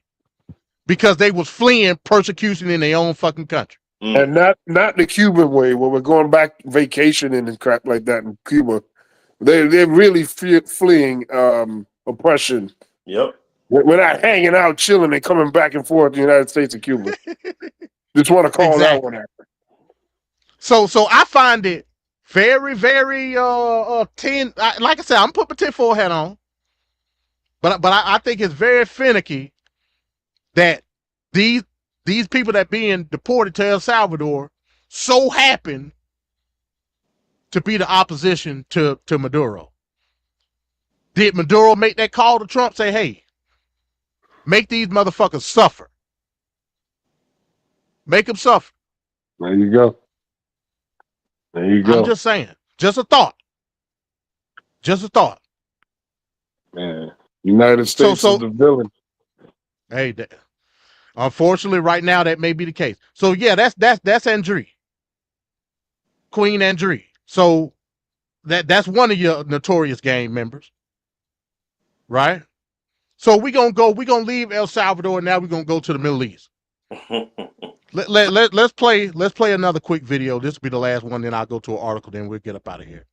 Because they was fleeing persecution in their own fucking country. And not the Cuban way where we're going back vacationing and crap like that in Cuba. They're really fleeing oppression. Yep. We're not hanging out, chilling, and coming back and forth to the United States and Cuba. Just want to call that one out. So I find it very, very like I said, I'm putting my tinfoil hat on. But I think it's very finicky that these people that being deported to El Salvador so happen to be the opposition to Maduro. Did Maduro make that call to Trump? Say, hey, make these motherfuckers suffer. Make them suffer. There you go. There you go. I'm just saying. Just a thought. Just a thought. Man, United States is the villain. Hey, unfortunately, right now that may be the case. So yeah, that's Andre, Queen Andre. So that's one of your notorious gang members, right? So we're gonna leave El Salvador. Now we're gonna go to the Middle East. Let's play another quick video. This will be the last one. Then I'll go to an article. Then we'll get up out of here.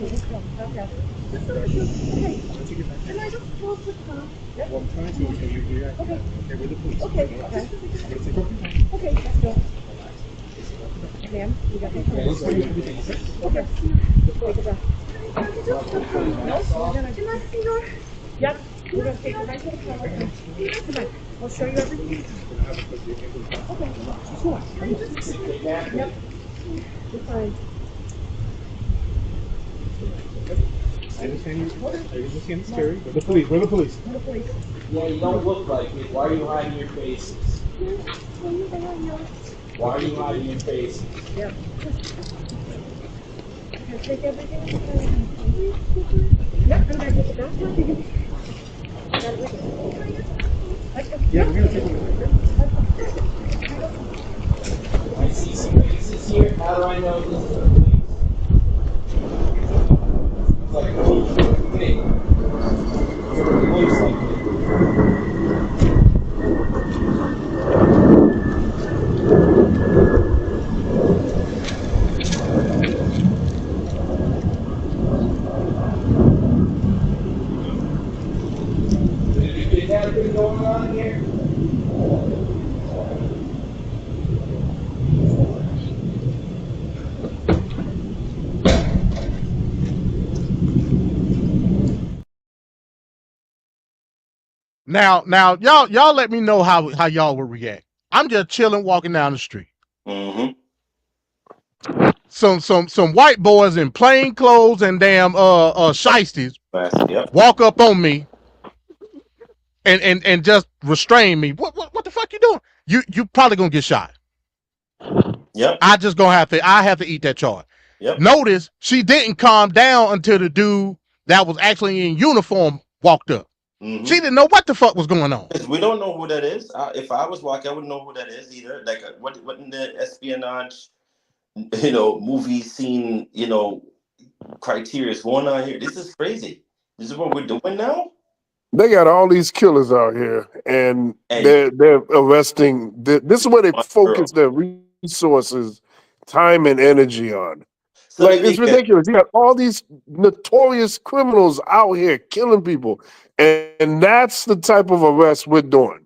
Okay, let's go. Okay. Okay. Can I just close the car? Yep. Well, I'm trying to, so you react. Okay. Okay, we're the police. Okay. Okay. I'm gonna take over. Okay, let's go. Ma'am, you got me. Yeah, let's do everything. Okay. Take a breath. No, we're gonna. Can I see your? Yep. We're gonna take it right to the car. Come on. I'll show you everything. Okay. Sure. Yep. You're fine. I understand it's scary. We're the police. We're the police. We're the police. Yeah, you don't look like it. Why are you hiding your faces? Why are you hiding your faces? Yep. Take everything. Yep, I'm gonna get the gas mask. Yeah, we're gonna take a look. I see some faces here. How do I know this is the police? It's like, oh, hey, you're the police like me. Did you get that thing going on here? Now, y'all let me know how y'all would react. I'm just chilling, walking down the street. Mm-hmm. Some white boys in plain clothes and damn shiesties Yep. walk up on me and just restrain me. What the fuck you doing? You probably gonna get shot. Yep. I have to eat that charge. Yep. Notice she didn't calm down until the dude that was actually in uniform walked up. Mm-hmm. She didn't know what the fuck was going on. We don't know who that is. If I was walking, I wouldn't know who that is either. Like what in the espionage, movie scene, criteria is going on here. This is crazy. This is what we're doing now. They got all these killers out here, and they're arresting. This is where they focus their resources, time, and energy on. So like it's ridiculous. You got all these notorious criminals out here killing people, and that's the type of arrest we're doing.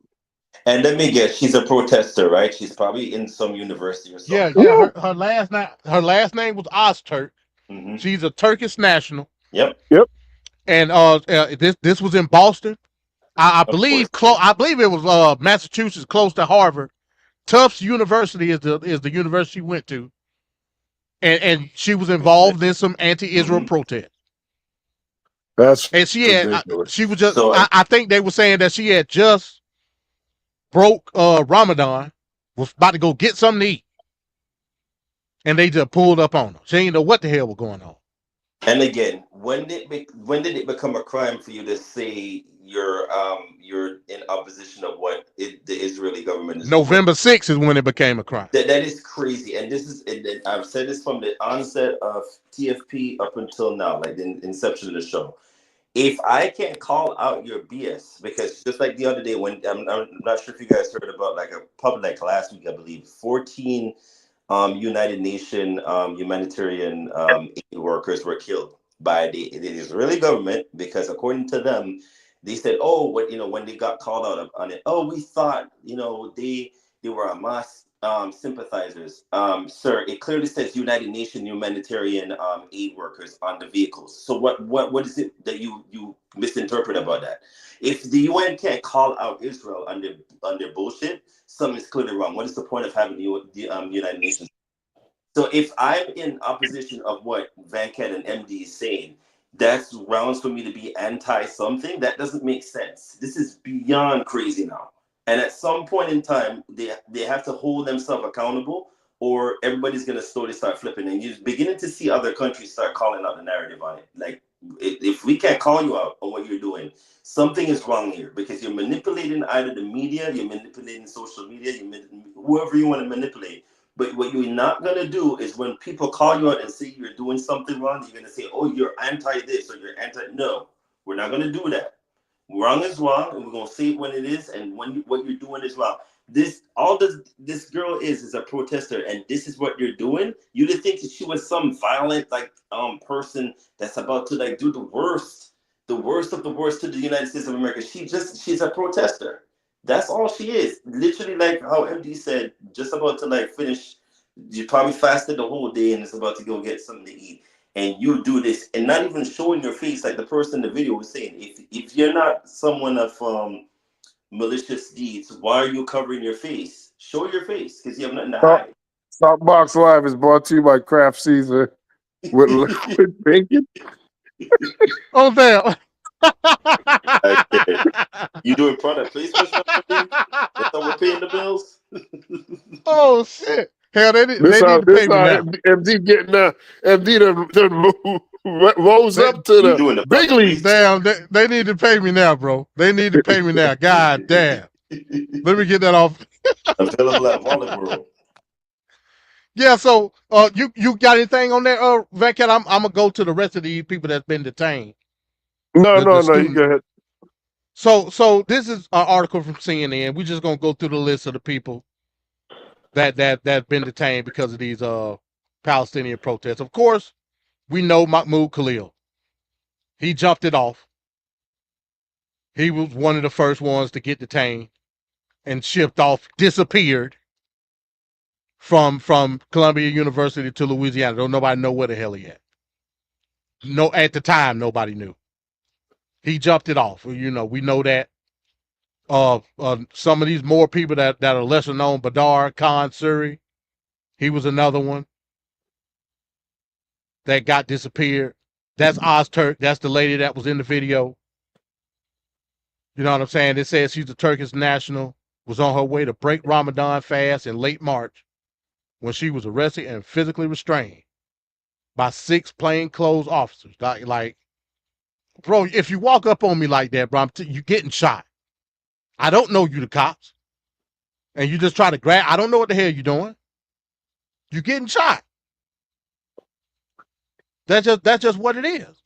And let me guess, she's a protester, right? She's probably in some university or something. Yeah. Her last name was Ozturk. Mm-hmm. She's a Turkish national. Yep. And this was in Boston. I believe it was Massachusetts, close to Harvard. Tufts University is the university she went to, and she was involved in some anti-Israel protests. And she was just. I think they were saying that she had just broke Ramadan, was about to go get something to eat, and they just pulled up on her. She didn't know what the hell was going on. And again, when did it become a crime for you to say you're in opposition of what the Israeli government is November 6th is when it became a crime. That is crazy, and I've said this from the onset of TFP up until now, like the inception of the show. If I can't call out your BS, because just like the other day when I'm not sure if you guys heard about like a public last week, I believe 14 United Nations humanitarian aid workers were killed by the Israeli government because according to them, they said, oh, when they got called out on it, oh, we thought they were Hamas sympathizers. Sir, it clearly says United Nations humanitarian aid workers on the vehicles. So what is it that you misinterpret about that? If the UN can't call out Israel on their bullshit, something is clearly wrong. What is the point of having the United Nations? So if I'm in opposition of what Vancat and MD is saying, that's grounds for me to be anti-something. That doesn't make sense. This is beyond crazy now. And at some point in time, they have to hold themselves accountable, or everybody's going to slowly start flipping. And you're beginning to see other countries start calling out the narrative on it. Like, if we can't call you out on what you're doing, something is wrong here, because you're manipulating either the media, you're manipulating social media, whoever you want to manipulate. But what you're not going to do is when people call you out and say you're doing something wrong, you're going to say, oh, you're anti this or you're anti. No, we're not going to do that. Wrong is wrong, and we're gonna say it when it is, and what you're doing is wrong. This girl is a protester, and this is what you're doing. You didn't think that she was some violent person that's about to do the worst of the worst to the United States of America. She's a protester. That's all she is. Literally, like how MD said, just about to finish. You probably fasted the whole day and it's about to go get something to eat. And you do this and not even showing your face, like the person in the video was saying. If you're not someone of malicious deeds, why are you covering your face? Show your face because you have nothing to hide. Box Live is brought to you by Kraft Caesar with liquid bacon. Oh damn! You doing product placements? That's how we're paying the bills. Oh shit! Hell, they need to pay me now. MD getting MD rose up to the big leagues. Damn, they need to pay me now, bro. They need to pay me now. God damn. Let me get that off. Available at Wallet World. Yeah, so you got anything on that, Venkat? I'm gonna go to the rest of the people that's been detained. No, you go ahead. So this is an article from CNN. We're just gonna go through the list of the people that been detained because of these Palestinian protests. Of course, we know Mahmoud Khalil. He jumped it off. He was one of the first ones to get detained and shipped off, disappeared from Columbia University to Louisiana. Don't nobody know where the hell he at. No, at the time, nobody knew. He jumped it off. We know that. Some of these more people that are lesser known, Badar Khan Suri, he was another one that got disappeared. That's Ozturk. That's the lady that was in the video. You know what I'm saying? It says she's a Turkish national, was on her way to break Ramadan fast in late March when she was arrested and physically restrained by 6 plainclothes officers. Like, bro, if you walk up on me like that, bro, you're getting shot. I don't know you, the cops. And you just try to grab, I don't know what the hell you're doing. You're getting shot. That's just what it is.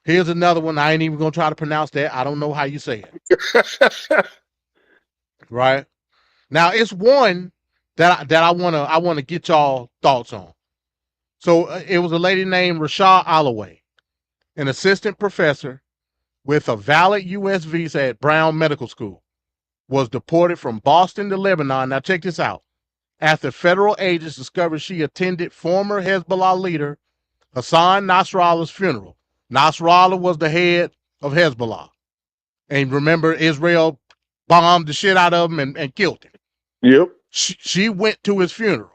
Here's another one. I ain't even gonna try to pronounce that. I don't know how you say it. Right? Now it's one that I wanna get y'all thoughts on. So it was a lady named Rashad Alloway, an assistant professor with a valid U.S. visa at Brown Medical School, was deported from Boston to Lebanon. Now check this out. After federal agents discovered she attended former Hezbollah leader Hassan Nasrallah's funeral. Nasrallah was the head of Hezbollah. And remember, Israel bombed the shit out of him and killed him. Yep. She went to his funeral.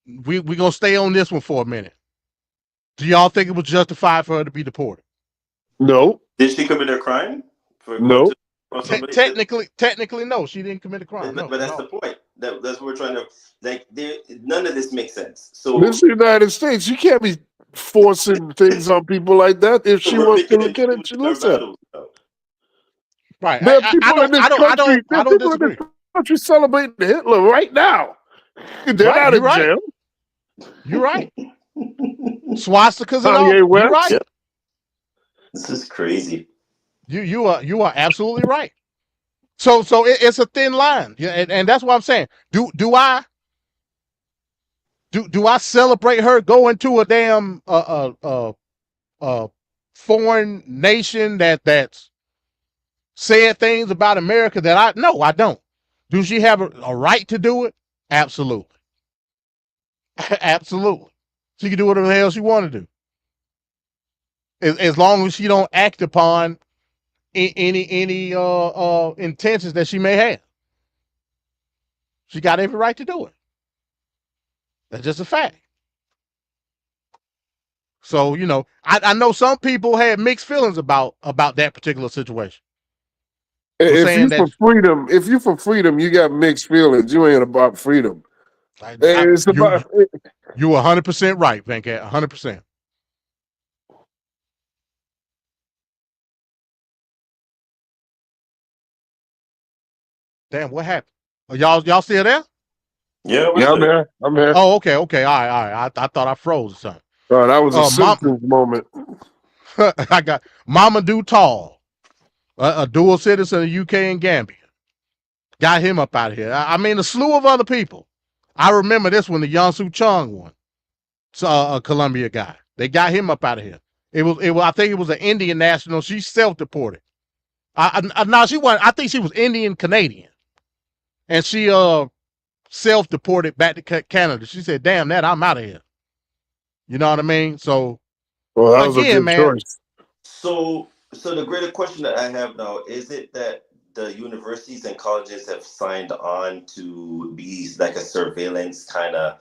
We're going to stay on this one for a minute. Do y'all think it was justified for her to be deported? No. Did she commit a crime? No. Technically, no. She didn't commit a crime. But that's the point. That's what we're trying to none of this makes sense. So this is the United States. You can't be forcing things on people like that. If she wants to look at it, she looks at it. Right. There are people in this country. There are people in this country celebrating Hitler right now. They're not in jail. You're right. Swastikas and all. Kanye West. You're right. This is crazy. You are absolutely right. So it's a thin line. Yeah, and that's what I'm saying. Do I celebrate her going to a damn foreign nation that's said things about America that I don't. Do she have a right to do it? Absolutely. Absolutely. She can do whatever the hell she want to do. As long as she don't act upon any intentions that she may have. She got every right to do it. That's just a fact. So, I know some people had mixed feelings about that particular situation. If you're for freedom, you got mixed feelings. You ain't about freedom. It's about you 100% right, Venkat. 100%. Damn, what happened? Y'all still there? Yeah, I'm here. Oh, okay. All right. I thought I froze or something. Oh, that was a Simpsons moment. I got Mamadou Tall, a dual citizen of UK and Gambia. Got him up out of here. I mean, a slew of other people. I remember this one, the Yansu Chung one. A Colombia guy. They got him up out of here. It was. I think it was an Indian national. She self-deported. No, she wasn't. I think she was Indian Canadian, and she self-deported back to Canada. She said, "Damn that, I'm out of here." You know what I mean? So, well, that was again, a good man. choice. So the greater question that I have now is it that the universities and colleges have signed on to be like a surveillance kind of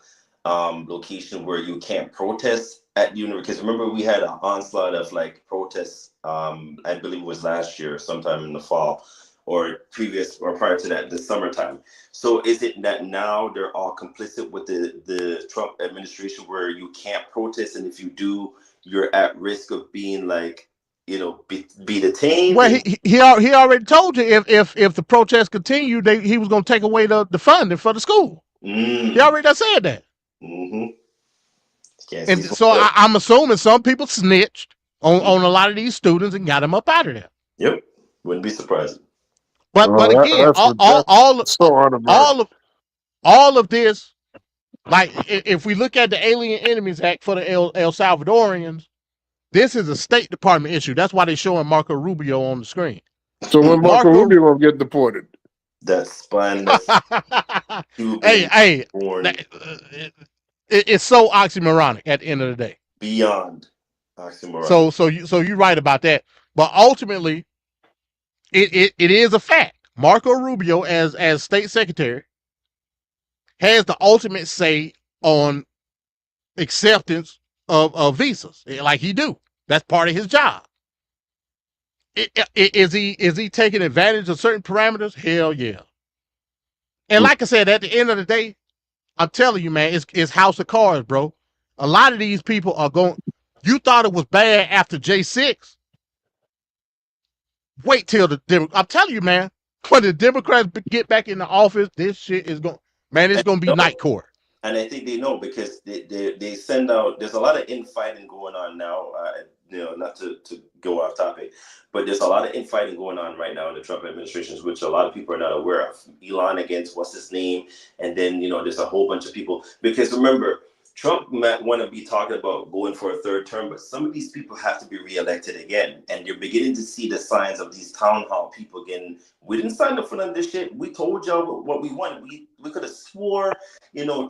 location where you can't protest at university? Because remember we had an onslaught of like protests. I believe it was last year, sometime in the fall, or previous or prior to that, the summertime. So is it that now they're all complicit with the Trump administration where you can't protest, and if you do, you're at risk of being like, be detained? Well, he already told you if the protests continue, he was going to take away the funding for the school. He already said that. And so I'm assuming some people snitched on a lot of these students and got them up out of there. Yep, wouldn't be surprising. But again, all of this, like if we look at the Alien Enemies Act for the El Salvadorians, this is a State Department issue. That's why they're showing Marco Rubio on the screen. So when Marco Rubio will get deported? That's spineless. Hey, it's so oxymoronic at the end of the day. Beyond oxymoronic. So you're right about that. But ultimately, it is a fact. Marco Rubio, as state secretary, has the ultimate say on acceptance of visas, like he do. That's part of his job. Is he taking advantage of certain parameters? Hell yeah. And like I said, at the end of the day, I'm telling you, man, it's house of cards, bro. A lot of these people are going. You thought it was bad after J6. Wait till I'm telling you, man. When the Democrats get back in the office, this shit is going. Man, it's going to be night court. And I think they know because they send out. There's a lot of infighting going on now. Not to go off topic, but there's a lot of infighting going on right now in the Trump administration, which a lot of people are not aware of. Elon against what's his name, and then there's a whole bunch of people. Because remember, Trump might want to be talking about going for a third term, but some of these people have to be reelected again, and you're beginning to see the signs of these town hall people again. We didn't sign up for none of this shit. We told y'all what we wanted. We could have swore,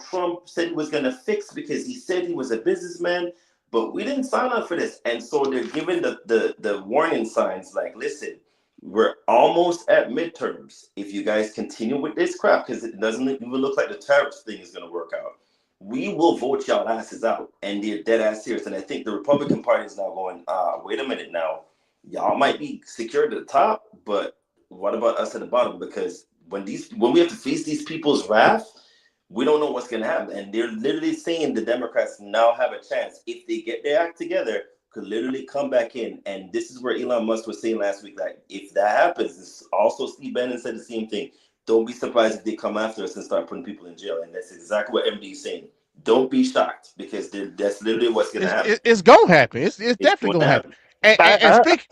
Trump said he was going to fix because he said he was a businessman. But we didn't sign up for this. And so they're giving the warning signs like, listen, we're almost at midterms. If you guys continue with this crap, because it doesn't even look like the tariffs thing is going to work out, we will vote y'all asses out. And they're dead ass serious. And I think the Republican Party is now going, wait a minute now. Y'all might be secured at the top, but what about us at the bottom? Because when we have to face these people's wrath, we don't know what's going to happen. And they're literally saying the Democrats now have a chance, if they get their act together, could literally come back in. And this is where Elon Musk was saying last week, like, if that happens, also Steve Bannon said the same thing. Don't be surprised if they come after us and start putting people in jail. And that's exactly what MD is saying. Don't be shocked, because that's literally what's going to happen. It's going to happen. It's definitely going to happen. And speak.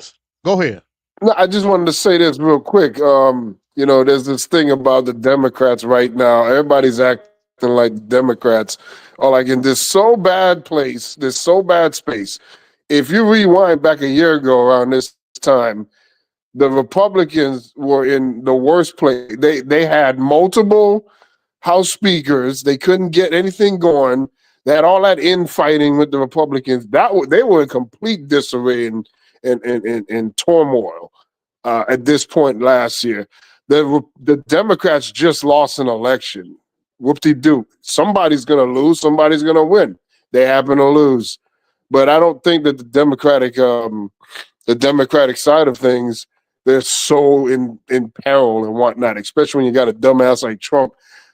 Go ahead. No, I just wanted to say this real quick. There's this thing about the Democrats right now. Everybody's acting like Democrats are like in this so bad place, this so bad space. If you rewind back a year ago around this time, the Republicans were in the worst place. They had multiple House speakers. They couldn't get anything going. They had all that infighting with the Republicans. They were in complete disarray and turmoil at this point last year. The Democrats just lost an election. Whoop-de-doo. Somebody's going to lose. Somebody's going to win. They happen to lose. But I don't think that the Democratic side of things, they're so in peril and whatnot, especially when you got a dumbass like Trump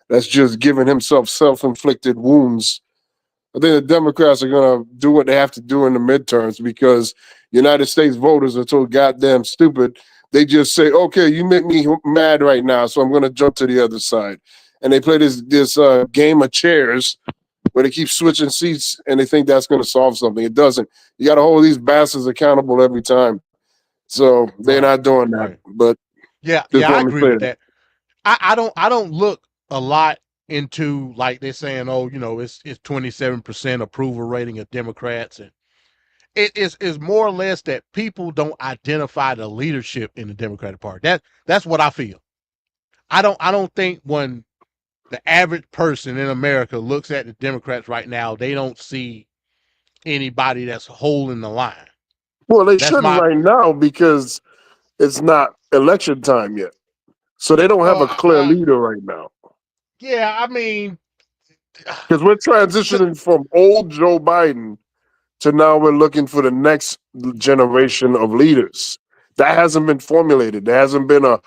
that's just giving himself self-inflicted wounds. I think the Democrats are going to do what they have to do in the midterms, because United States voters are so goddamn stupid. They just say, okay, you make me mad right now, so I'm going to jump to the other side. And they play this game of chairs where they keep switching seats and they think that's going to solve something. It doesn't. You got to hold these bastards accountable every time. So they're not doing that. Right. But Yeah, just I want to agree say with that. I don't look a lot into like they're saying, oh, it's 27% approval rating of Democrats, and it's more or less that people don't identify the leadership in the Democratic Party. That's what I feel. I don't think when the average person in America looks at the Democrats right now, they don't see anybody that's holding the line. Well, they shouldn't right now because it's not election time yet. So they don't have a clear leader right now. Yeah, I mean, because we're transitioning from old Joe Biden to now we're looking for the next generation of leaders. That hasn't been formulated. There hasn't been an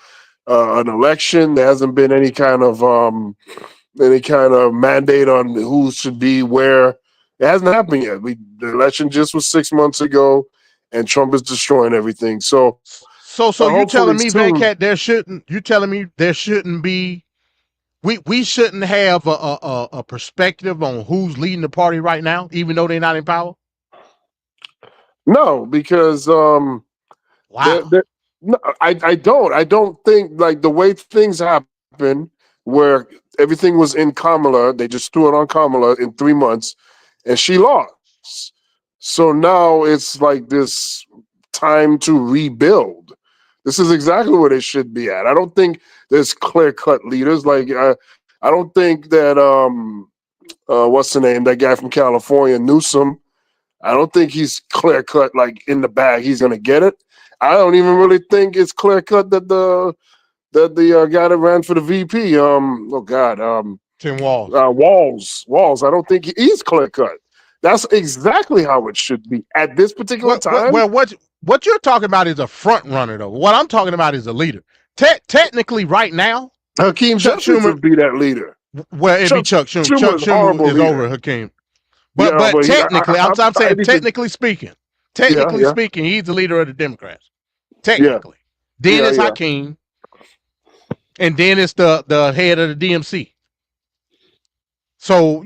election. There hasn't been any kind of mandate on who should be where. It hasn't happened yet. The election just was 6 months ago, and Trump is destroying everything. So you telling me, Van Cat, you telling me there shouldn't be, we shouldn't have a perspective on who's leading the party right now, even though they're not in power? No, because wow. No, I don't think like the way things happen where everything was in Kamala, they just threw it on Kamala in 3 months and she lost. So now it's like this time to rebuild. This is exactly where they should be at. I don't think there's clear-cut leaders. Like I don't think that what's the name? That guy from California, Newsom. I don't think he's clear-cut like in the bag. He's gonna get it. I don't even really think it's clear-cut that the guy that ran for the VP, Tim Walz. Walz. I don't think he's clear-cut. That's exactly how it should be at this particular time. Well, what you're talking about is a front runner, though. What I'm talking about is a leader. Technically, right now, Hakeem Jeffries would be that leader. Well, it'd be Chuck Schumer. Chuck Schumer is over Hakeem. But technically, I'm saying technically speaking, he's the leader of the Democrats. Technically. Then it's Hakeem. And then it's the head of the DMC. So,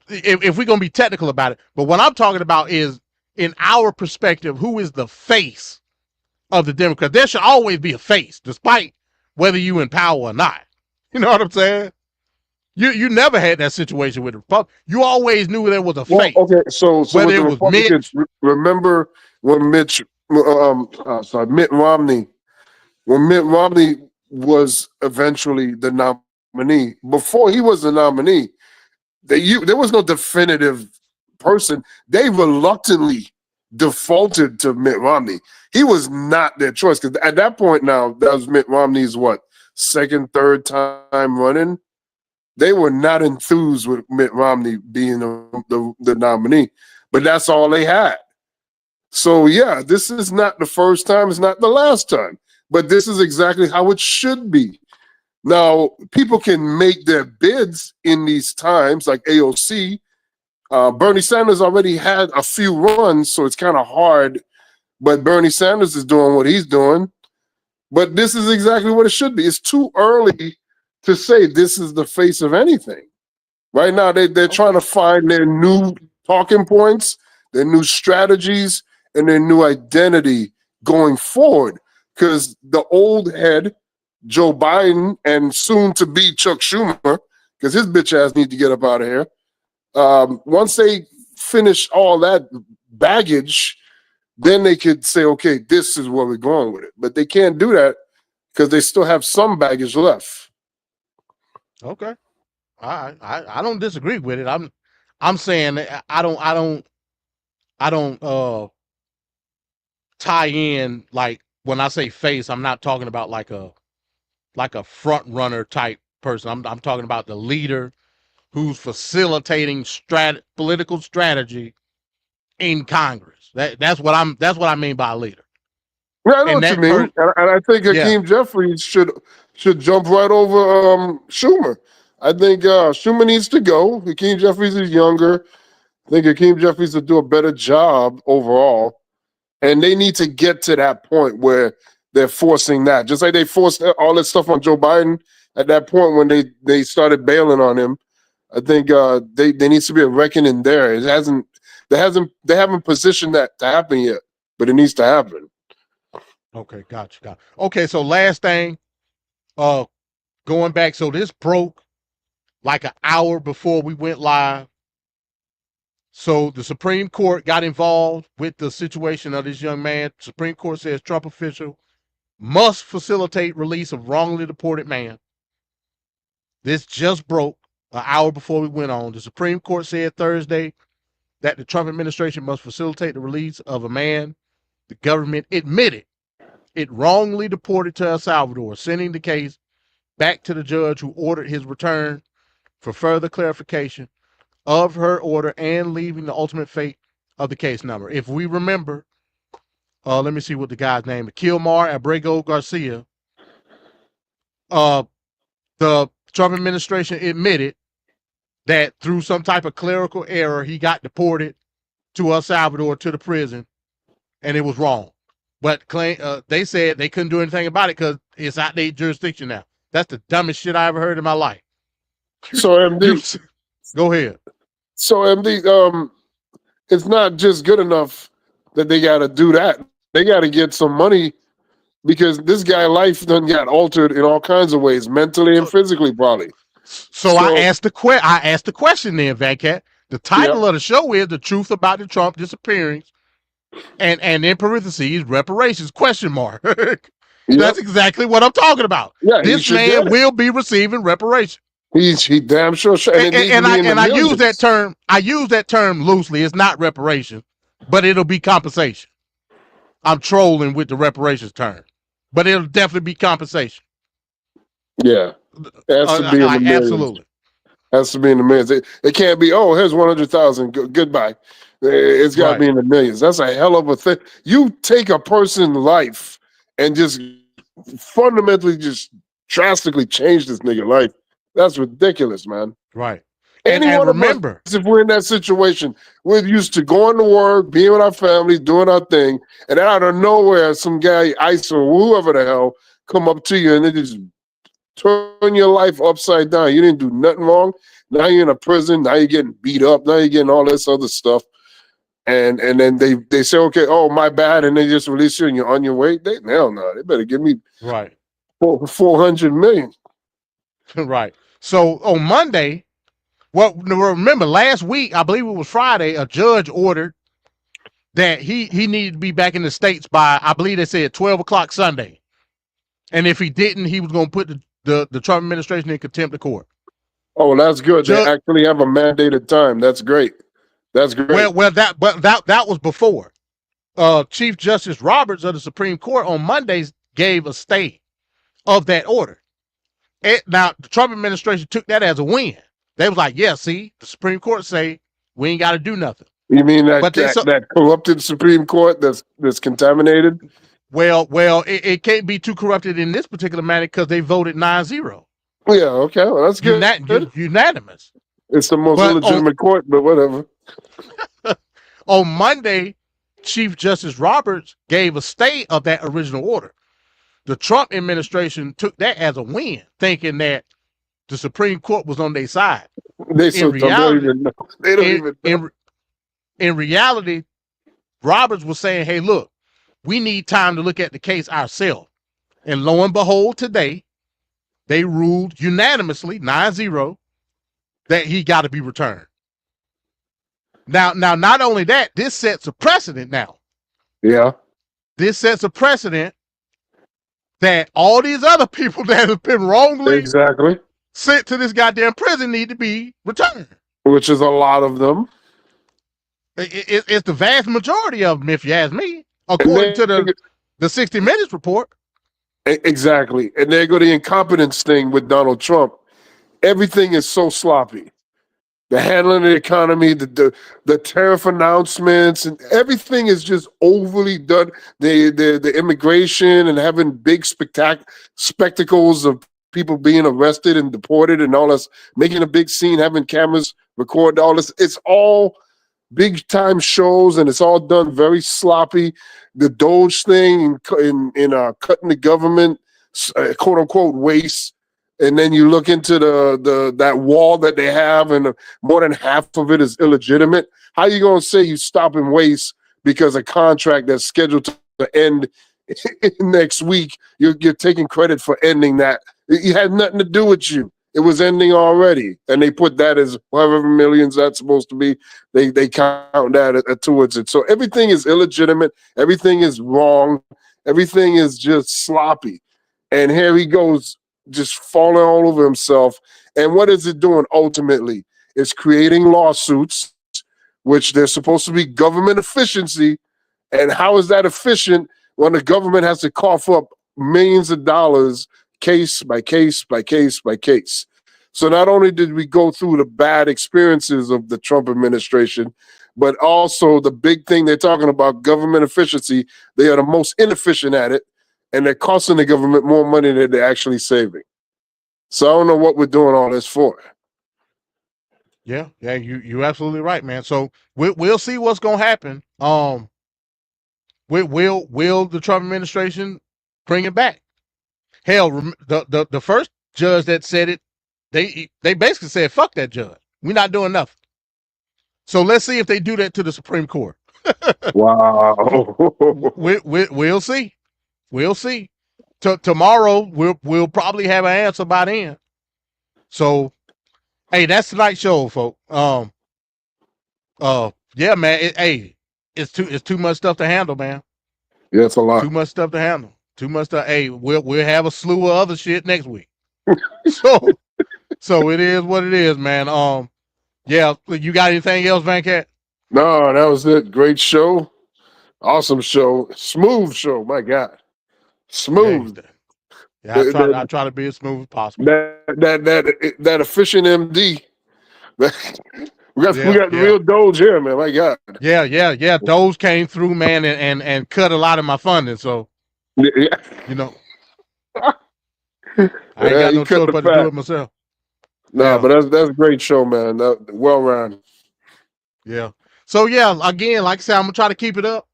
if we're going to be technical about it, but what I'm talking about is, in our perspective, who is the face of the Democrats? There should always be a face, despite whether you in power or not. You know what I'm saying? You never had that situation with the Republicans. You always knew there was a face. Okay, so whether with the it was Mitch. Remember when Mitt Romney, when Mitt Romney was eventually the nominee. Before he was the nominee, there was no definitive person. They reluctantly defaulted to Mitt Romney. He was not their choice because at that point now, that was Mitt Romney's second, third time running. They were not enthused with Mitt Romney being the nominee, but that's all they had. So yeah, this is not the first time. It's not the last time, but this is exactly how it should be. Now, people can make their bids in these times, like AOC. Bernie Sanders already had a few runs, so it's kind of hard, but Bernie Sanders is doing what he's doing. But this is exactly what it should be. It's too early to say this is the face of anything. Right now, they're trying to find their new talking points, their new strategies, and their new identity going forward. Because the old head, Joe Biden, and soon to be Chuck Schumer, because his bitch ass need to get up out of here. Once they finish all that baggage, then they could say, okay, this is where we're going with it. But they can't do that because they still have some baggage left. Okay. I don't disagree with it. I'm saying I don't tie in, like when I say face, I'm not talking about like a front runner type person. I'm talking about the leader who's facilitating political strategy in Congress. That's what I mean by a leader. Yeah, I know what you mean. And I think Hakeem Jeffries should jump right over Schumer. I think Schumer needs to go. Hakeem Jeffries is younger. I think Hakeem Jeffries will do a better job overall. And they need to get to that point where they're forcing that. Just like they forced all that stuff on Joe Biden at that point when they started bailing on him. I think there needs to be a reckoning there. They haven't positioned that to happen yet, but it needs to happen. Okay, gotcha. Okay, so last thing, going back, so this broke like an hour before we went live. So the Supreme Court got involved with the situation of this young man. Supreme Court says Trump official must facilitate release of wrongly deported man. This just broke an hour before we went on. The Supreme Court said Thursday that the Trump administration must facilitate the release of a man the government admitted it wrongly deported to El Salvador, sending the case back to the judge who ordered his return for further clarification of her order and leaving the ultimate fate of the case number. If we remember, let me see what the guy's name is. Kilmar Abrego Garcia. The Trump administration admitted that through some type of clerical error, he got deported to El Salvador to the prison, and it was wrong. But they said they couldn't do anything about it because it's out their jurisdiction now. That's the dumbest shit I ever heard in my life. So MD, go ahead. So MD, it's not just good enough that they got to do that. They got to get some money because this guy's life done got altered in all kinds of ways, mentally and physically, probably. So I asked the question then, Vancat. The title of the show is "The Truth About the Trump Disappearance," and in parentheses, reparations ? That's exactly what I'm talking about. Yeah, this man will be receiving reparations. He damn sure should. And I use that term. I use that term loosely. It's not reparations, but it'll be compensation. I'm trolling with the reparations term, but it'll definitely be compensation. Yeah, it has to be in the millions. Absolutely. Has to be in the millions. It can't be, oh, here's 100,000. Goodbye. It's got to be in the millions. That's a hell of a thing. You take a person's life and just fundamentally, just drastically change this nigga life. That's ridiculous, man. Right. And remember, if we're in that situation, we're used to going to work, being with our family, doing our thing, and out of nowhere, some guy, ICE or whoever the hell, come up to you and they just turn your life upside down. You didn't do nothing wrong. Now you're in a prison. Now you're getting beat up. Now you're getting all this other stuff. And then they say, okay, oh, my bad. And they just release you and you're on your way. Hell no. They better give me 400 million. Right. So on Monday, well, remember last week, I believe it was Friday, a judge ordered that he needed to be back in the States by, I believe they said 12 o'clock Sunday. And if he didn't, he was going to put the Trump administration in contempt of court. Oh, that's good. They actually have a mandated time. That's great. That's great. Well, that was before. Chief Justice Roberts of the Supreme Court on Mondays gave a stay of that order. Now, the Trump administration took that as a win. They was like, yeah, see, the Supreme Court say we ain't got to do nothing. You mean that corrupted Supreme Court that's contaminated? Well, it can't be too corrupted in this particular matter because they voted 9-0. Yeah, okay, well, that's good. Unanimous. It's the most illegitimate court, but whatever. On Monday, Chief Justice Roberts gave a stay of that original order. The Trump administration took that as a win, thinking that the Supreme Court was on their side. In reality, Roberts was saying, hey, look, we need time to look at the case ourselves. And lo and behold, today, they ruled unanimously, 9-0, that he got to be returned. Now, not only that, this sets a precedent now. Yeah. This sets a precedent that all these other people that have been wrongly sent to this goddamn prison need to be returned. Which is a lot of them. It's the vast majority of them, if you ask me, according to the 60 Minutes report. Exactly. And there go the incompetence thing with Donald Trump. Everything is so sloppy. The handling of the economy, the tariff announcements, and everything is just overly done. The immigration and having big spectacles of people being arrested and deported and all this, making a big scene, having cameras record all this. It's all big time shows and it's all done very sloppy. The Doge thing in cutting the government, quote unquote, waste. and then you look into that wall that they have, and more than half of it is illegitimate. How you gonna say you stopping waste because a contract that's scheduled to end next week, you're taking credit for ending that? It had nothing to do with you. It was ending already, and they put that as however millions that's supposed to be. They count that towards it. So everything is illegitimate. Everything is wrong. Everything is just sloppy. And here he goes, just falling all over himself. And what is it doing ultimately? It's creating lawsuits, which they're supposed to be government efficiency. And how is that efficient when the government has to cough up millions of dollars case by case by case by case? So not only did we go through the bad experiences of the Trump administration, but also the big thing they're talking about, government efficiency. They are the most inefficient at it, and they're costing the government more money than they're actually saving. So I don't know what we're doing all this for. Yeah, you're absolutely right, man. So we'll see what's gonna happen. Will the Trump administration bring it back? Hell, the first judge that said it, they basically said, "Fuck that judge. We're not doing nothing." So let's see if they do that to the Supreme Court. Wow. We'll see. We'll see. Tomorrow we'll probably have an answer by then. So, hey, that's tonight's show, folks. Yeah, man. It's too much stuff to handle, man. Yeah, it's a lot. Too much stuff to handle. Too much stuff. Hey, we'll have a slew of other shit next week. So it is what it is, man. Yeah. You got anything else, Van Cat? No, that was it. Great show. Awesome show. Smooth show. My God. Smooth. Yeah, I try to be as smooth as possible. That efficient MD. we got the real Doge here, man. My God. Yeah. Those came through, man, and cut a lot of my funding. So you know, I ain't got no choice but to do it myself. No, but that's a great show, man. Well rounded. Yeah. So yeah, again, like I said, I'm gonna try to keep it up.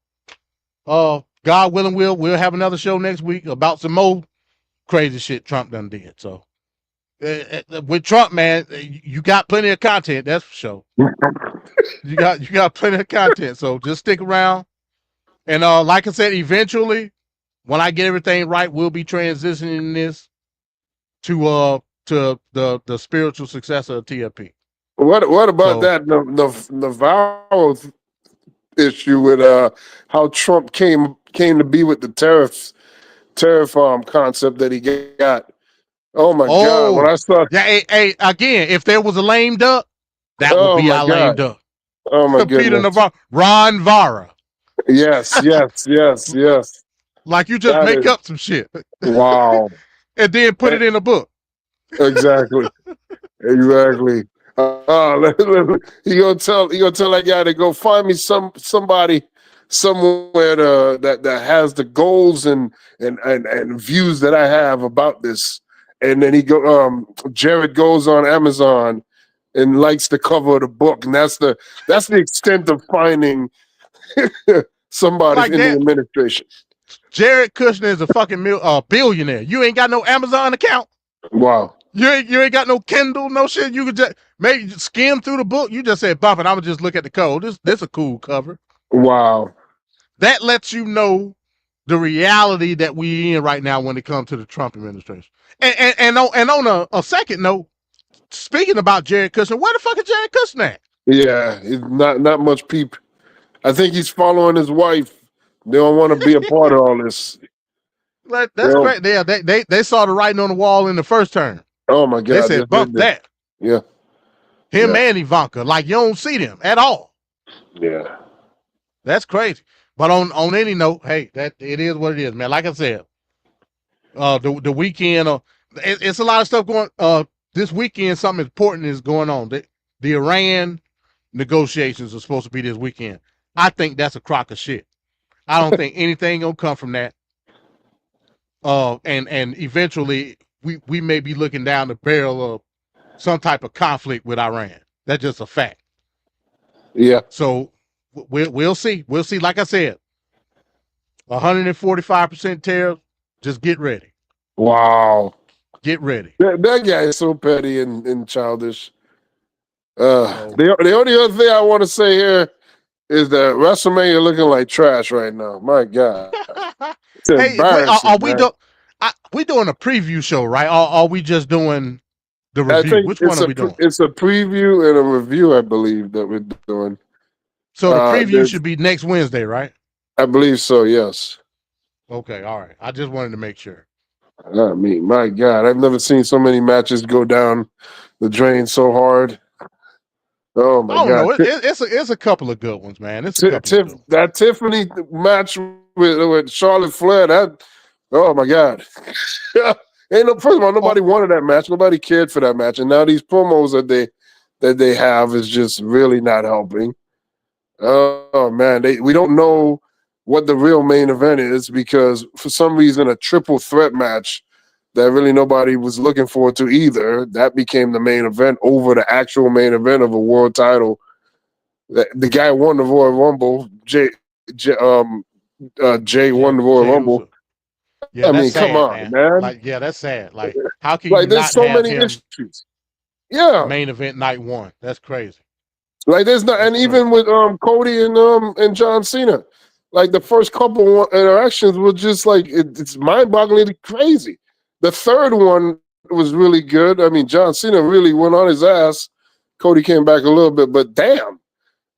God willing, we'll have another show next week about some more crazy shit Trump done did. So with Trump, man, you got plenty of content, that's for sure. you got plenty of content. So just stick around. And like I said, eventually, when I get everything right, we'll be transitioning this to the spiritual successor of TFP. What about that the Navarro issue with how Trump came to be with the tariff concept that he got? Oh my God! When I saw hey, again, if there was a lame duck, that would be our lame duck. Oh my goodness! Peter Navarro, Ron Vara. Yes. Like you just make up some shit. Wow. And then put it in a book. Exactly. You gonna tell that guy to go find me somebody somewhere that has the goals and views that I have about this. And then Jared goes on Amazon and likes the cover of the book, and that's the extent of finding somebody like in the administration. Jared Kushner is a fucking billionaire. You ain't got no Amazon account. Wow. You ain't got no Kindle, no shit. You could just maybe skim through the book. You just said, "Bump it." I would just look at the cover. This a cool cover. Wow. That lets you know the reality that we in right now when it comes to the Trump administration. And on a second note, speaking about Jared Kushner, where the fuck is Jared Kushner at? Yeah, it's not much peep. I think he's following his wife. They don't want to be a part of all this. That's great. Yeah, they saw the writing on the wall in the first term. Oh my God! They said, "Bump that." Yeah. Him and Ivanka, like you don't see them at all. Yeah. That's crazy. But on any note, hey, that it is what it is, man. Like I said, the weekend, it's a lot of stuff going. This weekend, something important is going on. The Iran negotiations are supposed to be this weekend. I think that's a crock of shit. I don't think anything gonna come from that. And eventually we may be looking down the barrel of some type of conflict with Iran. That's just a fact. Yeah. So we'll see. We'll see. Like I said, 145% tariff. Just get ready. Wow. Get ready. That guy is so petty and childish. The only other thing I want to say here is that WrestleMania looking like trash right now. My God, it's Hey, embarrassing. are we we doing a preview show, right? Or are we just doing the I review? think Which one are we doing? it's a preview and a review, I believe, that we're doing. So the preview should be next Wednesday, right? I believe so. Yes. Okay. All right. I just wanted to make sure. I mean, my God, I've never seen so many matches go down the drain so hard. Oh my I don't God! know. It's a couple of good ones, man. It's a couple of good ones. That Tiffany match with Charlotte Flair. Oh my God! First of all, nobody wanted that match. Nobody cared for that match, and now these promos that they have is just really not helping. Oh man, we don't know what the real main event is because for some reason a triple threat match that really nobody was looking forward to either, that became the main event over the actual main event of a world title. The guy won the Royal Rumble. Jay won the Royal Rumble. Yeah, I that's mean, sad, come on, man. Like, yeah, that's sad. Like, how can Like, you there's not so have many him issues. Yeah, main event night one? That's crazy. like there's not, and even with Cody and John Cena, like the first couple interactions were just like it's mind-bogglingly crazy. The third one was really good. I mean, John Cena really went on his ass. Cody came back a little bit, but damn,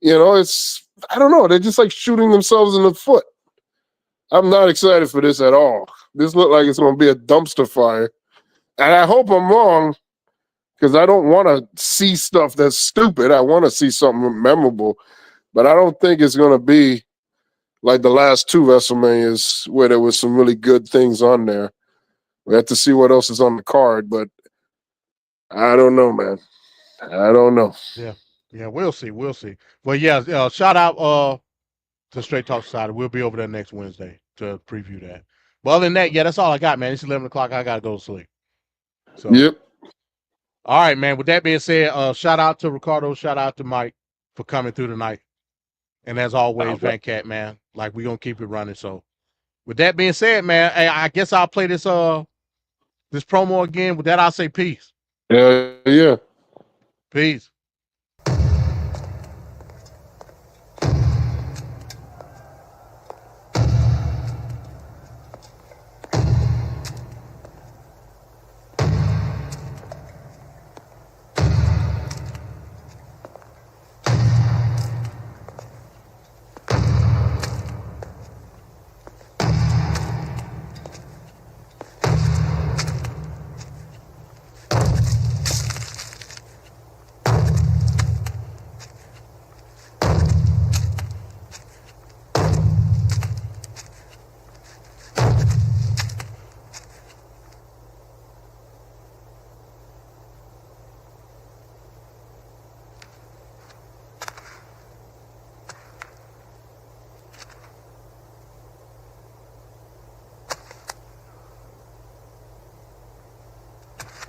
I don't know. They're just like shooting themselves in the foot. I'm not excited for this at all. This looked like it's going to be a dumpster fire, and I hope I'm wrong. Because I don't want to see stuff that's stupid. I want to see something memorable. But I don't think it's going to be like the last two WrestleManias where there was some really good things on there. We have to see what else is on the card. But I don't know, man. I don't know. Yeah, we'll see. We'll see. But yeah, shout out to Straight Talk Society. We'll be over there next Wednesday to preview that. But other than that, yeah, that's all I got, man. It's 11 o'clock. I got to go to sleep. So, yep. All right, man. With that being said, shout out to Ricardo. Shout out to Mike for coming through tonight. And as always, Van Cat, man, like we're going to keep it running. So with that being said, man, hey, I guess I'll play this promo again. With that, I'll say peace. Yeah. Peace.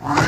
Why?